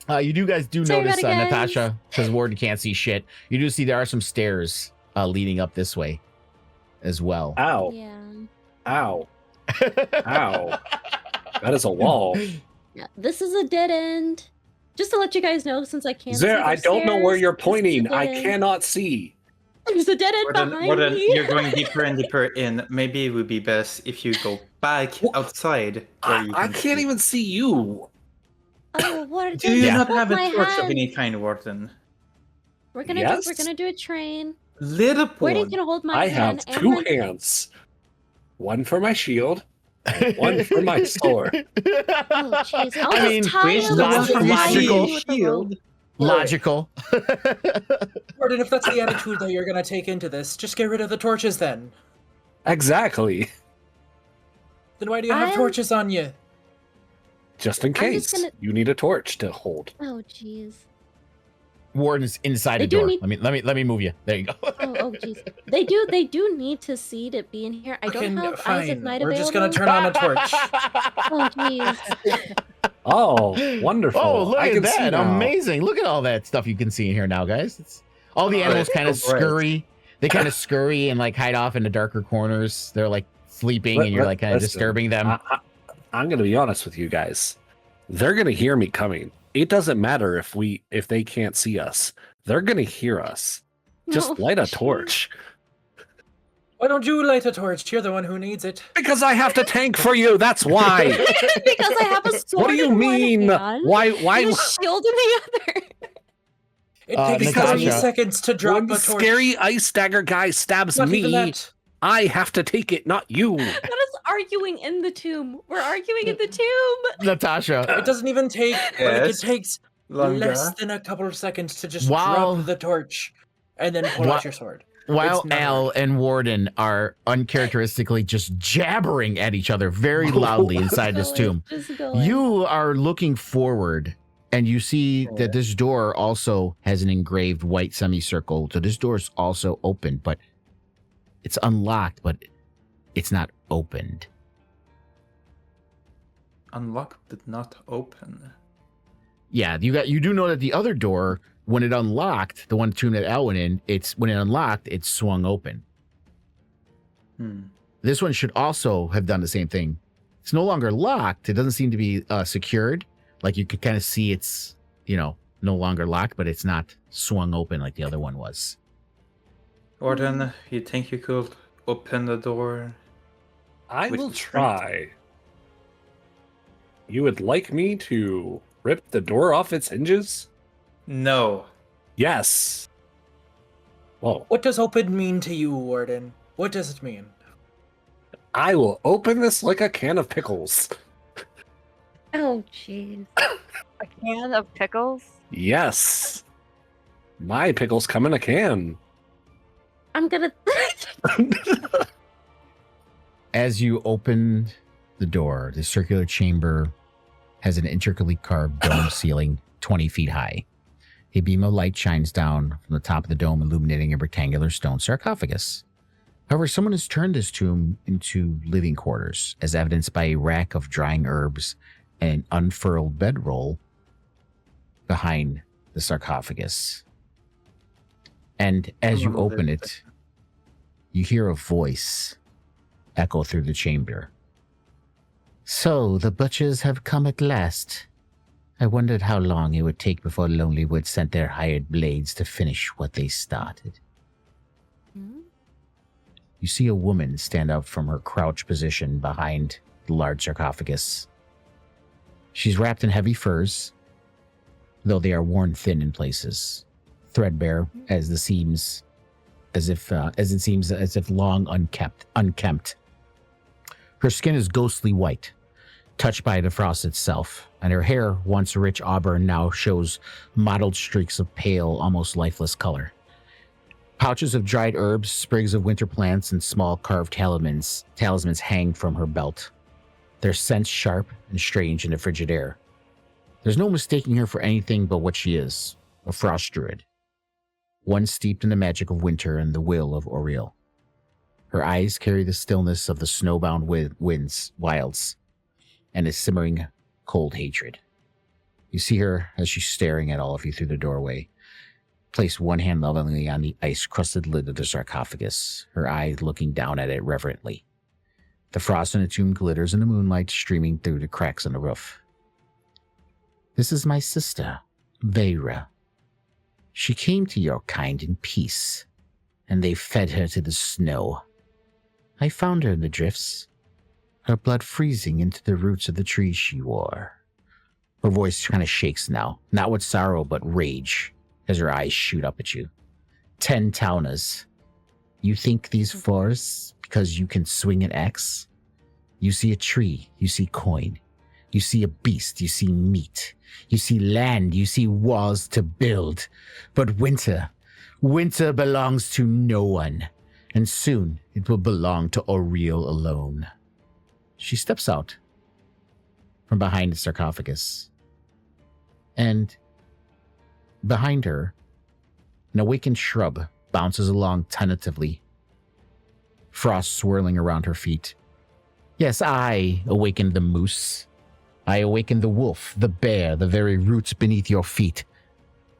You guys do Sorry notice, about it, guys. Natasha, because Warden can't see shit. You do see there are some stairs leading up this way as well. Ow. Yeah. Ow. Ow. That is a wall. Yeah, this is a dead end. Just to let you guys know, since I can't see I the don't know where stairs, you're this is a pointing. dead I end. cannot see. There's a dead end behind Warden, me. you're going deeper and deeper in. Maybe it would be best if you go back outside. Where you I can can't see. even see you. Oh, what? Do you not Hold have my a torch of hand. any kind, Warden? We're gonna Yes? do a train. Little Warden pawn. can hold my I hand. have two Amaranth- hands. One for my shield, and one for my sword. Oh, jeez. I'll I just mean, tie Which him the and one from tie your logical. him with a rope. Logical. Warden, if that's the attitude that you're gonna take into this, just get rid of the torches then. Exactly. Then why do you have I'm- torches on you? Just in I'm case just gonna- you need a torch to hold. Oh, jeez. Warden's inside They the do door. need- Let me move you. There you go. Oh, jeez. They do need to see to be in here. I don't have Eyes of Fine. Night We're available. just gonna turn on a torch. Oh, jeez. Oh, wonderful. Oh, look I at can see that. now. Amazing. Look at all that stuff you can see in here now, guys. It's all the Oh, animals it's kind of so bright. scurry. They kind of scurry and like hide off in the darker corners. They're like sleeping and you're like kind of Listen, disturbing them. I'm going to be honest with you guys. They're going to hear me coming. It doesn't matter if they can't see us. They're going to hear us. Just No, light a jeez. torch. Why don't you light a torch? You're the one who needs it. Because I have to tank for you. That's why. Because I have a sword What do you in mean? one hand Why? and a shield in the other. It takes 30 Natasha. seconds to drop One a torch. scary ice dagger guy stabs Not even me. that. I have to take it, not you. That is arguing in the tomb. We're arguing in the tomb. Natasha. It doesn't even take. Like, it Yes. takes Longer. less than a couple of seconds to just Wow. drop the torch and then pull Wha- out your sword. While It's not Al hard. and Warden are uncharacteristically just jabbering at each other very loudly inside this tomb, Just going. you are looking forward and you see Oh. that this door also has an engraved white semicircle. So this door is also open, but it's unlocked, but it's not opened. Unlock but not open. Yeah, you do know that the other door, when it unlocked, the one tomb that Al went in, when it unlocked, it swung open. This one should also have done the same thing. It's no longer locked. It doesn't seem to be secured. Like you could kind of see it's, no longer locked, but it's not swung open like the other one was. Warden, you think you could open the door? I With will the strength. try. You would like me to rip the door off its hinges? No. Yes. Whoa. What does open mean to you, Warden? What does it mean? I will open this like a can of pickles. Oh, jeez. A can of pickles? Yes. My pickles come in a can. I'm gonna. As you open the door, the circular chamber has an intricately carved dome ceiling 20 feet high. A beam of light shines down from the top of the dome, illuminating a rectangular stone sarcophagus. However, someone has turned this tomb into living quarters, as evidenced by a rack of drying herbs and an unfurled bedroll behind the sarcophagus. And as you open it, you hear a voice echo through the chamber. So, the butchers have come at last. I wondered how long it would take before Lonelywood sent their hired blades to finish what they started. You see a woman stand up from her crouch position behind the large sarcophagus. She's wrapped in heavy furs, though they are worn thin in places, threadbare as it seems as if long unkempt. Her skin is ghostly white, touched by the frost itself, and her hair, once rich auburn, now shows mottled streaks of pale, almost lifeless color. Pouches of dried herbs, sprigs of winter plants, and small carved talismans hang from her belt, their scents sharp and strange in the frigid air. There's no mistaking her for anything but what she is, a frost druid, one steeped in the magic of winter and the will of Oriel. Her eyes carry the stillness of the snowbound wilds and a simmering cold hatred. You see her as she's staring at all of you through the doorway. Place one hand lovingly on the ice-crusted lid of the sarcophagus, her eyes looking down at it reverently. The frost in the tomb glitters in the moonlight streaming through the cracks on the roof. This is my sister, Veira. She came to your kind in peace, and they fed her to the snow. I found her in the drifts, her blood freezing into the roots of the trees she wore. Her voice kind of shakes now, not with sorrow but rage, as her eyes shoot up at you. 10 taunas, You think these forests, because you can swing an axe, you see a tree, you see coin, you see a beast, you see meat, you see land, you see walls to build. But winter belongs to no one, and soon it will belong to Oriel alone. She steps out from behind the sarcophagus, and behind her, an awakened shrub bounces along tentatively, frost swirling around her feet. Yes, I awakened the moose. I awakened the wolf, the bear, the very roots beneath your feet.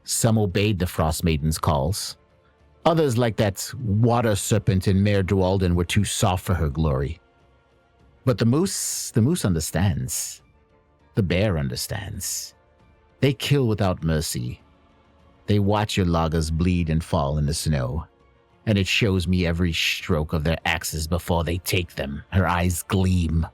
Some obeyed the Frost Maiden's calls. Others, like that water serpent in Mare Dualden, were too soft for her glory. But the moose understands. The bear understands. They kill without mercy. They watch your loggers bleed and fall in the snow, and it shows me every stroke of their axes before they take them. Her eyes gleam.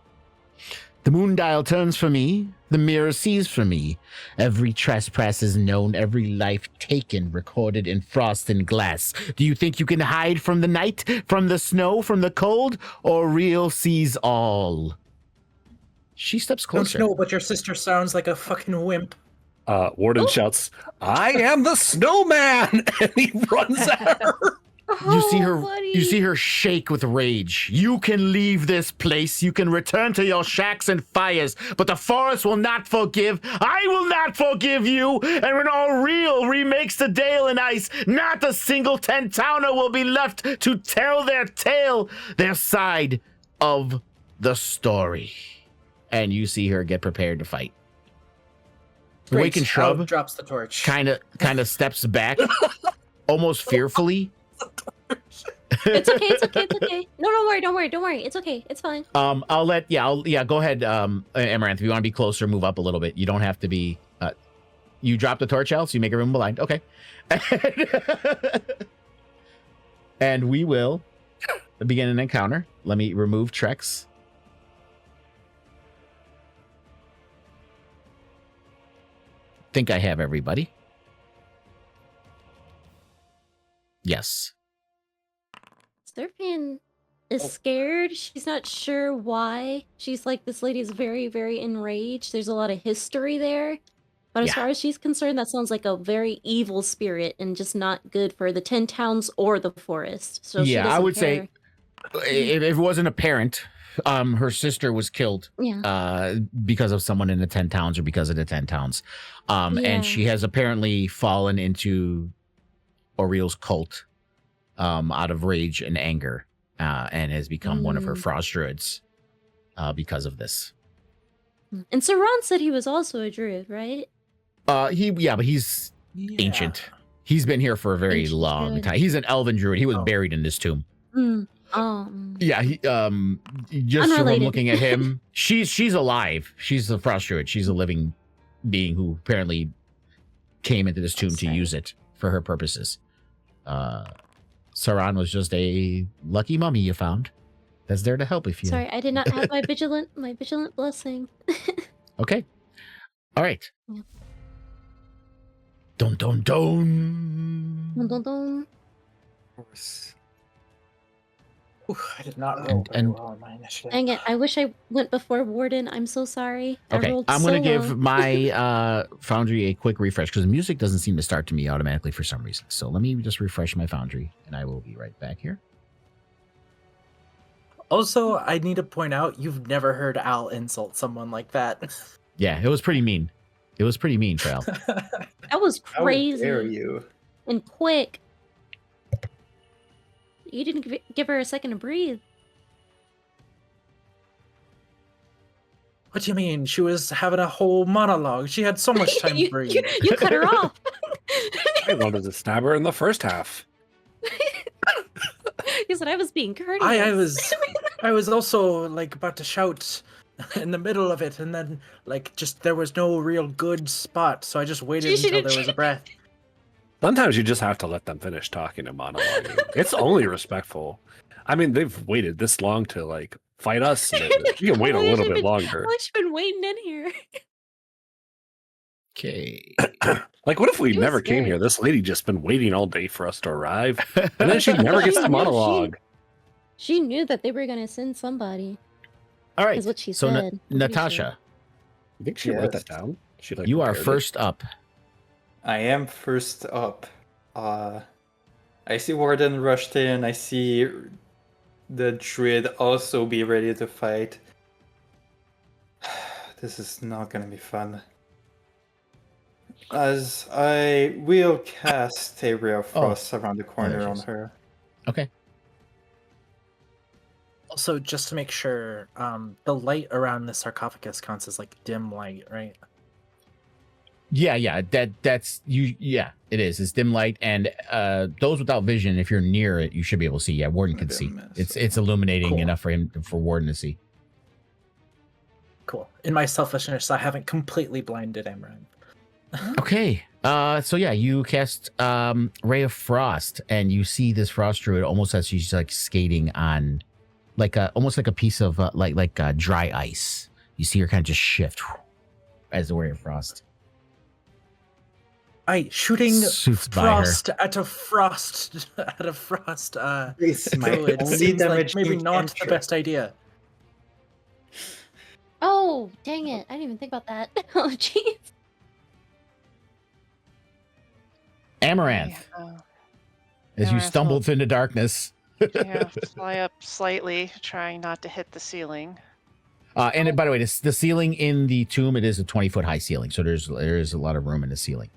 The moon dial turns for me. The mirror sees for me. Every trespass is known, every life taken, recorded in frost and glass. Do you think you can hide from the night, from the snow, from the cold? Oriel sees all. She steps closer. Don't know, but your sister sounds like a fucking wimp. Warden shouts, "I am the snowman!" And he runs at her. You see her. buddy. You see her shake with rage. You can leave this place. You can return to your shacks and fires, but the forest will not forgive. I will not forgive you. And when Oriel remakes the Dale in ice, not a single 10-towner will be left to tell their tale, their side of the story. And you see her get prepared to fight. The Great. Awakened Shrub Al drops the torch. kind of steps back, almost fearfully. It's okay. It's okay. It's okay. No, don't worry. It's okay. It's fine. Go ahead, Amaranth. If you want to be closer, move up a little bit. You don't have to be. You drop the torch out, so you make everyone blind. Okay. And we will begin an encounter. Let me remove Trex. Think I have everybody. Yes. Serpian is scared. She's not sure why. She's like, this lady is very, very enraged. There's a lot of history there. But as Yeah. far as she's concerned, that sounds like a very evil spirit and just not good for the 10 towns or the forest. So she Yeah, I doesn't would care. say if it wasn't apparent, her sister was killed Yeah. because of someone in the 10 towns or because of the 10 towns. Yeah. And she has apparently fallen into Oriel's cult out of rage and anger and has become one of her frost druids because of this. And Saran said he was also a druid, right? But he's ancient. He's been here for a very Ancient long druid. time. He's an elven druid. He was buried in this tomb. Yeah, he just from Unrelated. looking at him, she's alive. She's a frost druid. She's a living being who apparently came into this tomb to use it for her purposes. Saran was just a lucky mummy you found that's there to help if you. Sorry, I did not have my vigilant blessing. Okay. All right. Yeah. Dun dun dun. Dun, dun, dun. Of course. Ooh, I did not roll very And- well on my initiative. Dang it, I wish I went before Warden. I'm so sorry. I Okay, rolled I'm so gonna give low. my Foundry a quick refresh because the music doesn't seem to start to me automatically for some reason. So let me just refresh my Foundry, and I will be right back here. Also, I need to point out you've never heard Al insult someone like that. Yeah, it was pretty mean. It was pretty mean, Trail. That was How crazy dare you? and quick. You didn't give her a second to breathe. What do you mean? She was having a whole monologue. She had so much time to you, breathe. you cut her off. I wanted to stab her in the first half. You said I was being courteous. I was also like about to shout in the middle of it, and then like just there was no real good spot, so I just waited until there was a breath. Sometimes you just have to let them finish talking and monologuing. It's only respectful. I mean, they've waited this long to like fight us. You can wait a little bit longer. I've been waiting in here. Okay. Like, what if we It was never came scary. here? This lady just been waiting all day for us to arrive, and then she never gets She to knew- monologue. She knew that they were gonna send somebody. All right. Is what she so said. I'm pretty Natasha, You think she wrote Yes. that down? She like you are prepared it? first up. I am first up. I see Warden rushed in. I see the Druid also be ready to fight. This is not gonna be fun. As I will cast a Ray of Frost around the there corner she on is. her. Okay. Also, just to make sure, the light around the sarcophagus counts as like dim light, right? Yeah. That's you. Yeah, it is. It's dim light, and those without vision, if you're near it, you should be able to see. Yeah, Warden can Maybe I see. missed It's illuminating Cool. enough for Warden to see. Cool. In my selfishness, I haven't completely blinded Amaranth. Okay. So yeah, you cast Ray of Frost, and you see this frost druid almost as she's like skating on, like almost like a piece of like dry ice. You see her kind of just shift as the Ray of Frost Shooting suits by her. frost at a frost It's my druid only seems like damage maybe you not the cantrip. best idea. Oh, dang it. I didn't even think about that. Oh, jeez. Amaranth, Yeah, as you Amaranth stumble will- through the darkness. yeah, fly up slightly, trying not to hit the ceiling. And by the way, the ceiling in the tomb, it is a 20-foot high ceiling, so there's a lot of room in the ceiling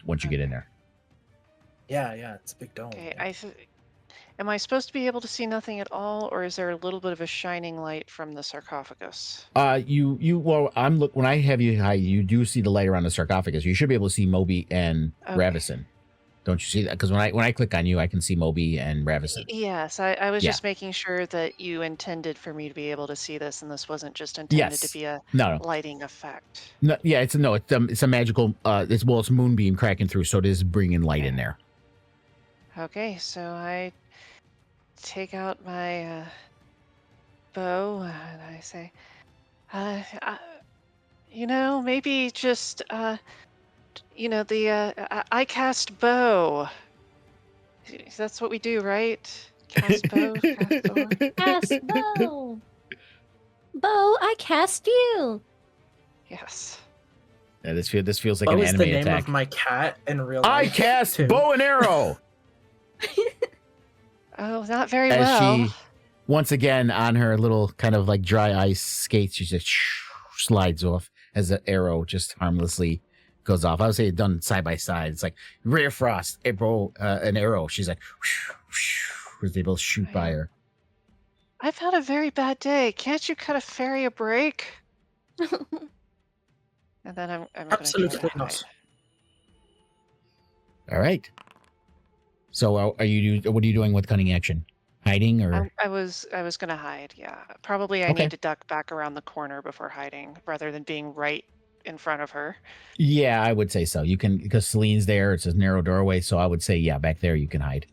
once you get in there. Yeah, it's a big dome. Okay, am I supposed to be able to see nothing at all, or is there a little bit of a shining light from the sarcophagus? When I have you high, you do see the light around the sarcophagus. You should be able to see Moby and Okay. Ravison. Don't you see that? Because when I click on you, I can see Moby and Ravison. Yes, I was Yeah. just making sure that you intended for me to be able to see this, and this wasn't just intended to Yes. be a No. lighting effect. No, yeah, it's a magical. It's moonbeam cracking through, so it is bringing light in there. Okay, so I take out my bow and I say, maybe just, I cast bow. That's what we do, right? Cast bow, cast sword. Cast Bo! Bo, I cast you! Yes. Yeah, this feels like What an was anime the name attack. of my cat in real I life? cast too? bow and arrow. Oh, not very As well. she, once again, on her little kind of like dry ice skates, she just slides off as the arrow just harmlessly goes off. I would say it done side by side. It's like Ray of Frost, April, an arrow. She's like, as they both shoot by her. I've had a very bad day. Can't you cut a fairy a break? And then I'm gonna try Absolutely to not. hide. All right. So what are you doing with cunning action? Hiding or? I was gonna hide. Yeah, probably I Okay. need to duck back around the corner before hiding, rather than being right in front of her. Yeah, I would say so. You can, because Celine's there. It's a narrow doorway, so I would say yeah, back there you can hide.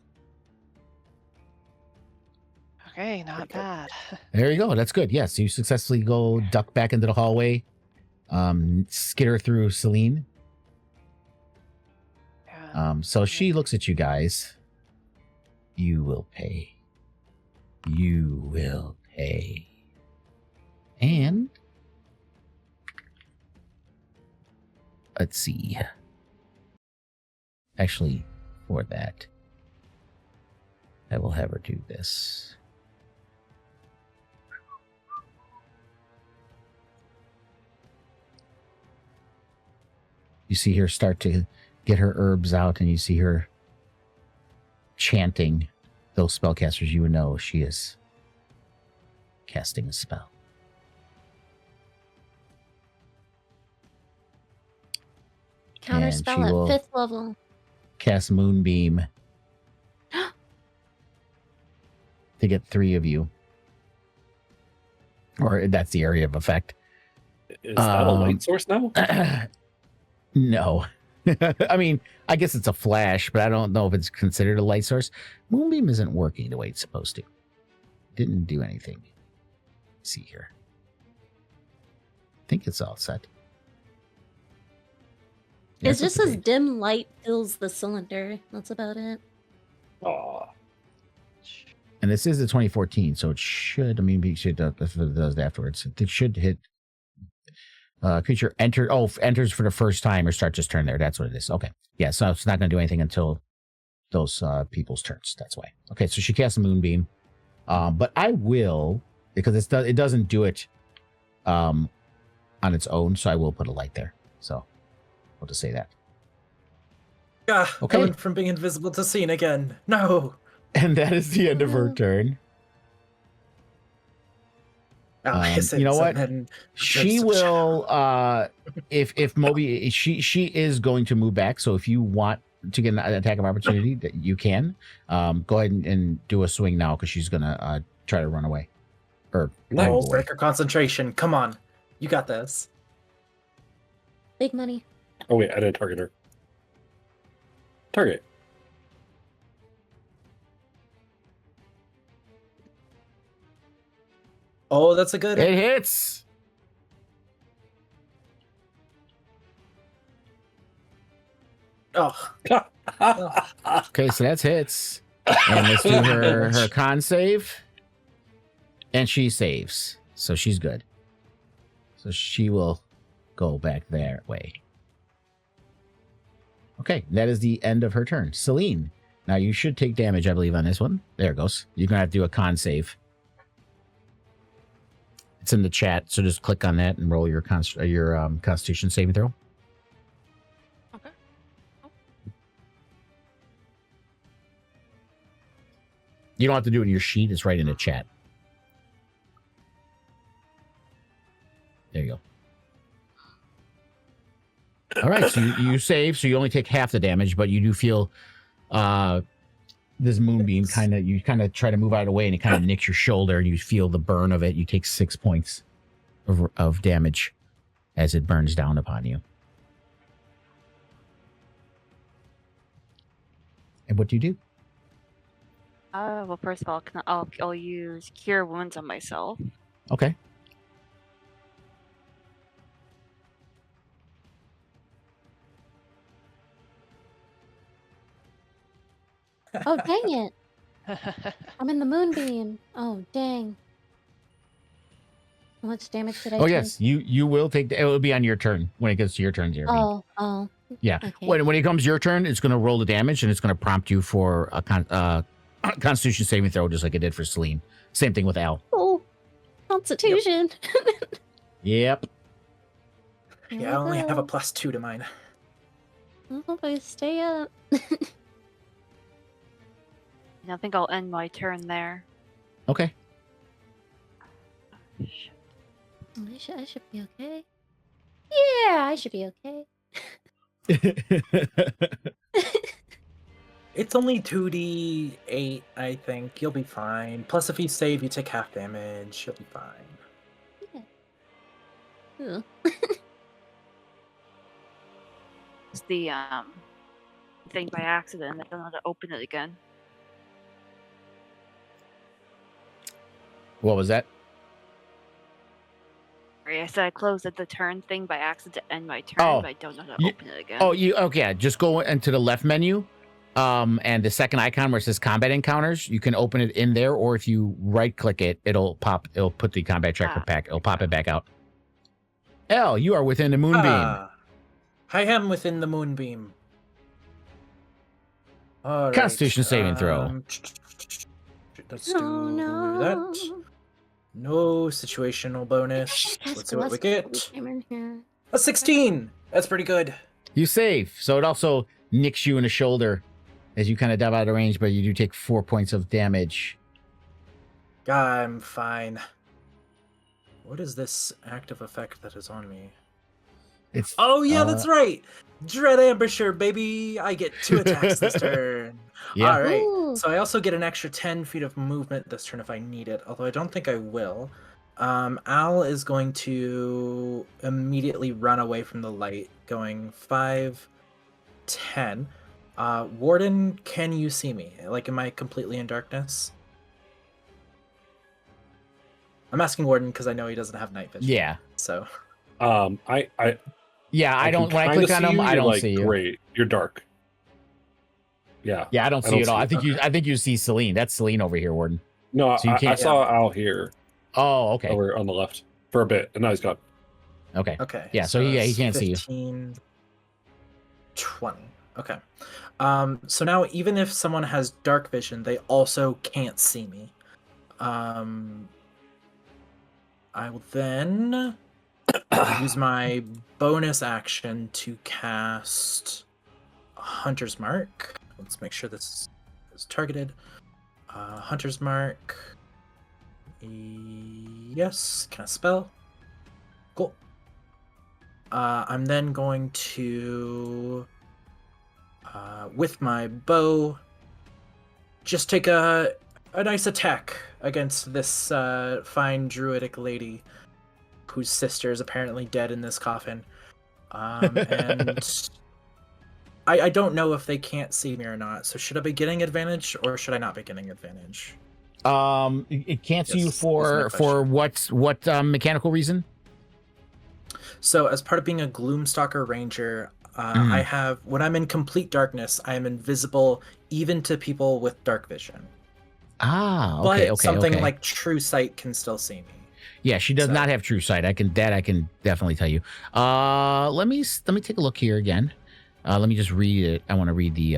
Okay, not Okay. bad. There you go. That's good. Yes, you successfully go duck back into the hallway, skitter through Celine. Yeah. So she looks at you guys. You will pay. You will pay. And let's see. Actually, for that, I will have her do this. You see her start to get her herbs out, and you see her chanting. Those spellcasters, you would know she is casting a spell. Counter And spell she at will 5th level. cast Moonbeam to get 3 of you. Or that's the area of effect. Is that a light source now? No. I mean, I guess it's a flash, but I don't know if it's considered a light source. Moonbeam isn't working the way it's supposed to. Didn't do anything. Let's see here. I think it's all set. It That's just okay. says dim light fills the cylinder. That's about it. Aw. And this is the 2014, so it should. I mean, it should if it does afterwards. It should hit. Creature enters for the first time or start just turn there. That's what it is. Okay. Yeah. So it's not going to do anything until those people's turns. That's why. Okay. So she casts a moonbeam. But I will, because it doesn't do it on its own. So I will put a light there. So I'll just say that. I went from being invisible to seen again. No. And that is the end of her turn. You know what? She will. If Moby, she is going to move back. So if you want to get an attack of opportunity, that you can. Go ahead and do a swing now because she's gonna try to run away. Or no, break her concentration. Come on, you got this. Big money. Oh wait, I didn't target her. Target. Oh, that's a good. It hits. Oh. Okay, so that's hits. And let's do her con save. And she saves. So she's good. So she will go back their way. Okay, that is the end of her turn. Celine, now you should take damage, I believe, on this one. There it goes. You're going to have to do a con save. It's in the chat, so just click on that and roll your Constitution saving throw. Okay. You don't have to do it in your sheet. It's right in the chat. There you go. All right, so you save, so you only take half the damage, but you do feel this moonbeam you kind of try to move out of the way, and it kind of nicks your shoulder, and you feel the burn of it. You take 6 points of damage as it burns down upon you. And what do you do? Well, first of all, I'll use Cure Wounds on myself. Okay. Oh, dang it. I'm in the moonbeam. Oh, dang. How much damage did I take? Yes, you will take. It will be on your turn when it gets to your turn, Zero. Oh. Yeah. Okay. When it comes your turn, it's going to roll the damage, and it's going to prompt you for a Constitution saving throw, just like it did for Celine. Same thing with Al. Oh, Constitution. Yep. Yeah, I only have a +2 to mine. I hope I stay up. I think I'll end my turn there. Okay. I should be okay. Yeah, I should be okay. It's only 2d8, I think. You'll be fine. Plus, if you save, you take half damage. You'll be fine. Yeah. It's the thing by accident. I don't know how to open it again. What was that? Sorry, I said I closed the turn thing by accident to end my turn, but I don't know how to open it again. Okay. Just go into the left menu, and the second icon where it says combat encounters, you can open it in there, or if you right click it, it'll put the combat tracker back. It'll pop it back out. L, you are within the moonbeam. I am within the moonbeam. All right, Constitution saving throw. Let's do that. No situational bonus. Let's see what we get. A 16. That's pretty good. You save, so it also nicks you in the shoulder as you kind of dive out of range, but you do take 4 points of damage. I'm fine. What is this active effect that is on me? It's that's right. Dread Ambusher, baby. I get 2 attacks this turn. Yeah. All right. Ooh. So I also get an extra 10 feet of movement this turn if I need it, although I don't think I will. Al is going to immediately run away from the light, going 5, 10. Warden, can you see me? Like, am I completely in darkness? I'm asking Warden because I know he doesn't have night vision. Yeah. So. Yeah, I don't. can When I kinda click on see them, you, I you're don't like, see you. Great, you're dark. Yeah. Yeah, I don't see don't you at all. see you. I think you see Celine. That's Celine over here, Warden. No, So you I can't- saw Al here Oh, okay. over on the left for a bit, and now he's gone. Okay. Okay. Yeah, so he it's can't see you. 15, 20. Okay. So now even if someone has dark vision, they also can't see me. I will then use my bonus action to cast Hunter's Mark. Let's make sure this is targeted. Hunter's Mark. Yes. Can I spell? Cool. I'm then going to, with my bow, just take a nice attack against this fine druidic lady whose sister is apparently dead in this coffin. And I don't know if they can't see me or not. So should I be getting advantage or should I not be getting advantage? It can't see you Yes, that's my for what mechanical reason? So as part of being a Gloomstalker Ranger, I have, when I'm in complete darkness, I am invisible even to people with dark vision. Ah, But okay, something like True Sight can still see me. Yeah, she does So- not have true sight. I can definitely tell you. Let me take a look here again. Let me just read it. I want to read the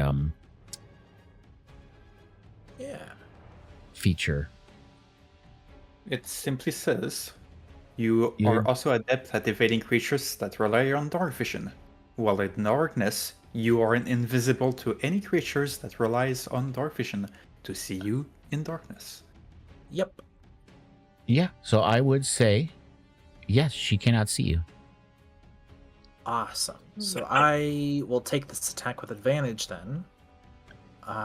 Yeah. feature. It simply says, you You're- are also adept at evading creatures that rely on dark vision. While in darkness, you are invisible to any creatures that relies on dark vision to see you in darkness. Yep. Yeah, so I would say, yes, she cannot see you. Awesome. So I will take this attack with advantage then.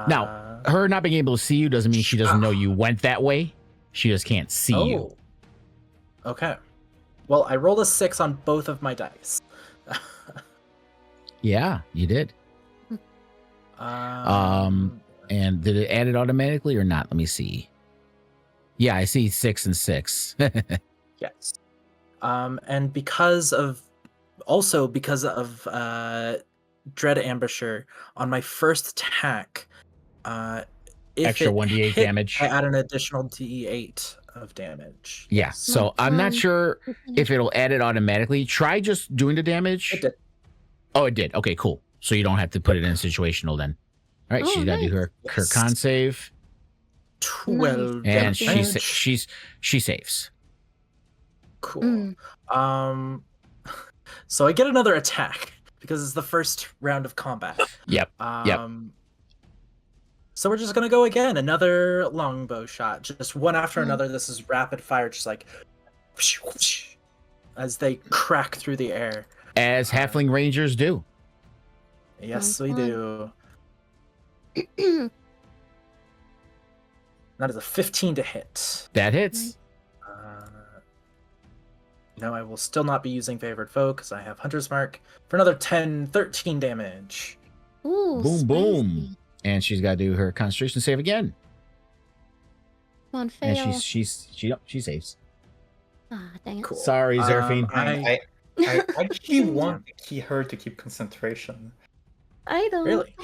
Now, her not being able to see you doesn't mean she doesn't know you went that way. She just can't see you. Okay. Well, I rolled a 6 on both of my dice. Yeah, you did. And did it add it automatically or not? Let me see. Yeah, I see 6 and 6. Yes. And because of Dread Ambusher, on my first attack, if Extra it 1d8 hit, damage. I add an additional d8 of damage. Yeah, so I'm not sure if it'll add it automatically. Try just doing the damage. It did. Oh, it did. Okay, cool. So you don't have to put it in situational then. All right, Oh, she's got to do her Yes. con save, 12 and damage. she saves. Cool. So I get another attack because it's the first round of combat. Yep. So we're just gonna go again. Another longbow shot, just one after another. This is rapid fire, just like whoosh, whoosh, as they crack through the air. As halfling rangers do. Yes, Fun, we fun. do. That is a 15 to hit. That hits. No, I will still not be using favored foe because I have Hunter's Mark for another 13 damage. Ooh, Boom, boom. spicy. And she's got to do her concentration save again. Come on, fail. And she saves. Ah, dang it. Cool. Sorry, Zerfine. I I actually want her to keep concentration. I don't. Really?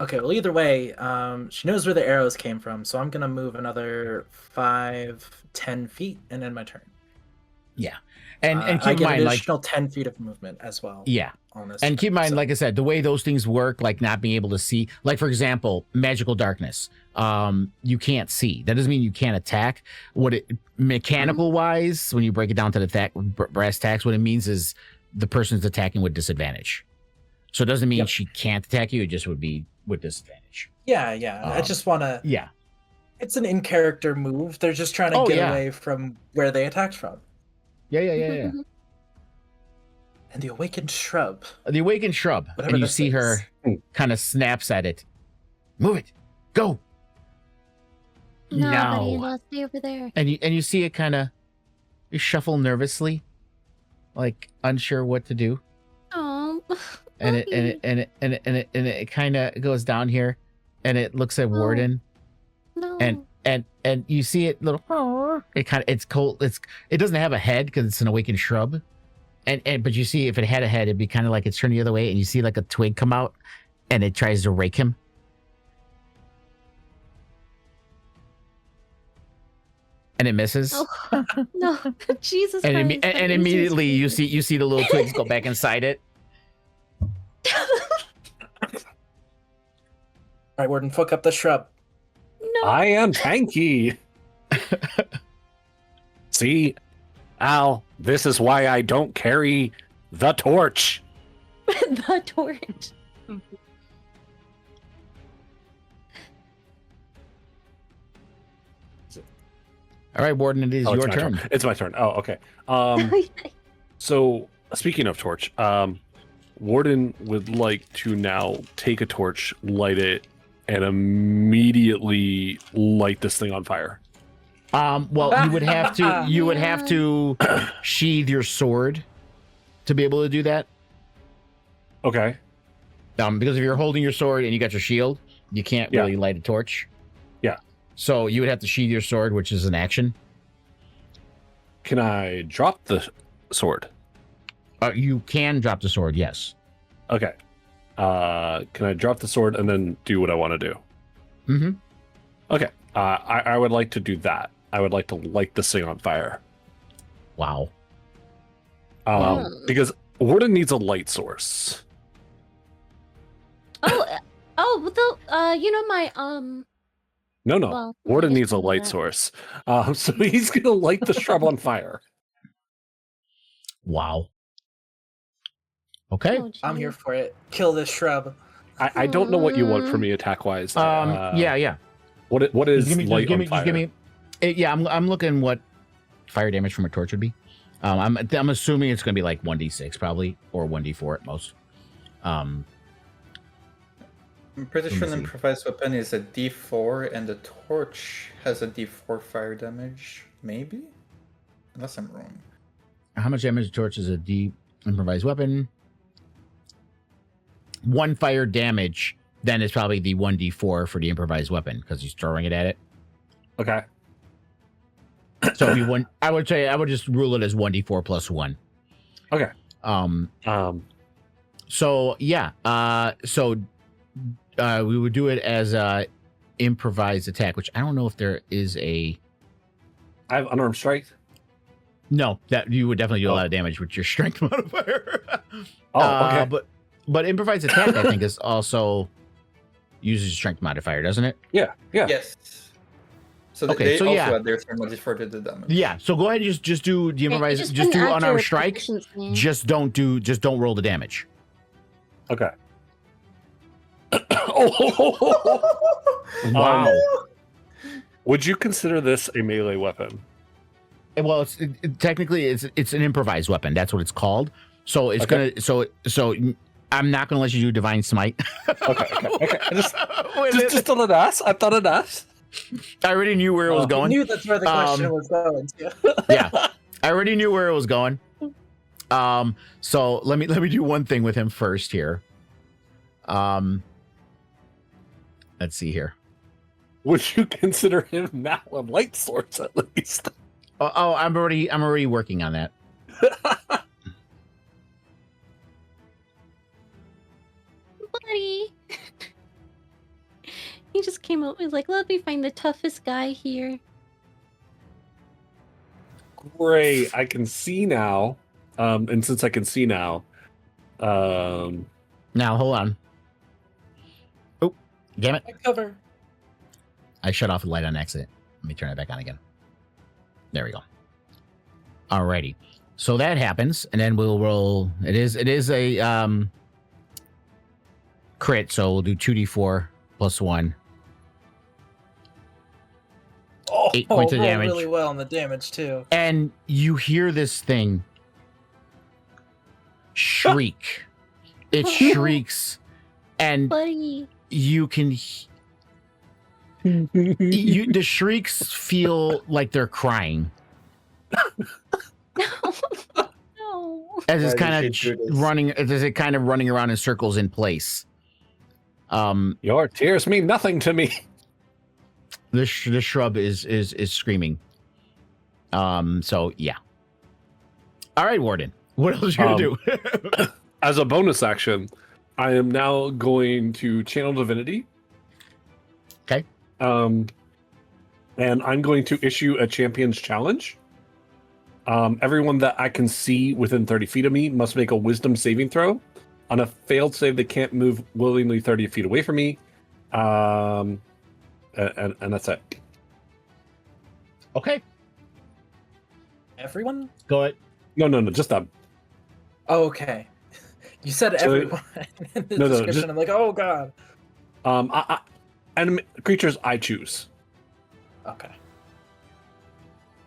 Okay, well, either way, she knows where the arrows came from, so I'm gonna move another 5-10 feet and end my turn. Yeah. And I keep in get mind, an like, additional 10 feet of movement as well. yeah. On this And turn, keep in mind, so- like I said, the way those things work, like not being able to see, like, for example, magical darkness, you can't see. That doesn't mean you can't attack. What it, mechanical wise, when you break it down to the brass tacks, what it means is the person's attacking with disadvantage. So it doesn't mean Yep. she can't attack you. It just would be with disadvantage. Yeah. I just want to. Yeah. It's an in-character move. They're just trying to Oh, get yeah. away from where they attacked from. Yeah. And the awakened shrub. The awakened shrub, Whatever and you this see is. her kind of snaps at it. Move it. Go. No, buddy, No. no, stay over there. And you see it kind of shuffle nervously, like unsure what to do. Oh, And it kind of goes down here, and it looks at Warden, no. and you see it little. It kind of, it's cold. It doesn't have a head because it's an awakened shrub, And but you see, if it had a head, it'd be kind of like it's turned the other way, and you see like a twig come out, and it tries to rake him. And it misses. Oh no, Jesus and Christ! and immediately you see the little twigs go back inside it. All right, Warden, fuck up the shrub. No. I am tanky. See, Al, this is why I don't carry the torch. The torch. All right, Warden, it is Oh, your it's my turn. It's my turn. Oh, okay. So speaking of torch, Warden would like to now take a torch, light it, and immediately light this thing on fire. Well, you would have to sheathe your sword to be able to do that. Okay. Because if you're holding your sword and you got your shield, you can't really light a torch. Yeah. So you would have to sheathe your sword, which is an action. Can I drop the sword? You can drop the sword, yes. Okay. Can I drop the sword and then do what I want to do? Mm-hmm. Okay. I would like to do that. I would like to light this thing on fire. Wow. Because Warden needs a light source. You know my No. Well, Warden I guess needs a I'll do light that. source. So he's gonna light the shrub on fire. Wow. Okay. Oh, I'm here geez. for it. Kill this shrub. I don't know what you want from me attack wise. Yeah. What is Just light on fire? I'm looking what fire damage from a torch would be. I'm assuming it's going to be like 1d6 probably, or 1d4 at most. I'm pretty Let me sure an see. improvised weapon is a D4, and the torch has a D4 fire damage. Maybe, unless I'm wrong. How much damage torch is a D improvised weapon? 1 fire damage, then it's probably the 1d4 for the improvised weapon because he's throwing it at it. Okay. So if you want, I would just rule it as 1d4 plus 1. Okay. So yeah. We would do it as a improvised attack, which I don't know if there is a. I have unarmed strike. No, that you would definitely do a lot of damage with your strength modifier. Okay. But improvised attack, I think, is also uses strength modifier, doesn't it? Yeah. Yes. So Okay, they so also yeah. add their thermal for the damage. Yeah. So go ahead and just do the improvised. Just Just do put an unarmed accurate strike. proficiency. Just don't roll the damage. Okay. Wow. Would you consider this a melee weapon? Well, technically it's an improvised weapon. That's what it's called. So it's Okay. gonna so I'm not gonna let you do divine smite. Okay. Just, Just thought I'd ask. I thought I'd ask. I already knew where it was I going. knew that's where the question was going to. Yeah, I already knew where it was going. So let me do one thing with him first here. Let's see here. Would you consider him now a light source at least? Oh, I'm already working on that. Buddy. He just came up with like, let me find the toughest guy here. Great. I can see now. And since I can see now, Now hold on. Oh, damn it! I cover. I shut off the light on accident. Let me turn it back on again. There we go. Alrighty. So that happens, and then we'll roll. It is a crit, so we'll do 2d4 plus 1. 8 points of roll damage. really well on the damage too. And you hear this thing shriek. It shrieks, and Buddy. you can. The shrieks feel like they're crying No. as it's Why kind did of she do this? running around in circles in place. your tears mean nothing to me. The shrub is screaming. So yeah. All right, Warden. What else are you gonna do? As a bonus action, I am now going to channel divinity. Okay. And I'm going to issue a champion's challenge. Everyone that I can see within 30 feet of me must make a wisdom saving throw. On a failed save, they can't move willingly 30 feet away from me. And that's it. Okay. Everyone? Go ahead. No, just them. Oh, okay. You said So- everyone in the No, description. just- I'm like, oh god. Creatures I choose. Okay.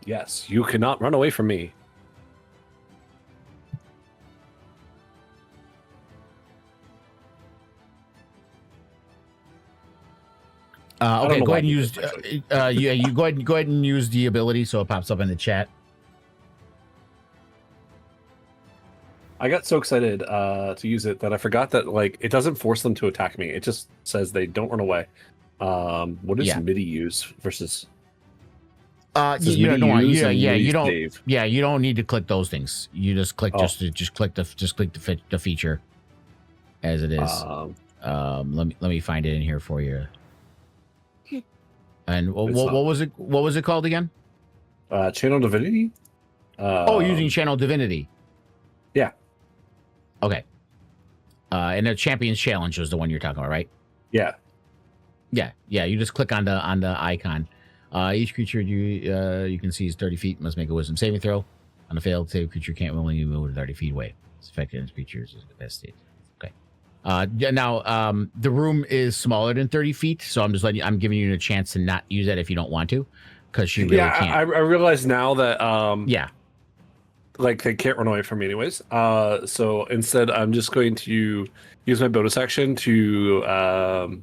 Yes, you cannot run away from me. I don't Okay, know go why ahead and I did use. this, actually. You go ahead and use the ability so it pops up in the chat. I got so excited to use it that I forgot that like it doesn't force them to attack me. It just says they don't run away. What does Yeah. MIDI use versus? You MIDI don't want. use Yeah, and yeah. MIDI You don't. save. Yeah, you don't need to click those things. You just click Oh. just click the feature as it is. Let me find it in here for you. And It's what not- was it? What was it called again? Channel divinity. Using channel divinity. Yeah. Okay. And the Champions Challenge was the one you're talking about, right? Yeah. Yeah. You just click on the icon. Each creature you can see is 30 feet. Must make a Wisdom saving throw. On a failed save, creature can't willingly move 30 feet away. It's affected in its creatures is capacity. Okay. Now the room is smaller than 30 feet, so I'm giving you a chance to not use that if you don't want to, because you really can't. I realize now that Yeah. like they can't run away from me anyways. So instead, I'm just going to use my bonus action to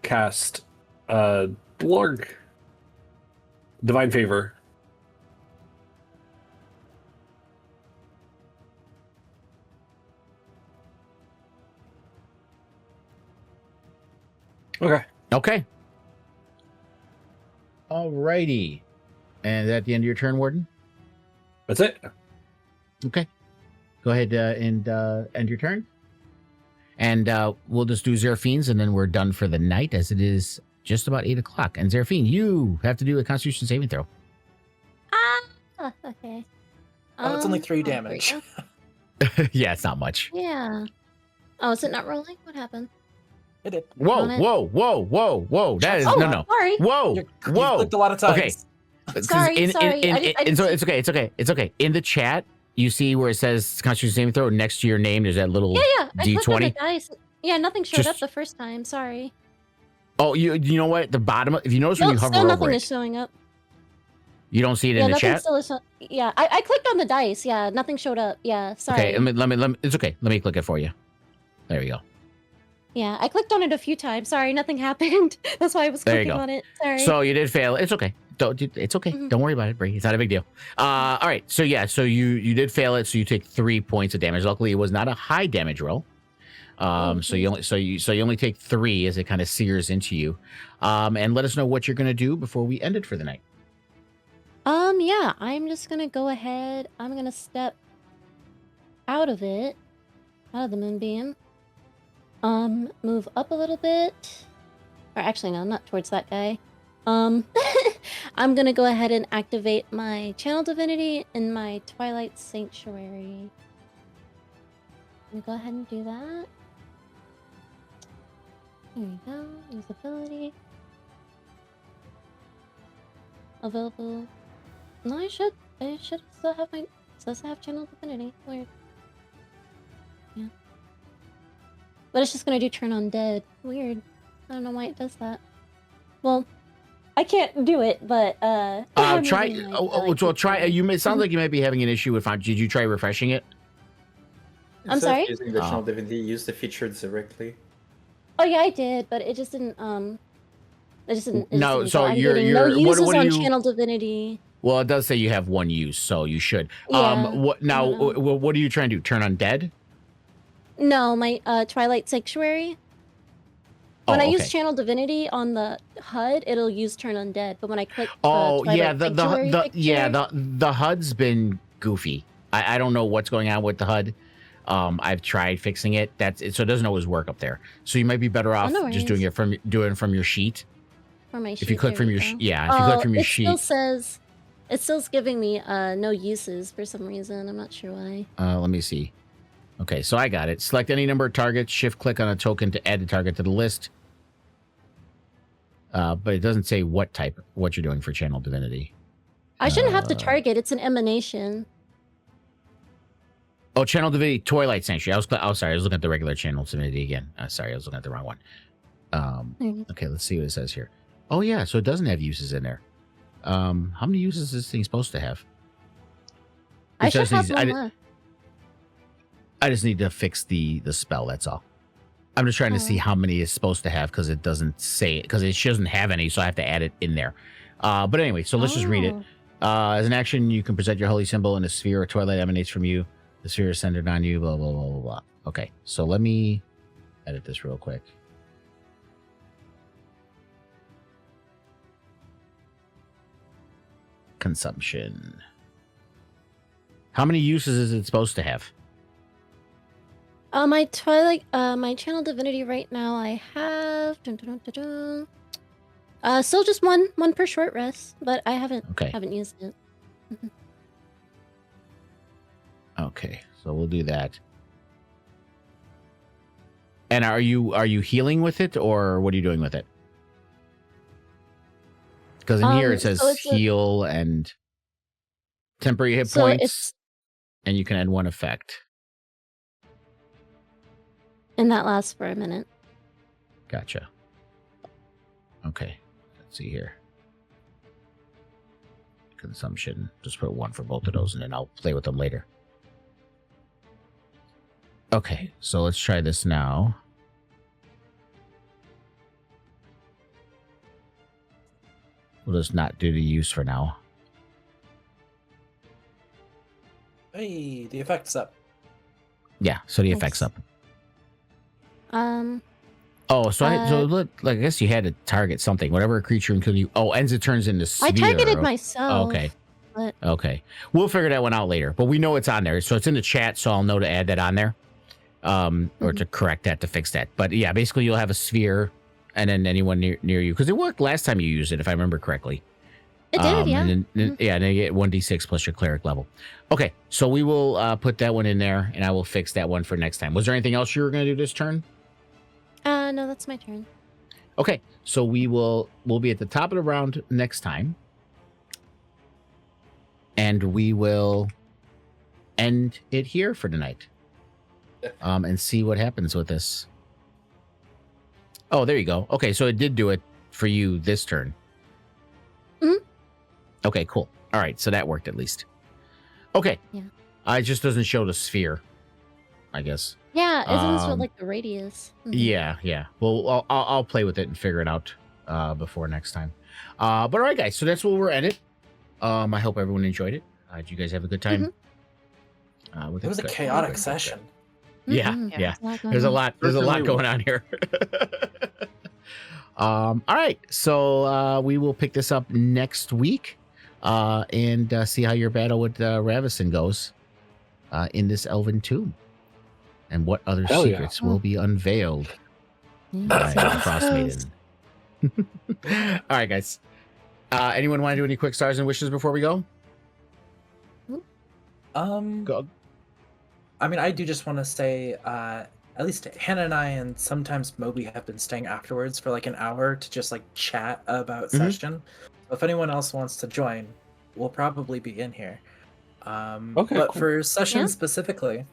cast Blorg Divine Favor. Okay. Okay. Alrighty. And at the end of your turn, Warden? That's it. Okay. Go ahead and end your turn. And we'll just do Zeraphines, and then we're done for the night, as it is just about 8 o'clock. And Zeraphine, you have to do a Constitution saving throw. Ah, okay. Oh, it's only 3 there we damage. go. Yeah, it's not much. Yeah. Oh, is it not rolling? What happened? It did. Whoa, On it. whoa. That is Oh, no. sorry. Whoa, You whoa. clicked a lot of times. Okay. 'Cause Sorry. I didn't see- it's okay. In the chat, you see where it says Constitution saving throw next to your name. There's that little. Yeah. I clicked on the D20? dice. Yeah, nothing showed up Just- the first time. Sorry. Oh, you know what? At the bottom, if you notice when No, you hover still over nothing it, is showing up. you don't see it Yeah, in the nothing chat. still is. Yeah, I clicked on the dice. Yeah, nothing showed up. Yeah, sorry. Okay, let me. It's okay. Let me click it for you. There you go. Yeah, I clicked on it a few times. Sorry, nothing happened. That's why I was There you clicking go. on it. Sorry. So you did fail. It's okay. It's okay. Mhm. Don't worry about it, Bree. It's not a big deal. All right. So yeah. So you did fail it. So you take 3 points of damage. Luckily, it was not a high damage roll. So you only take 3 as it kind of sears into you. And let us know what you're gonna do before we end it for the night. Yeah, I'm just gonna go ahead. I'm gonna step out of it, out of the moonbeam. Move up a little bit. Or actually, no, not towards that guy. I'm gonna go ahead and activate my channel divinity in my Twilight Sanctuary. I'm gonna go ahead and do that. There we go. Use ability. Available. No, I should still have my. It says I have channel divinity. Weird. Yeah. But it's just gonna do turn on dead. Weird. I don't know why it does that. Well, I can't do it, but I'm Try. using my Well, Twilight try. Sanctuary. It sounds like you might be having an issue with. Did you try refreshing it? I'm Instead of sorry? using the channel Oh. divinity, use the feature directly. Oh yeah, I did, but it just didn't. It just didn't. No, didn't so go. I'm you're- getting you're- no what- uses what do on you- channel divinity. Well, it does say you have 1 use, so you should. Yeah, What now? I don't know. What are you trying to do? Turn on dead? No, my Twilight Sanctuary. When Oh, I use okay. channel divinity on the HUD, it'll use turn undead. But when I click Oh Twilight yeah, Sanctuary picture, the HUD's been goofy. I don't know what's going on with the HUD. I've tried fixing it. So it doesn't always work up there. So you might be better off no just doing worries. it from your sheet. For my If sheet, you click there from we your go. if you click from your it sheet. still says, it still's giving me no uses for some reason. I'm not sure why. Let me see. Okay, so I got it. Select any number of targets. Shift click on a token to add the target to the list. But it doesn't say what you're doing for Channel Divinity. I shouldn't have to target. It's an emanation. Oh, Channel Divinity Twilight Sanctuary. Sorry, I was looking at the regular Channel Divinity again. Sorry, I was looking at the wrong one. Okay, let's see what it says here. Oh yeah, so it doesn't have uses in there. How many uses is this thing supposed to have? I should have one left. I just need to fix the spell, that's all. I'm just trying to see how many it's supposed to have because it doesn't say it, because it doesn't have any, so I have to add it in there. But anyway, so let's just read it. As an action, you can present your holy symbol and a sphere or twilight emanates from you. The sphere is centered on you, blah, blah, blah, blah, blah. Okay, so let me edit this real quick. Consumption. How many uses is it supposed to have? My Twilight, my Channel Divinity right now, I have still just one per short rest, but I haven't used it. Okay, so we'll do that. And are you healing with it, or what are you doing with it? Because in here it says heal and temporary hit points, and you can add one effect. And that lasts for a minute. Gotcha. Okay, let's see here. Consumption. Just put one for both of those, and then I'll play with them later. Okay, so let's try this now. We'll just not do the use for now. Hey, the effect's up. Yeah, so the effect's up. Oh, so I guess you had to target something. Whatever a creature including you. Oh, ends it turns into sphere. I targeted myself. Okay. But... Okay. We'll figure that one out later. But we know it's on there. So it's in the chat, so I'll know to add that on there. Or to correct that, to fix that. But yeah, basically you'll have a sphere and then anyone near you. Because it worked last time you used it, if I remember correctly. It did, yeah. And then, and then you get 1d6 plus your cleric level. Okay, so we will put that one in there, and I will fix that one for next time. Was there anything else you were going to do this turn? No, that's my turn. Okay, so we'll be at the top of the round next time. And we will end it here for tonight. And see what happens with this. Oh, there you go. Okay, so it did do it for you this turn. Okay, cool. All right, so that worked at least. Okay. Yeah. It just doesn't show the sphere, I guess. Yeah, it doesn't show like the radius. Yeah. Well, I'll play with it and figure it out before next time. But all right, guys. So that's where we're at it. I hope everyone enjoyed it. Did you guys have a good time? It was a chaotic session. Yeah. There's a lot going on here. All right, so we will pick this up next week and see how your battle with Ravison goes in this Elven Tomb, and what other secrets will be unveiled by the Frost Maiden. All right, guys. Anyone want to do any quick stars and wishes before we go? Go. I mean, I do just want to say, at least Hannah and I, and sometimes Moby, have been staying afterwards for like an hour to just like chat about session. So if anyone else wants to join, we'll probably be in here. But cool. For session specifically,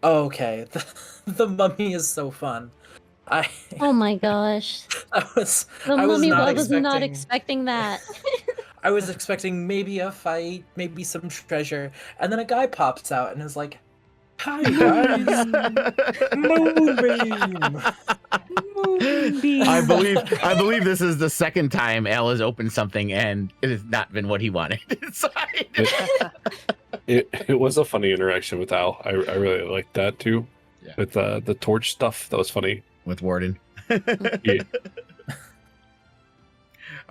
okay, the mummy is so fun. Oh my gosh, I was not expecting that. I was expecting maybe a fight, maybe some treasure, and then a guy pops out and is like, "Hi guys, Moonbeam." I believe this is the second time Al has opened something and it has not been what he wanted inside. It was a funny interaction with Al. I really liked that too. Yeah. With the torch stuff, that was funny. With Warden. Yeah.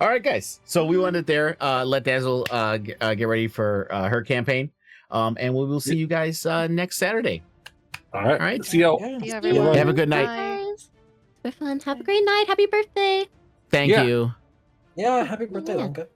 All right, guys. So we wanted there. Let Dazzle get ready for her campaign. And we will see you guys next Saturday. All right. All right. See y'all. See you, See everyone. Have a good night. Bye. guys. For fun. Have a great night. Happy birthday. Thank Yeah. you. Yeah, happy birthday, Yeah. Lanka.